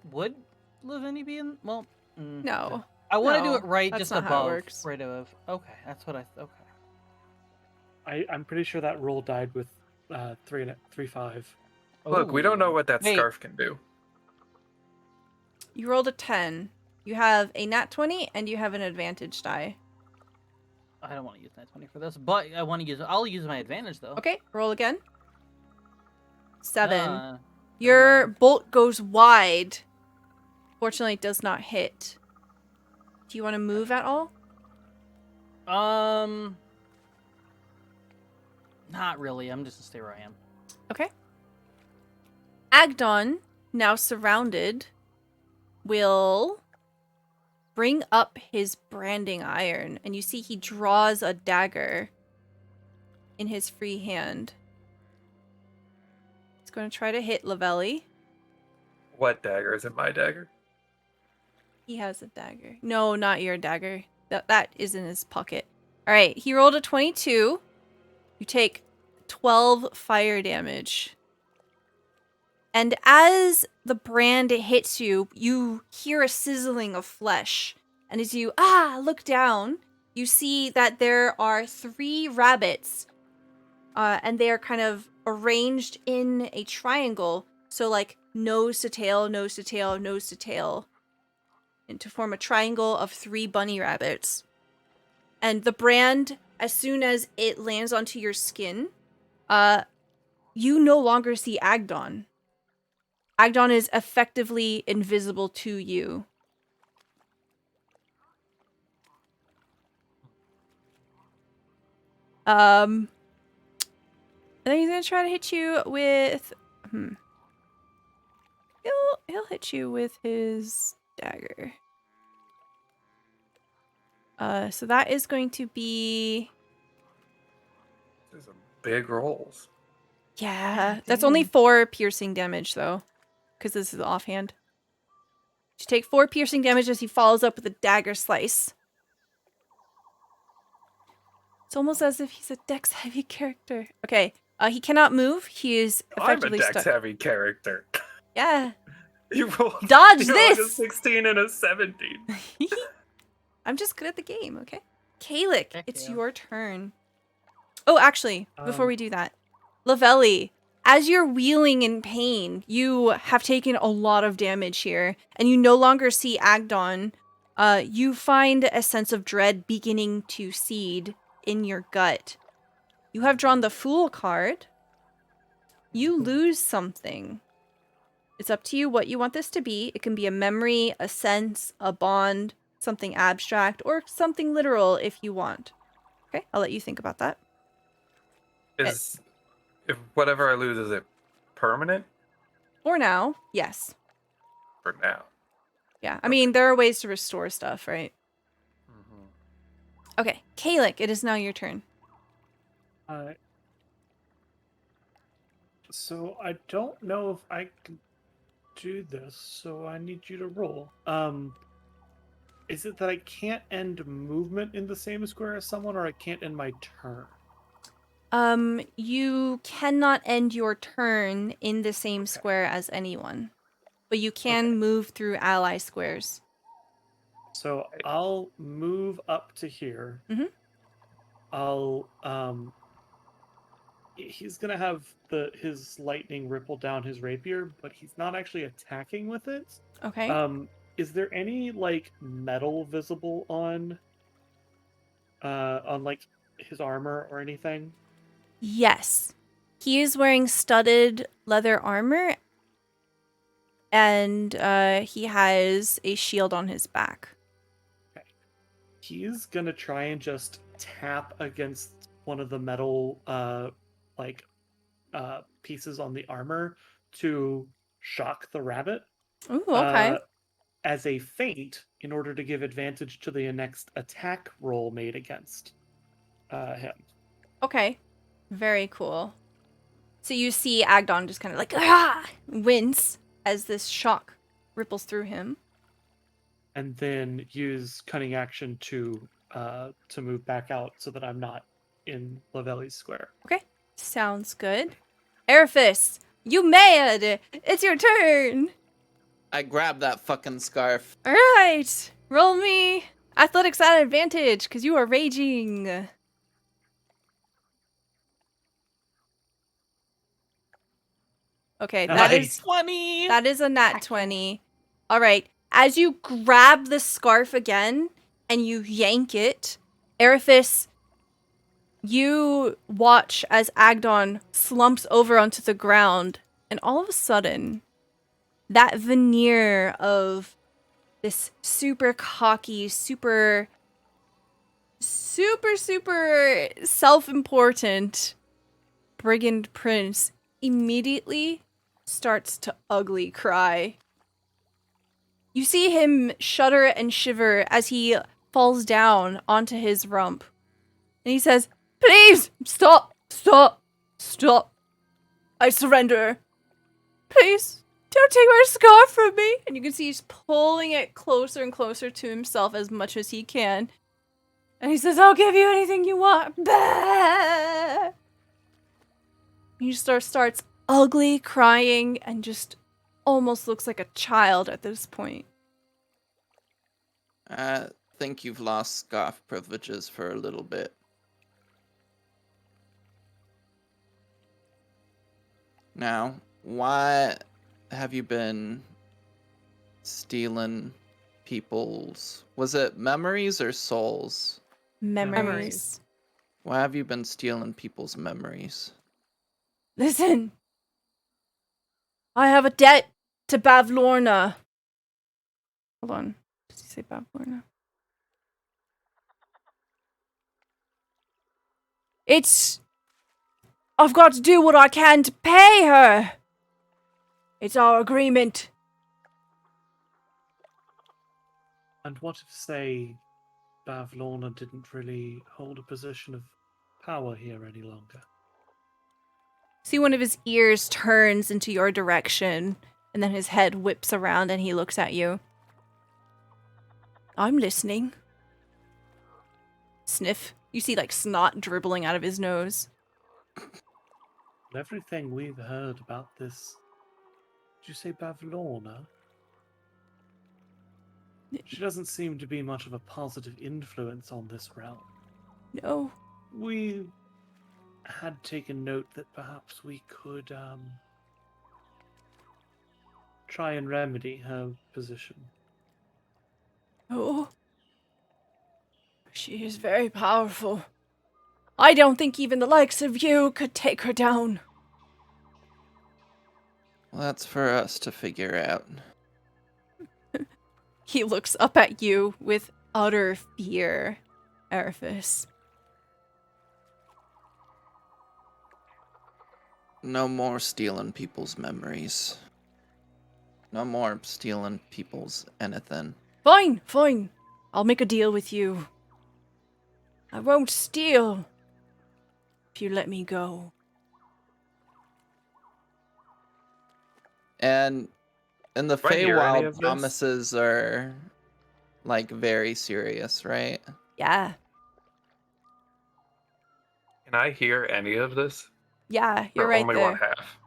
Speaker 6: would Lavinia be in? Well,
Speaker 1: No.
Speaker 6: I want to do
Speaker 1: No,
Speaker 6: it right,
Speaker 1: that's
Speaker 6: just
Speaker 1: not how it
Speaker 6: above,
Speaker 1: works.
Speaker 6: right above. Okay, that's what I. Okay.
Speaker 5: I'm pretty sure that roll died with 3-5.
Speaker 2: Look, we don't know what that
Speaker 6: Wait.
Speaker 2: scarf can do.
Speaker 1: You rolled a 10. You have a nat 20, and you have an advantage die.
Speaker 6: I don't want to use that 20 for this, but I want to use. I'll use my advantage though.
Speaker 1: Okay, roll again. 7.
Speaker 6: Uh,
Speaker 1: Your bolt goes wide. Fortunately, it does not hit. Do you want to move at all?
Speaker 6: Not really. I'm just gonna stay where I am.
Speaker 1: Okay. Agdon, now surrounded, will bring up his branding iron, and you see he draws a dagger in his free hand. He's going to try to hit Lavelli.
Speaker 2: What dagger? Is it my dagger?
Speaker 1: He has a dagger. No, not your dagger. That is in his pocket. All right, he rolled a 22. You take 12 fire damage. And as the brand hits you, you hear a sizzling of flesh. And as you look down, you see that there are 3 rabbits. And they are kind of arranged in a triangle. So like nose to tail, nose to tail, nose to tail. And to form a triangle of 3 bunny rabbits. And the brand, as soon as it lands onto your skin, you no longer see Agdon. Agdon is effectively invisible to you. And then he's gonna try to hit you with... He'll hit you with his dagger. So that is going to be...
Speaker 2: There's a big rolls.
Speaker 1: Yeah, that's only 4 piercing damage, though, because this is offhand. You take 4 piercing damage as he follows up with a dagger slice. It's almost as if he's a dex-heavy character. Okay, he cannot move. He is effectively
Speaker 2: I'm a
Speaker 1: stuck.
Speaker 2: dex-heavy character.
Speaker 1: Yeah.
Speaker 2: You rolled,
Speaker 1: Dodge
Speaker 2: you rolled
Speaker 1: this!
Speaker 2: a 16 and a 17.
Speaker 1: I'm just good at the game, okay? Kalik,
Speaker 6: Heck
Speaker 1: it's
Speaker 6: yeah.
Speaker 1: your turn. Oh, actually, before we do that, Lavelli, as you're wheeling in pain, you have taken a lot of damage here, and you no longer see Agdon. You find a sense of dread beginning to seed in your gut. You have drawn the Fool card. You lose something. It's up to you what you want this to be. It can be a memory, a sense, a bond, something abstract, or something literal if you want. Okay, I'll let you think about that.
Speaker 2: If whatever I lose, is it permanent?
Speaker 1: For now, yes.
Speaker 2: For now.
Speaker 1: Yeah, I mean, there are ways to restore stuff, right?
Speaker 2: Mm-hmm.
Speaker 1: Okay, Kalik, it is now your turn.
Speaker 5: So I don't know if I can do this, so I need you to roll. Is it that I can't end movement in the same square as someone, or I can't end my turn?
Speaker 1: You cannot end your turn in the same square as anyone, but you can move through ally squares.
Speaker 5: So I'll move up to here.
Speaker 1: Mhm.
Speaker 5: I'll he's gonna have his lightning ripple down his rapier, but he's not actually attacking with it.
Speaker 1: Okay.
Speaker 5: Is there any like metal visible on like his armor or anything?
Speaker 1: Yes. He is wearing studded leather armor, and he has a shield on his back.
Speaker 5: Okay. He's gonna try and just tap against one of the metal pieces on the armor to shock the rabbit.
Speaker 1: Ooh, okay.
Speaker 5: As a feint in order to give advantage to the next attack roll made against him.
Speaker 1: Okay. Very cool. So you see Agdon just kind of like wince as this shock ripples through him.
Speaker 5: And then use cunning action to move back out so that I'm not in Lavelli's square.
Speaker 1: Okay. Sounds good. Eriphis, you mad! It's your turn!
Speaker 3: I grab that fucking scarf.
Speaker 1: Alright! Roll me athletics at advantage, because you are raging. Okay, that
Speaker 5: Nice.
Speaker 1: is
Speaker 3: 20!
Speaker 1: that is a nat 20. Alright, as you grab the scarf again, and you yank it, Eriphis, you watch as Agdon slumps over onto the ground, and all of a sudden, that veneer of this super cocky, super self-important brigand prince immediately starts to ugly cry. You see him shudder and shiver as he falls down onto his rump. And he says, "Please, stop. I surrender. Please, don't take my scarf from me." And you can see he's pulling it closer and closer to himself as much as he can. And he says, "I'll give you anything you want." Bah! He starts ugly crying and just almost looks like a child at this point.
Speaker 3: I think you've lost scarf privileges for a little bit. Now, why have you been stealing people's... Was it memories or souls?
Speaker 1: Memories.
Speaker 3: Why have you been stealing people's memories?
Speaker 1: Listen. I have a debt to Bavlorna. Hold on. Does he say Bavlorna? I've got to do what I can to pay her. It's our agreement.
Speaker 5: And what if, say, Bavlorna didn't really hold a position of power here any longer?
Speaker 1: See one of his ears turns into your direction, and then his head whips around and he looks at you. I'm listening. Sniff. You see like snot dribbling out of his nose.
Speaker 5: Everything we've heard about this, did you say Bavlorna? She doesn't seem to be much of a positive influence on this realm.
Speaker 1: No.
Speaker 5: We had taken note that perhaps we could try and remedy her position.
Speaker 1: Oh. She is very powerful. I don't think even the likes of you could take her down.
Speaker 3: Well, that's for us to figure out.
Speaker 1: He looks up at you with utter fear, Arifis.
Speaker 3: No more stealing people's memories. No more stealing people's anything.
Speaker 1: Fine, fine. I'll make a deal with you. I won't steal if you let me go.
Speaker 3: And the
Speaker 2: Do I hear any
Speaker 3: Feywild
Speaker 2: of this?
Speaker 3: promises are, like, very serious, right?
Speaker 1: Yeah,
Speaker 2: Can I hear any of this?
Speaker 1: yeah, you're
Speaker 2: or
Speaker 1: right
Speaker 2: only
Speaker 1: there.
Speaker 2: one half?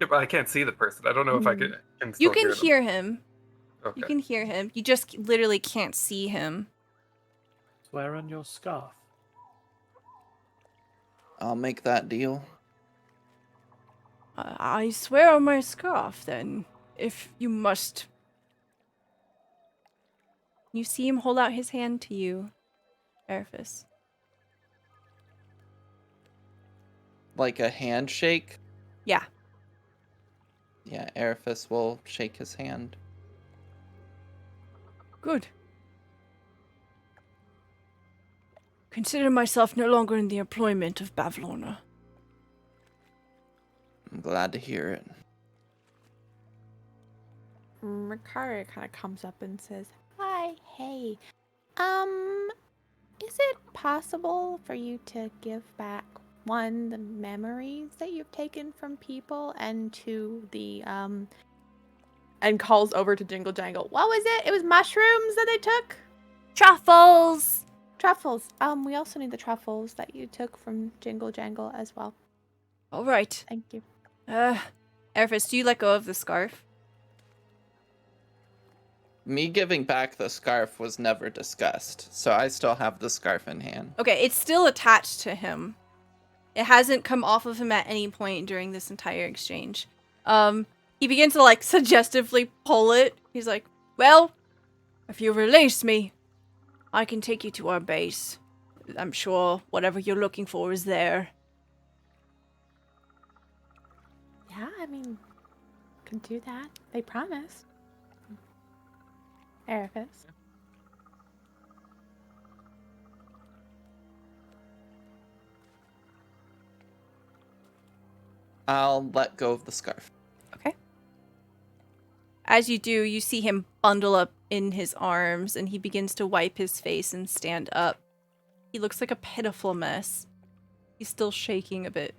Speaker 2: Yeah, but I can't see the person. I don't know if I can still
Speaker 1: You can
Speaker 2: them.
Speaker 1: hear him.
Speaker 2: Okay.
Speaker 1: You can hear him. You just literally can't see him.
Speaker 5: Swear on your scarf.
Speaker 3: I'll make that deal.
Speaker 1: I swear on my scarf, then, if you must. You see him hold out his hand to you, Arifis.
Speaker 3: Like a handshake?
Speaker 1: Yeah.
Speaker 3: Yeah, Arifis will shake his hand.
Speaker 1: Good. Consider myself no longer in the employment of Bavlorna.
Speaker 3: I'm glad to hear it.
Speaker 4: Ricari kind of comes up and says, "Hi, hey, is it possible for you to give back, one, the memories that you've taken from people, and two, the, and calls over to Jingle Jangle. What was it? It was mushrooms that they took?
Speaker 1: Truffles!
Speaker 4: Truffles. We also need the truffles that you took from Jingle Jangle as well.
Speaker 1: All right.
Speaker 4: Thank you.
Speaker 1: Arifis, do you let go of the scarf?
Speaker 3: Me giving back the scarf was never discussed, so I still have the scarf in hand.
Speaker 1: Okay, it's still attached to him. It hasn't come off of him at any point during this entire exchange. He begins to, like, suggestively pull it. He's like, well, if you release me, I can take you to our base. I'm sure whatever you're looking for is there.
Speaker 4: Yeah, I mean, can do that. They promised. Arifis.
Speaker 3: I'll let go of the scarf.
Speaker 1: Okay. As you do, you see him bundle up in his arms, and he begins to wipe his face and stand up. He looks like a pitiful mess. He's still shaking a bit.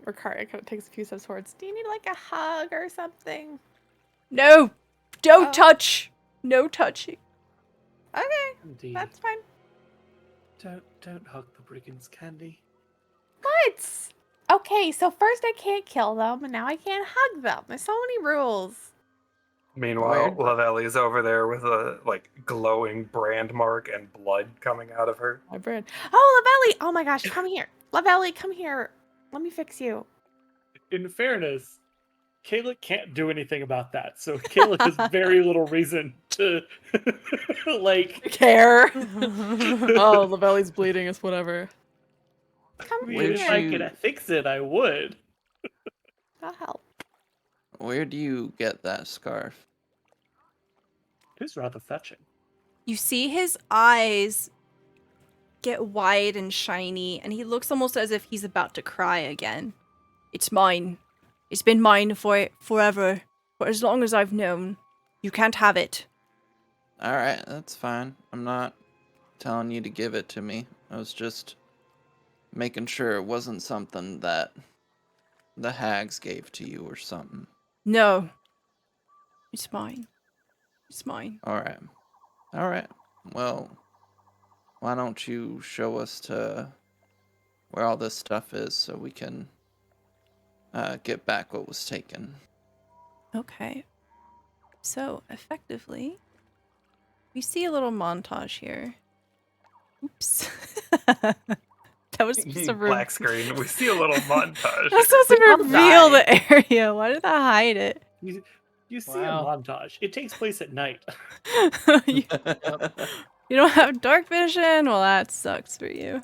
Speaker 4: Ricari kind of takes a few steps forwards. Do you need like a hug or something?
Speaker 1: No! Don't
Speaker 4: Oh.
Speaker 1: touch! No touching.
Speaker 4: Okay,
Speaker 5: Indeed.
Speaker 4: that's fine.
Speaker 5: Don't hug the brigands, Candy.
Speaker 4: What? Okay, so first I can't kill them, and now I can't hug them. There's so many rules.
Speaker 2: Meanwhile,
Speaker 3: Weird.
Speaker 2: Lavellie's over there with a glowing brand mark and blood coming out of her.
Speaker 4: My brand. Oh, Lavelli! Oh my gosh, come here. Lavelli, come here. Let me fix you.
Speaker 5: In fairness, Kayla can't do anything about that, so Kayla has very little reason to
Speaker 4: Care. Oh, Lavelli's bleeding. It's whatever. Come
Speaker 5: I mean,
Speaker 3: Where'd
Speaker 5: if
Speaker 4: here.
Speaker 5: I
Speaker 3: you-
Speaker 5: could fix it, I would.
Speaker 4: I'll help.
Speaker 3: Where do you get that scarf?
Speaker 5: It's rather fetching.
Speaker 1: You see his eyes get wide and shiny, and he looks almost as if he's about to cry again. It's mine. It's been mine for forever. For as long as I've known. You can't have it.
Speaker 3: Alright, that's fine. I'm not telling you to give it to me. I was just making sure it wasn't something that the hags gave to you or something.
Speaker 1: No. It's mine. It's mine.
Speaker 3: All right. Well, why don't you show us to where all this stuff is so we can get back what was taken.
Speaker 1: Okay. So, effectively, we see a little montage here. Oops. That was supposed to
Speaker 2: Black screen. We see a little montage.
Speaker 1: That was supposed to
Speaker 4: I'll
Speaker 1: reveal
Speaker 4: die.
Speaker 1: the area. Why did I hide it?
Speaker 5: You see
Speaker 6: Wow.
Speaker 5: a montage. It takes place at night.
Speaker 1: you, you don't have dark vision? Well, that sucks for you.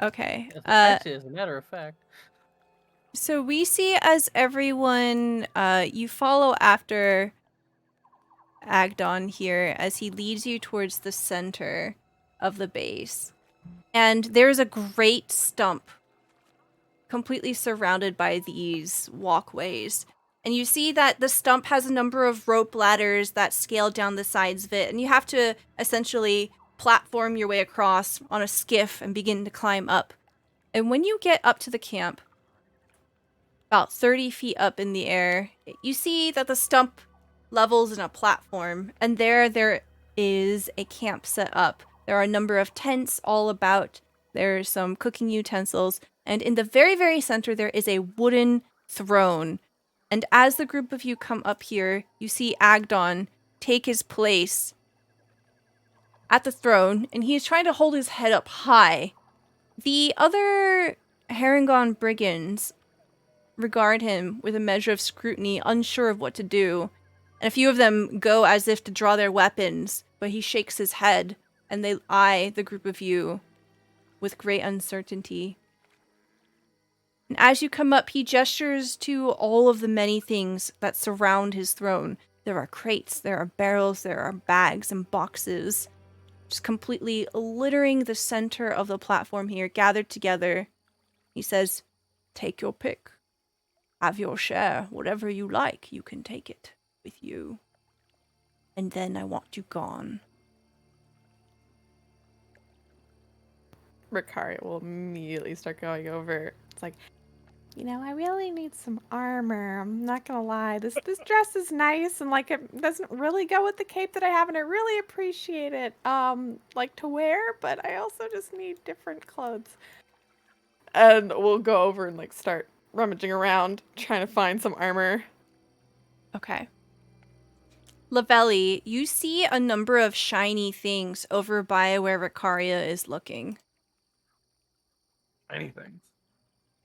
Speaker 1: Okay.
Speaker 6: Actually, as a matter of fact.
Speaker 1: So we see as everyone, you follow after Agdon here as he leads you towards the center of the base. And there's a great stump completely surrounded by these walkways. And you see that the stump has a number of rope ladders that scale down the sides of it. And you have to essentially platform your way across on a skiff and begin to climb up. And when you get up to the camp, about 30 feet up in the air, you see that the stump levels in a platform. And there is a camp set up. There are a number of tents all about. There's some cooking utensils. And in the very, very center, there is a wooden throne. And as the group of you come up here, you see Agdon take his place at the throne, and he is trying to hold his head up high. The other Harengon brigands regard him with a measure of scrutiny, unsure of what to do. And a few of them go as if to draw their weapons, but he shakes his head, and they eye the group of you with great uncertainty. And as you come up, he gestures to all of the many things that surround his throne. There are crates, there are barrels, there are bags and boxes, just completely littering the center of the platform here, gathered together. He says, "Take your pick. Have your share. Whatever you like, you can take it with you. And then I want you gone."
Speaker 4: Ricaria will immediately start going over. It's like, I really need some armor. I'm not gonna lie. This dress is nice and like it doesn't really go with the cape that I have, and I really appreciate it. Like to wear, but I also just need different clothes. And we'll go over and like start rummaging around, trying to find some armor.
Speaker 1: Okay. Lavelli, you see a number of shiny things over by where Ricaria is looking.
Speaker 2: Shiny things.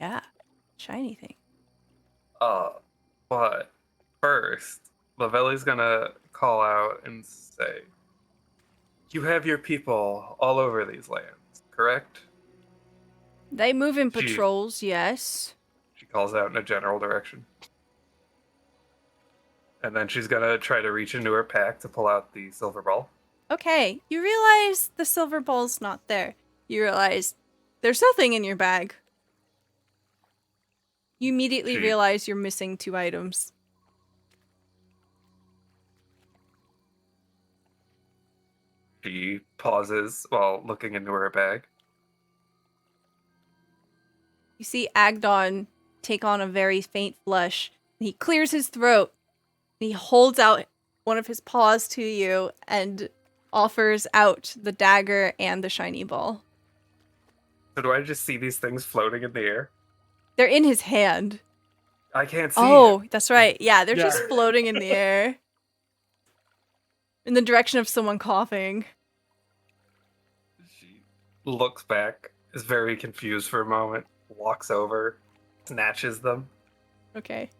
Speaker 1: Yeah, shiny thing.
Speaker 2: But first, Lavelli's gonna call out and say, "You have your people all over these lands, correct?"
Speaker 1: They move in
Speaker 2: She-
Speaker 1: patrols, yes.
Speaker 2: She calls out in a general direction. And then she's gonna try to reach into her pack to pull out the silver ball.
Speaker 1: Okay, you realize the silver ball's not there. You realize there's nothing in your bag. You immediately
Speaker 2: She-
Speaker 1: realize you're missing 2 items.
Speaker 2: She pauses while looking into her bag.
Speaker 1: You see Agdon take on a very faint flush. He clears his throat. And he holds out one of his paws to you and offers out the dagger and the shiny ball.
Speaker 2: So do I just see these things floating in the air?
Speaker 1: They're in his hand.
Speaker 2: I can't see
Speaker 1: Oh,
Speaker 2: it.
Speaker 1: that's right. Yeah, they're
Speaker 5: Yeah.
Speaker 1: just floating in the air. In the direction of someone coughing.
Speaker 2: She looks back, is very confused for a moment, walks over, snatches them,
Speaker 1: Okay.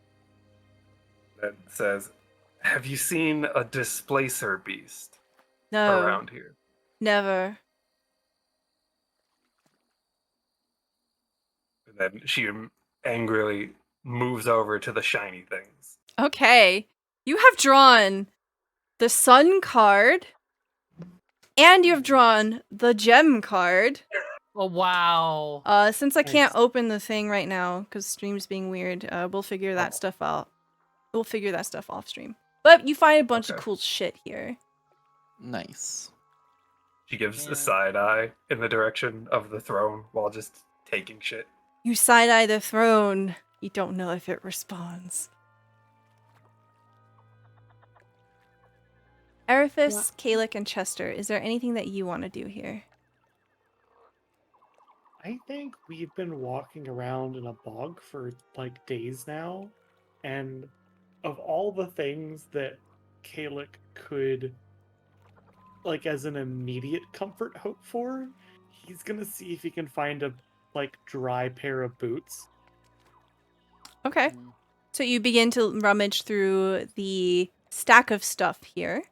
Speaker 2: and says, "Have you seen a displacer beast
Speaker 1: No,
Speaker 2: around here?"
Speaker 1: never.
Speaker 2: And then she angrily moves over to the shiny things.
Speaker 1: Okay. You have drawn the sun card. And you have drawn the gem card.
Speaker 6: Oh, wow.
Speaker 1: Since I can't
Speaker 5: Nice.
Speaker 1: open the thing right now because stream's being weird, we'll figure that
Speaker 2: Oh.
Speaker 1: stuff out. We'll figure that stuff off stream. But you find a bunch of
Speaker 2: Okay.
Speaker 1: cool shit here.
Speaker 3: Nice.
Speaker 2: She gives
Speaker 6: Yeah.
Speaker 2: a side eye in the direction of the throne while just taking shit.
Speaker 1: You side-eye the throne. You don't know if it responds. Eriphis, Kalik, and Chester, is there anything that you want to do here?
Speaker 5: I think we've been walking around in a bog for like days now, and of all the things that Kalik could, like, as an immediate comfort hope for, he's gonna see if he can find a like dry pair of boots.
Speaker 1: Okay. So you begin to rummage through the stack of stuff here.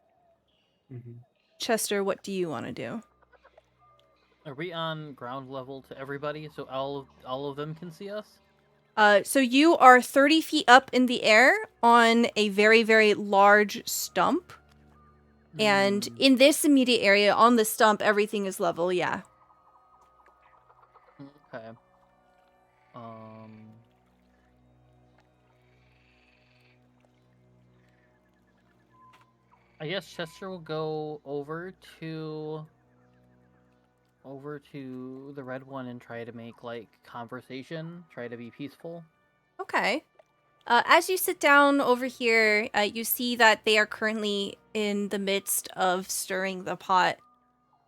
Speaker 5: Mm-hmm.
Speaker 1: Chester, what do you want to do?
Speaker 6: Are we on ground level to everybody so all of them can see us?
Speaker 1: So you are 30 feet up in the air on a very, very large stump. And in this immediate area, on the stump, everything is level, yeah.
Speaker 6: Okay. I guess Chester will go over to the red one and try to make like conversation, try to be peaceful.
Speaker 1: Okay. As you sit down over here, you see that they are currently in the midst of stirring the pot.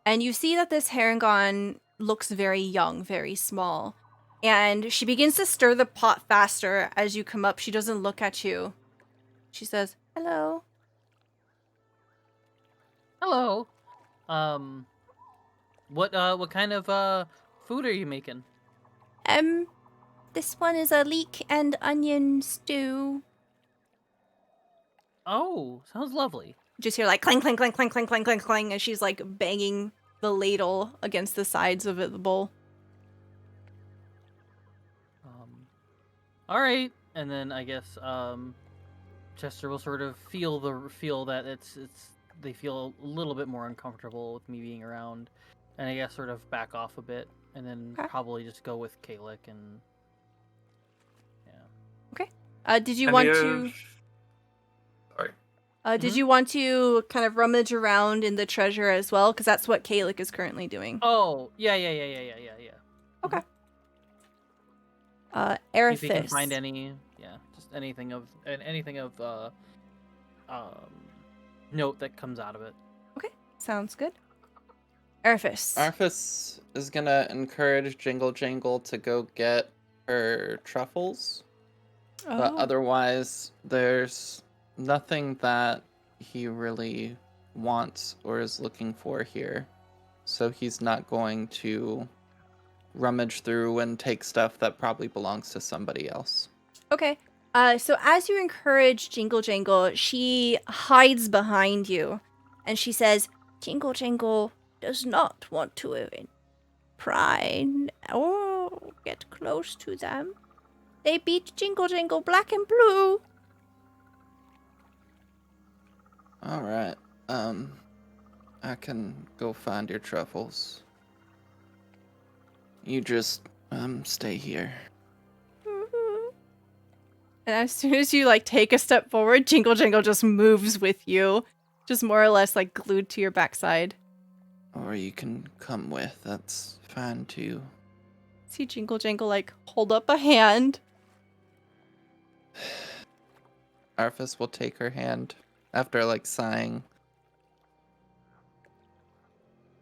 Speaker 1: And you see that this Harangon looks very young, very small. And she begins to stir the pot faster as you come up. She doesn't look at you. She says, "Hello."
Speaker 6: Hello. What kind of food are you making?
Speaker 1: This one is a leek and onion stew.
Speaker 6: Oh, sounds lovely.
Speaker 1: You just hear like clang, clang, clang, clang, clang, clang, clang, clang, as she's like banging the ladle against the sides of the bowl.
Speaker 6: All right, and then I guess Chester will sort of feel that they feel a little bit more uncomfortable with me being around, and I guess sort of back off a bit, and then probably just go with Kalik and
Speaker 1: Did you want to?
Speaker 2: Sorry.
Speaker 1: Did you want to kind of rummage around in the treasure as well? Because that's what Kalik is currently doing.
Speaker 6: Oh, yeah.
Speaker 1: Okay.
Speaker 6: If you can
Speaker 1: Eriphis.
Speaker 6: find just anything of note that comes out of it.
Speaker 1: Okay, sounds good. Eriphis.
Speaker 3: Arthas is gonna encourage Jingle Jangle to go get her truffles. But otherwise, there's nothing that he really wants or is looking for here. So he's not going to rummage through and take stuff that probably belongs to somebody else.
Speaker 1: Okay. So as you encourage Jingle Jangle, she hides behind you. And she says, Jingle Jangle does not want to pry or get close to them. They beat Jingle Jangle black and blue.
Speaker 3: Alright, I can go find your truffles. You just, stay here.
Speaker 1: And as soon as you, like, take a step forward, Jingle Jangle just moves with you. Just more or less, like, glued to your backside.
Speaker 3: Or you can come with, that's fine too.
Speaker 1: See Jingle Jangle, like, hold up a hand.
Speaker 3: Arthas will take her hand after, like, sighing.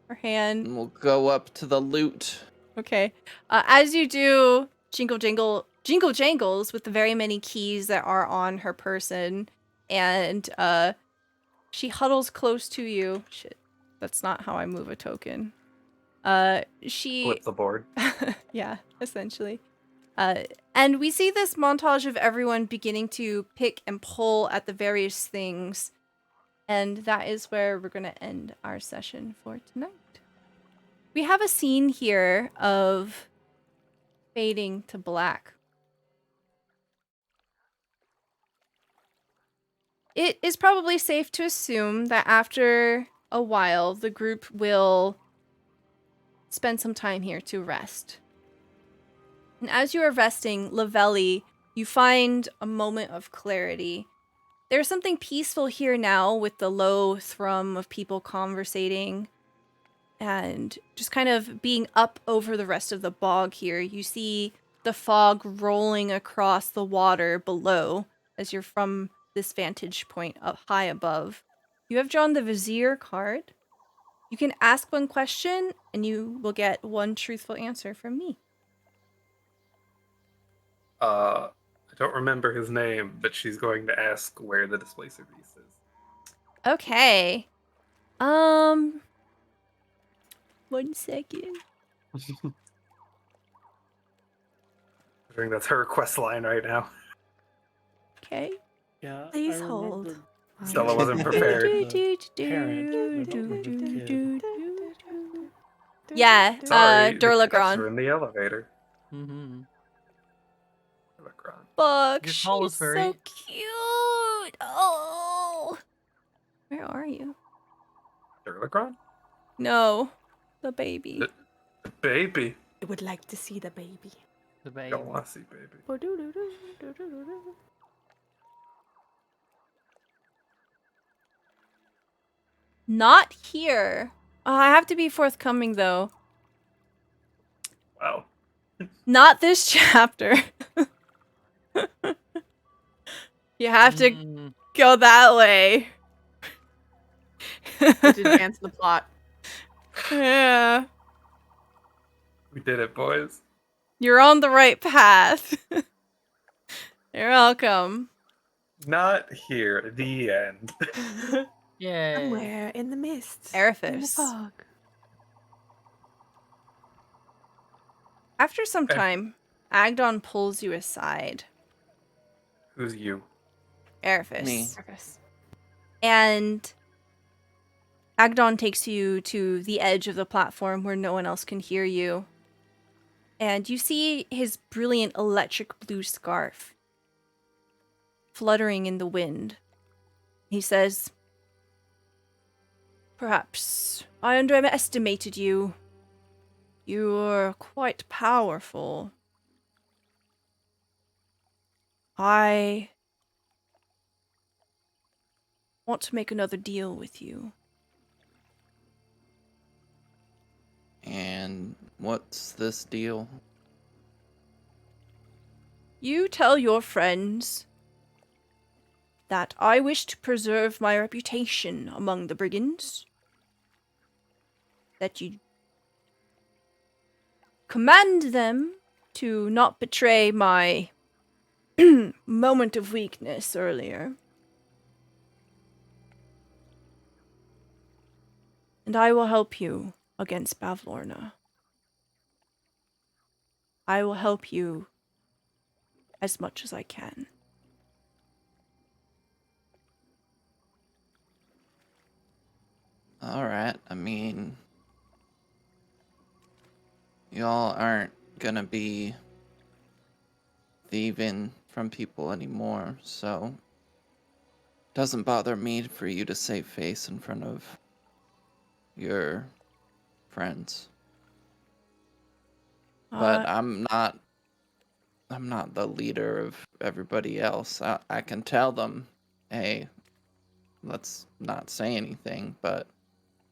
Speaker 1: Her hand.
Speaker 3: And we'll go up to the loot.
Speaker 1: Okay. As you do, Jingle jangles with the very many keys that are on her person, and she huddles close to you. Shit, that's not how I move a token. She
Speaker 2: Flip the board.
Speaker 1: yeah, essentially. And we see this montage of everyone beginning to pick and pull at the various things, and that is where we're gonna end our session for tonight. We have a scene here of fading to black. It is probably safe to assume that after a while, the group will spend some time here to rest. And as you are resting, Lavelli, you find a moment of clarity. There's something peaceful here now with the low thrum of people conversating. And just kind of being up over the rest of the bog here, you see the fog rolling across the water below as you're from this vantage point up high above. You have drawn the Vizier card. You can ask one question and you will get one truthful answer from me.
Speaker 2: I don't remember his name, but she's going to ask where the Displacer Beast is.
Speaker 1: Okay. 1 second.
Speaker 2: I think that's her quest line right now.
Speaker 1: Okay.
Speaker 5: Yeah.
Speaker 7: Please
Speaker 5: I
Speaker 7: hold.
Speaker 5: remembered
Speaker 2: Stella wasn't prepared.
Speaker 1: Yeah,
Speaker 2: Sorry, the cats
Speaker 1: Durlagron.
Speaker 2: are in the elevator.
Speaker 6: Mm-hmm.
Speaker 2: Durlagron.
Speaker 1: Fuck,
Speaker 6: Your
Speaker 1: she's
Speaker 6: tall is
Speaker 1: so
Speaker 6: very-
Speaker 1: cute. Oh. Where are you?
Speaker 2: Durlagron?
Speaker 1: No, the baby.
Speaker 2: The baby.
Speaker 7: I would like to see the baby.
Speaker 6: The baby.
Speaker 2: Don't want to see baby.
Speaker 1: Not here. I have to be forthcoming though.
Speaker 2: Wow.
Speaker 1: Not this chapter. You have to
Speaker 6: Mm,
Speaker 1: go that way.
Speaker 4: Which advance the plot.
Speaker 1: Yeah.
Speaker 2: We did it, boys.
Speaker 1: You're on the right path. You're welcome.
Speaker 2: Not here. The end.
Speaker 6: Yay.
Speaker 7: Somewhere in the mist. In the
Speaker 1: Arifis.
Speaker 7: fog.
Speaker 1: After some
Speaker 2: Okay.
Speaker 1: time, Agdon pulls you aside.
Speaker 2: Who's you?
Speaker 1: Arifis.
Speaker 3: Me.
Speaker 1: And Agdon takes you to the edge of the platform where no one else can hear you. And you see his brilliant electric blue scarf fluttering in the wind. He says, "Perhaps I underestimated you. You're quite powerful. I want to make another deal with you."
Speaker 3: And what's this deal?
Speaker 1: You tell your friends that I wish to preserve my reputation among the brigands. That you command them to not betray my moment of weakness earlier. And I will help you against Bavlorna. I will help you as much as I can.
Speaker 3: Alright, I mean, y'all aren't gonna be thieving from people anymore, so doesn't bother me for you to save face in front of your friends. But I'm not the leader of everybody else. I can tell them, hey, let's not say anything, but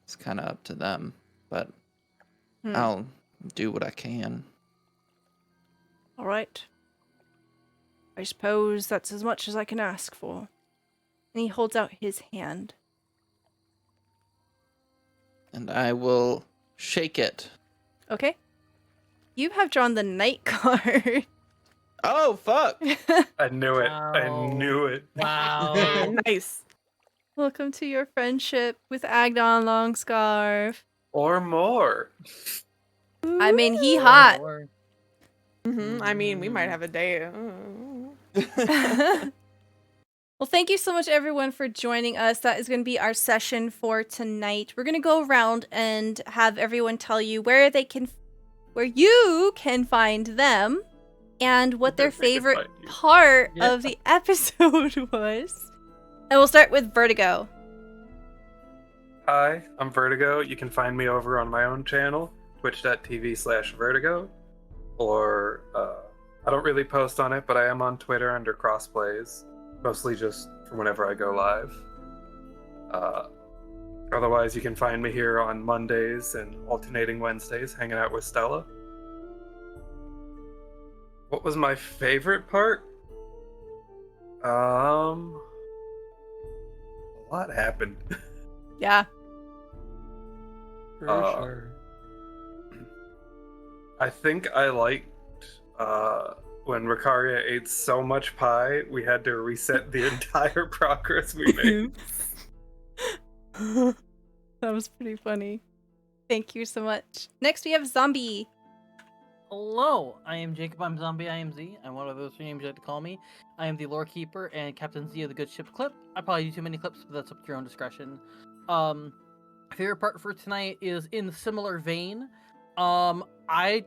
Speaker 3: it's kind of up to them. But I'll do what I can.
Speaker 1: All right. I suppose that's as much as I can ask for. And he holds out his hand.
Speaker 3: And I will shake it.
Speaker 1: Okay. You have drawn the knight card.
Speaker 3: Oh, fuck!
Speaker 2: I knew it.
Speaker 6: Wow.
Speaker 2: I knew it.
Speaker 6: Wow.
Speaker 4: Nice.
Speaker 1: Welcome to your friendship with Agdon Longscarf.
Speaker 2: Or more.
Speaker 1: I mean, he hot.
Speaker 6: Or-
Speaker 4: I mean, we might have a day.
Speaker 1: Well, thank you so much, everyone, for joining us. That is going to be our session for tonight. We're going to go around and have everyone tell you where you can find them and what their
Speaker 2: Where they can
Speaker 1: favorite
Speaker 2: find you.
Speaker 1: part
Speaker 6: Yeah.
Speaker 1: of the episode was. And we'll start with Vertigo.
Speaker 2: Hi, I'm Vertigo. You can find me over on my own channel, twitch.tv/Vertigo. Or, I don't really post on it, but I am on Twitter under Crossplays. Mostly just for whenever I go live. Otherwise, you can find me here on Mondays and alternating Wednesdays, hanging out with Stella. What was my favorite part? A lot happened.
Speaker 1: Yeah.
Speaker 5: For sure.
Speaker 2: I think I liked when Ricaria ate so much pie, we had to reset the entire progress we made.
Speaker 1: That was pretty funny. Thank you so much. Next, we have Zombie.
Speaker 6: Hello, I am Jacob. I'm Zombie IMZ. I'm one of those three names you like to call me. I am the lore keeper and Captain Z of the Good Ship Clip. I probably do too many clips, but that's up to your own discretion. Favorite part for tonight is in the similar vein. I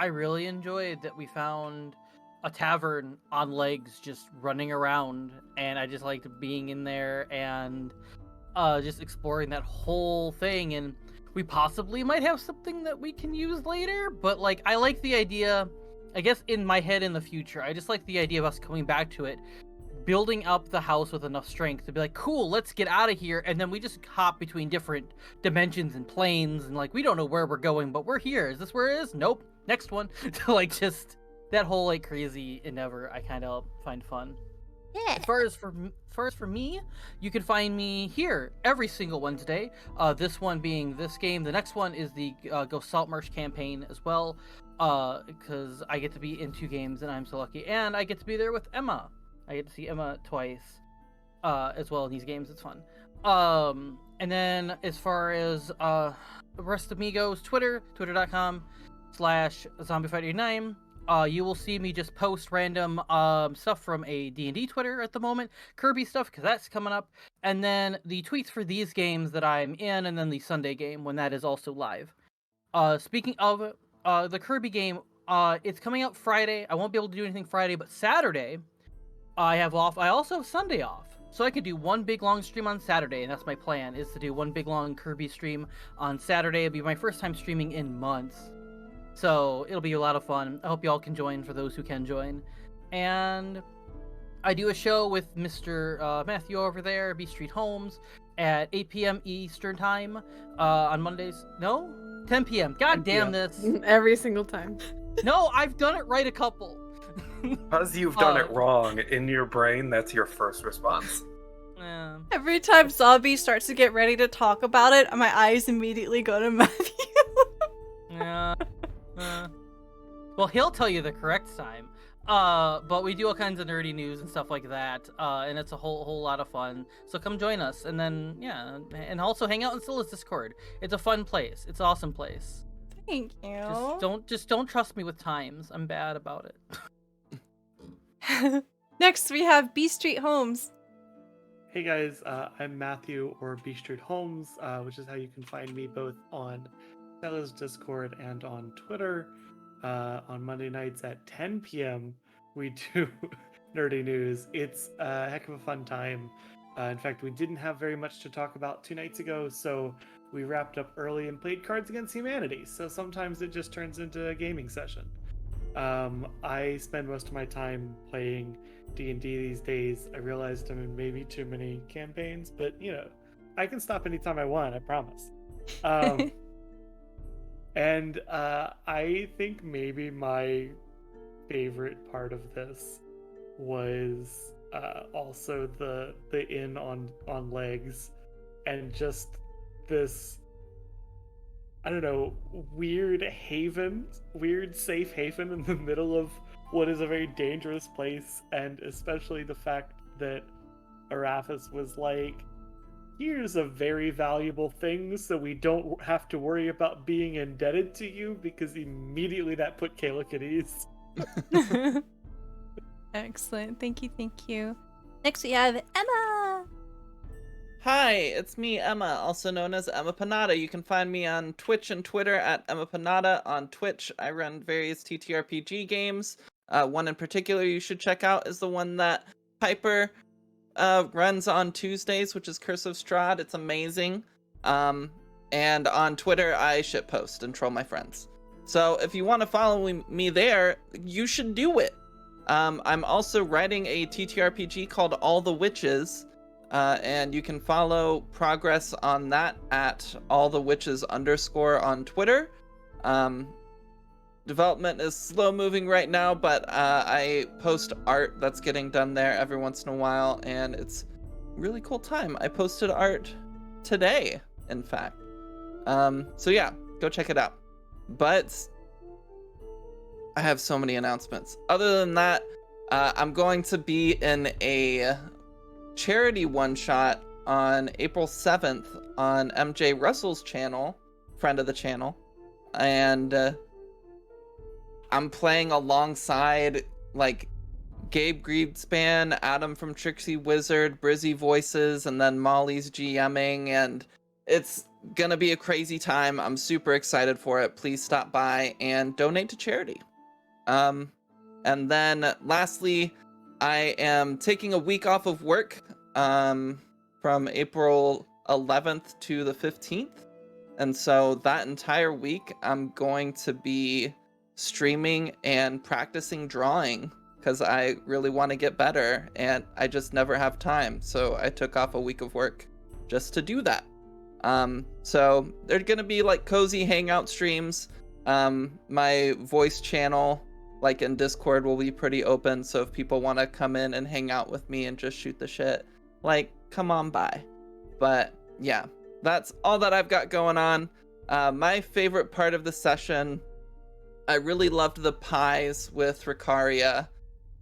Speaker 6: really enjoyed that we found a tavern on legs just running around, and I just liked being in there and just exploring that whole thing. And we possibly might have something that we can use later, but like I like the idea, I guess in my head in the future, I just like the idea of us coming back to it, building up the house with enough strength to be like, cool, let's get out of here, and then we just hop between different dimensions and planes, and like we don't know where we're going, but we're here. Is this where it is? Nope. Next one. Like just that whole like crazy endeavor I kind of find fun.
Speaker 1: Yeah.
Speaker 6: As far as for me, you can find me here every single Wednesday. This one being this game. The next one is the Go Saltmarsh campaign as well, because I get to be in 2 games and I'm so lucky, and I get to be there with Emma. I get to see Emma twice, as well in these games. It's fun. And then as far as the rest of me goes, twitter.com/zombiefight89. You will see me just post random stuff from a D&D Twitter at the moment, Kirby stuff, because that's coming up, and then the tweets for these games that I'm in, and then the Sunday game when that is also live. Speaking of the Kirby game, it's coming out Friday. I won't be able to do anything Friday, but Saturday I have off. I also have Sunday off, so I could do one big long stream on Saturday, and that's my plan, is to do one big long Kirby stream on Saturday. It'll be my first time streaming in months. So it'll be a lot of fun. I hope y'all can join for those who can join. And I do a show with Mr. Matthew over there, B Street Holmes, at 8 p.m. Eastern Time on Mondays. No? 10 p.m. God damn this.
Speaker 4: Every single time.
Speaker 6: No, I've done it right a couple.
Speaker 2: Because you've done it wrong, in your brain, that's your first response.
Speaker 1: Every time Zombie starts to get ready to talk about it, my eyes immediately go to Matthew.
Speaker 6: Well, he'll tell you the correct time. But we do all kinds of nerdy news and stuff like that, and it's a whole lot of fun. So come join us, and then and also hang out in Stilla's Discord. It's a fun place. It's an awesome place.
Speaker 1: Thank you.
Speaker 6: Just don't trust me with times. I'm bad about it.
Speaker 1: Next, we have B Street Holmes.
Speaker 5: Hey guys, I'm Matthew, or B Street Holmes, which is how you can find me both on Stella's Discord and on Twitter. On Monday nights at 10 p.m. we do nerdy news. It's a heck of a fun time. In fact, we didn't have very much to talk about 2 nights ago, so we wrapped up early and played Cards Against Humanity. So sometimes it just turns into a gaming session. I spend most of my time playing D&D these days. I realized I'm in maybe too many campaigns, but I can stop anytime I want, I promise. And I think maybe my favorite part of this was also the inn on legs, and just this, I don't know, weird safe haven in the middle of what is a very dangerous place, and especially the fact that Arathis was like, here's a very valuable thing, so we don't have to worry about being indebted to you, because immediately that put Kalik at ease.
Speaker 1: Excellent. Thank you. Next, we have Emma.
Speaker 3: Hi, it's me, Emma, also known as Emma Panada. You can find me on Twitch and Twitter at Emma Panada. On Twitch, I run various TTRPG games. One in particular you should check out is the one that Piper runs on Tuesdays, which is Curse of Strahd. It's amazing. And on Twitter, I shitpost and troll my friends. So if you want to follow me there, you should do it. I'm also writing a TTRPG called All the Witches, and you can follow progress on that at allthewitches_ on Twitter. Development is slow moving right now, but I post art that's getting done there every once in a while, and it's a really cool time. I posted art today, in fact. So yeah, go check it out. But I have so many announcements. Other than that, I'm going to be in a charity one-shot on April 7th on MJ Russell's channel, friend of the channel, and I'm playing alongside like Gabe Greenspan, Adam from Trixie Wizard, Brizzy Voices, and then Molly's GMing, and it's gonna be a crazy time. I'm super excited for it. Please stop by and donate to charity. And then lastly, I am taking a week off of work from April 11th to the 15th. And so that entire week, I'm going to be streaming and practicing drawing because I really want to get better and I just never have time. So I took off a week of work just to do that. So they're going to be like cozy hangout streams. My voice channel, like in Discord, will be pretty open. So if people want to come in and hang out with me and just shoot the shit, like, come on by. But yeah, that's all that I've got going on. My favorite part of the session, I really loved the pies with Ricaria,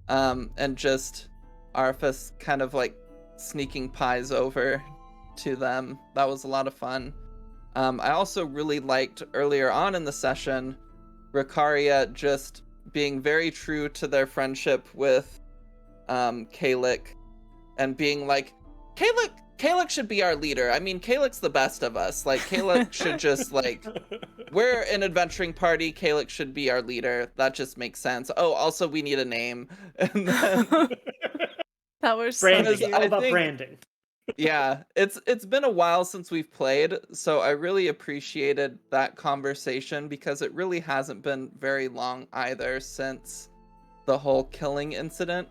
Speaker 3: and just Arthas kind of like sneaking pies over to them. That was a lot of fun. I also really liked earlier on in the session, Ricaria just being very true to their friendship with Kalik, and being like, Kalik should be our leader. I mean, Kalik's the best of us. Like, Kalik should just, like, we're an adventuring party. Kalik should be our leader. That just makes sense. Oh, also, we need a name. And then,
Speaker 1: That was
Speaker 5: Branding.
Speaker 1: so
Speaker 5: It's all
Speaker 1: cute.
Speaker 5: about branding.
Speaker 3: yeah, it's been a while since we've played, so I really appreciated that conversation because it really hasn't been very long either since the whole killing incident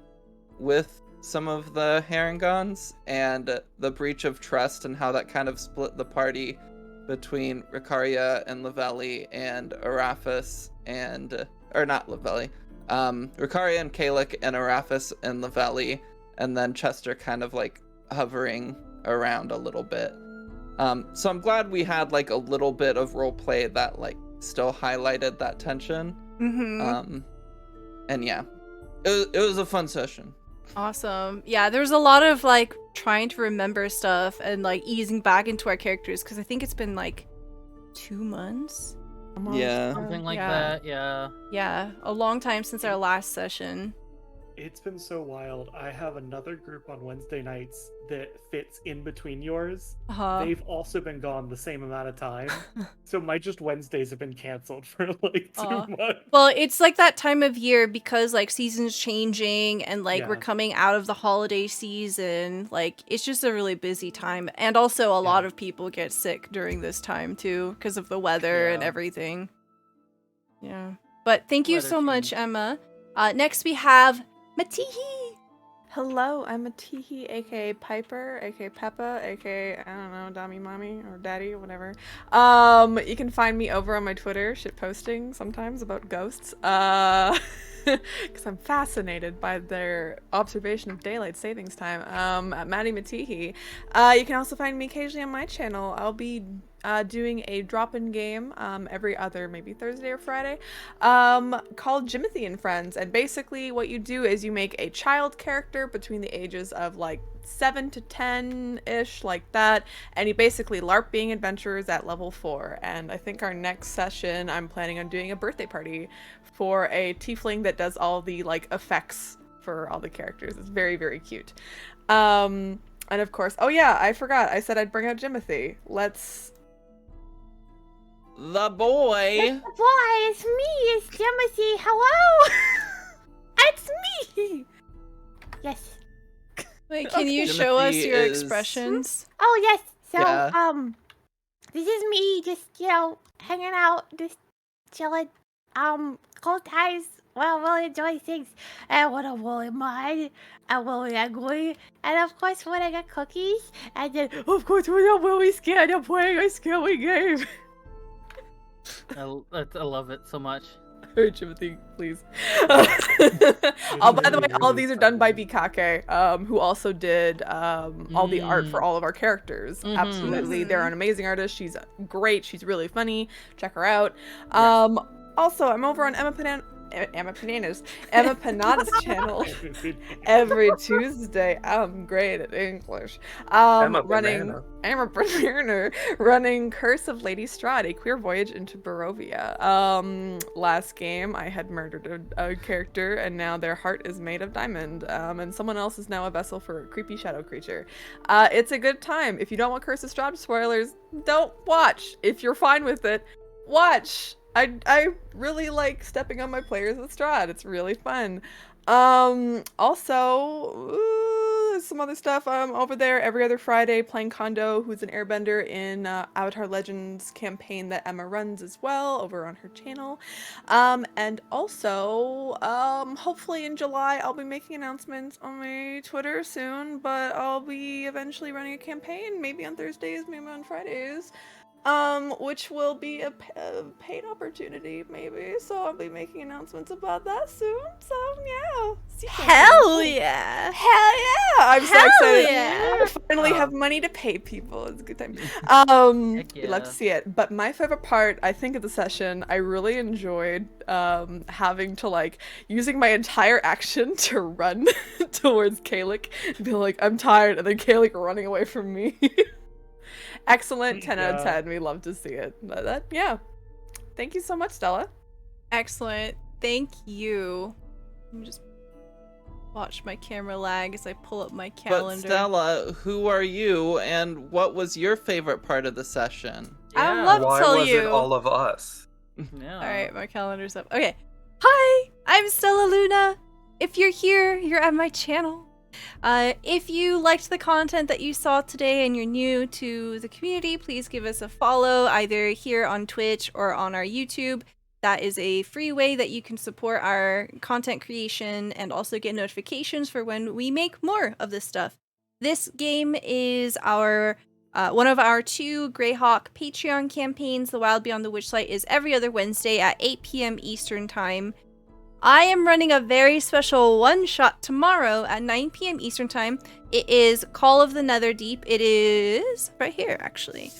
Speaker 3: with some of the Haringons and the breach of trust and how that kind of split the party between Ricaria and Lavelli and Araphis and, or not Lavelli, Ricaria and Kalik and Araphis and Lavelli, and then Chester kind of like hovering around a little bit. So I'm glad we had like a little bit of roleplay that like still highlighted that tension.
Speaker 1: Mm-hmm.
Speaker 3: And yeah, it was a fun session.
Speaker 1: Awesome. Yeah, there was a lot of like trying to remember stuff and like easing back into our characters because I think it's been like 2 months.
Speaker 3: Yeah.
Speaker 6: Something like
Speaker 1: Yeah.
Speaker 6: that, yeah.
Speaker 1: Yeah, a long time since our last session.
Speaker 5: It's been so wild. I have another group on Wednesday nights that fits in between yours. They've also been gone the same amount of time. So my just Wednesdays have been canceled for like 2 months.
Speaker 1: Well, it's like that time of year because like seasons changing and like we're
Speaker 5: Yeah.
Speaker 1: coming out of the holiday season. Like it's just a really busy time. And also a lot of people get sick during this time too because of the weather and
Speaker 5: Yeah.
Speaker 1: everything. Yeah. But thank you
Speaker 6: Weather
Speaker 1: so much,
Speaker 6: change.
Speaker 1: Emma. Next we have Matihi.
Speaker 4: Hello, I'm Matihi, aka Piper, aka Peppa, aka I don't know, Dami Mommy or Daddy, whatever. You can find me over on my Twitter, shit posting sometimes about ghosts. Because I'm fascinated by their observation of daylight savings time. At Maddie Matihi. You can also find me occasionally on my channel. I'll be doing a drop-in game every other maybe Thursday or Friday called Jimothy and Friends, and basically what you do is you make a child character between the ages of like 7 to 10-ish, like that, and you basically LARP being adventurers at level 4. And I think our next session I'm planning on doing a birthday party for a tiefling that does all the like effects for all the characters. It's very, very cute. And of course, oh yeah, I forgot, I said I'd bring out Jimothy.
Speaker 3: The boy.
Speaker 7: Boy, it's me, it's Timothy. Hello. It's me. Yes.
Speaker 1: Wait, can you show us
Speaker 3: Timothy
Speaker 1: your
Speaker 3: is-
Speaker 1: expressions?
Speaker 7: Oh yes. So
Speaker 3: Yeah.
Speaker 7: this is me, just hanging out, just chilling. Cold ties we'll enjoy things. And when I'm really mad, I'm really angry. And of course, when I get cookies. And then, of course, when I'm really scared, I'm playing a scary game.
Speaker 6: I love it so much.
Speaker 4: Hurry, Timothy, please. By the way, all of these are done by Bikake, who also did all the art for all of our characters. Absolutely, they're an amazing artist. She's great. She's really funny. Check her out. Also, I'm over on Emma Panada's channel every Tuesday. I'm great at English. Emma Banana running Curse of Lady Strahd, a queer voyage into Barovia. Last game I had murdered a character, and now their heart is made of diamond. And someone else is now a vessel for a creepy shadow creature. It's a good time. If you don't want Curse of Strahd spoilers, don't watch. If you're fine with it, watch. I really like stepping on my players with Strahd. It's really fun. Also, some other stuff. I'm over there every other Friday playing Kondo, who's an airbender in Avatar Legends campaign that Emma runs as well over on her channel. And also, hopefully in July, I'll be making announcements on my Twitter soon, but I'll be eventually running a campaign, maybe on Thursdays, maybe on Fridays. Which will be a paid opportunity, maybe. So I'll be making announcements about that soon. So yeah.
Speaker 1: Hell yeah!
Speaker 4: Hell yeah! I'm so excited.
Speaker 1: Yeah!
Speaker 4: I finally have money to pay people. It's a good time. We'd love to see it. But my favorite part, I think, of the session, I really enjoyed having to using my entire action to run towards Kalik and be like, I'm tired, and then Kalik running away from me. Excellent, 10 out of 10. We love to see it. Yeah. Thank you so much, Stella.
Speaker 1: Excellent. Thank you. Let me just watch my camera lag as I pull up my calendar.
Speaker 3: But Stella, who are you, and what was your favorite part of the session?
Speaker 1: I would love to tell
Speaker 2: Why
Speaker 1: you.
Speaker 2: was it all of us?
Speaker 6: Yeah.
Speaker 1: All right, my calendar's up. Okay. Hi, I'm Stella Luna. If you're here, you're at my channel. If you liked the content that you saw today and you're new to the community, please give us a follow either here on Twitch or on our YouTube. That is a free way that you can support our content creation and also get notifications for when we make more of this stuff. This game is our one of our 2 Greyhawk Patreon campaigns. The Wild Beyond the Witchlight is every other Wednesday at 8 p.m. Eastern Time. I am running a very special one-shot tomorrow at 9 p.m. Eastern Time. It is Call of the Netherdeep. It is right here, actually.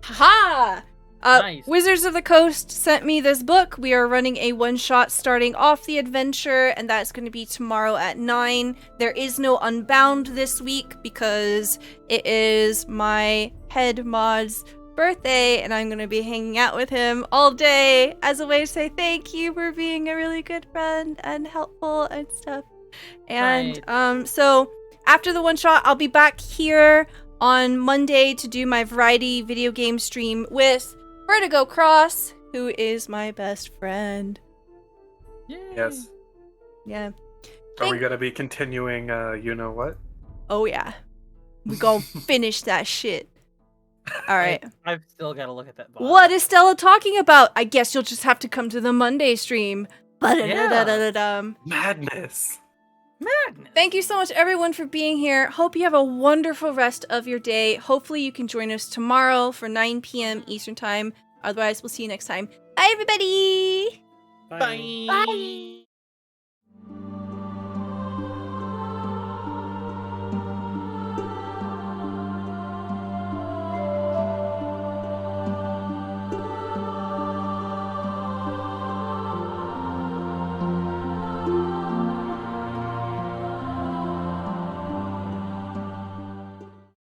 Speaker 1: Haha!
Speaker 6: Nice.
Speaker 1: Wizards of the Coast sent me this book. We are running a one-shot starting off the adventure, and that's going to be tomorrow at 9. There is no Unbound this week because it is my head mod's birthday, and I'm going to be hanging out with him all day as a way to say thank you for being a really good friend and helpful and stuff. And so after the one-shot, I'll be back here on Monday to do my variety video game stream with Vertigo Cross, who is my best friend.
Speaker 6: Yay.
Speaker 2: Yes.
Speaker 1: Yeah.
Speaker 2: Are we gonna be continuing, you know what?
Speaker 1: Oh yeah. We gonna finish that shit. Alright.
Speaker 6: I've still got to look at that box.
Speaker 1: What is Stella talking about? I guess you'll just have to come to the Monday stream.
Speaker 2: Madness.
Speaker 6: Madness.
Speaker 1: Thank you so much, everyone, for being here. Hope you have a wonderful rest of your day. Hopefully you can join us tomorrow for 9 p.m. Eastern Time. Otherwise, we'll see you next time. Bye, everybody!
Speaker 3: Bye.
Speaker 7: Bye.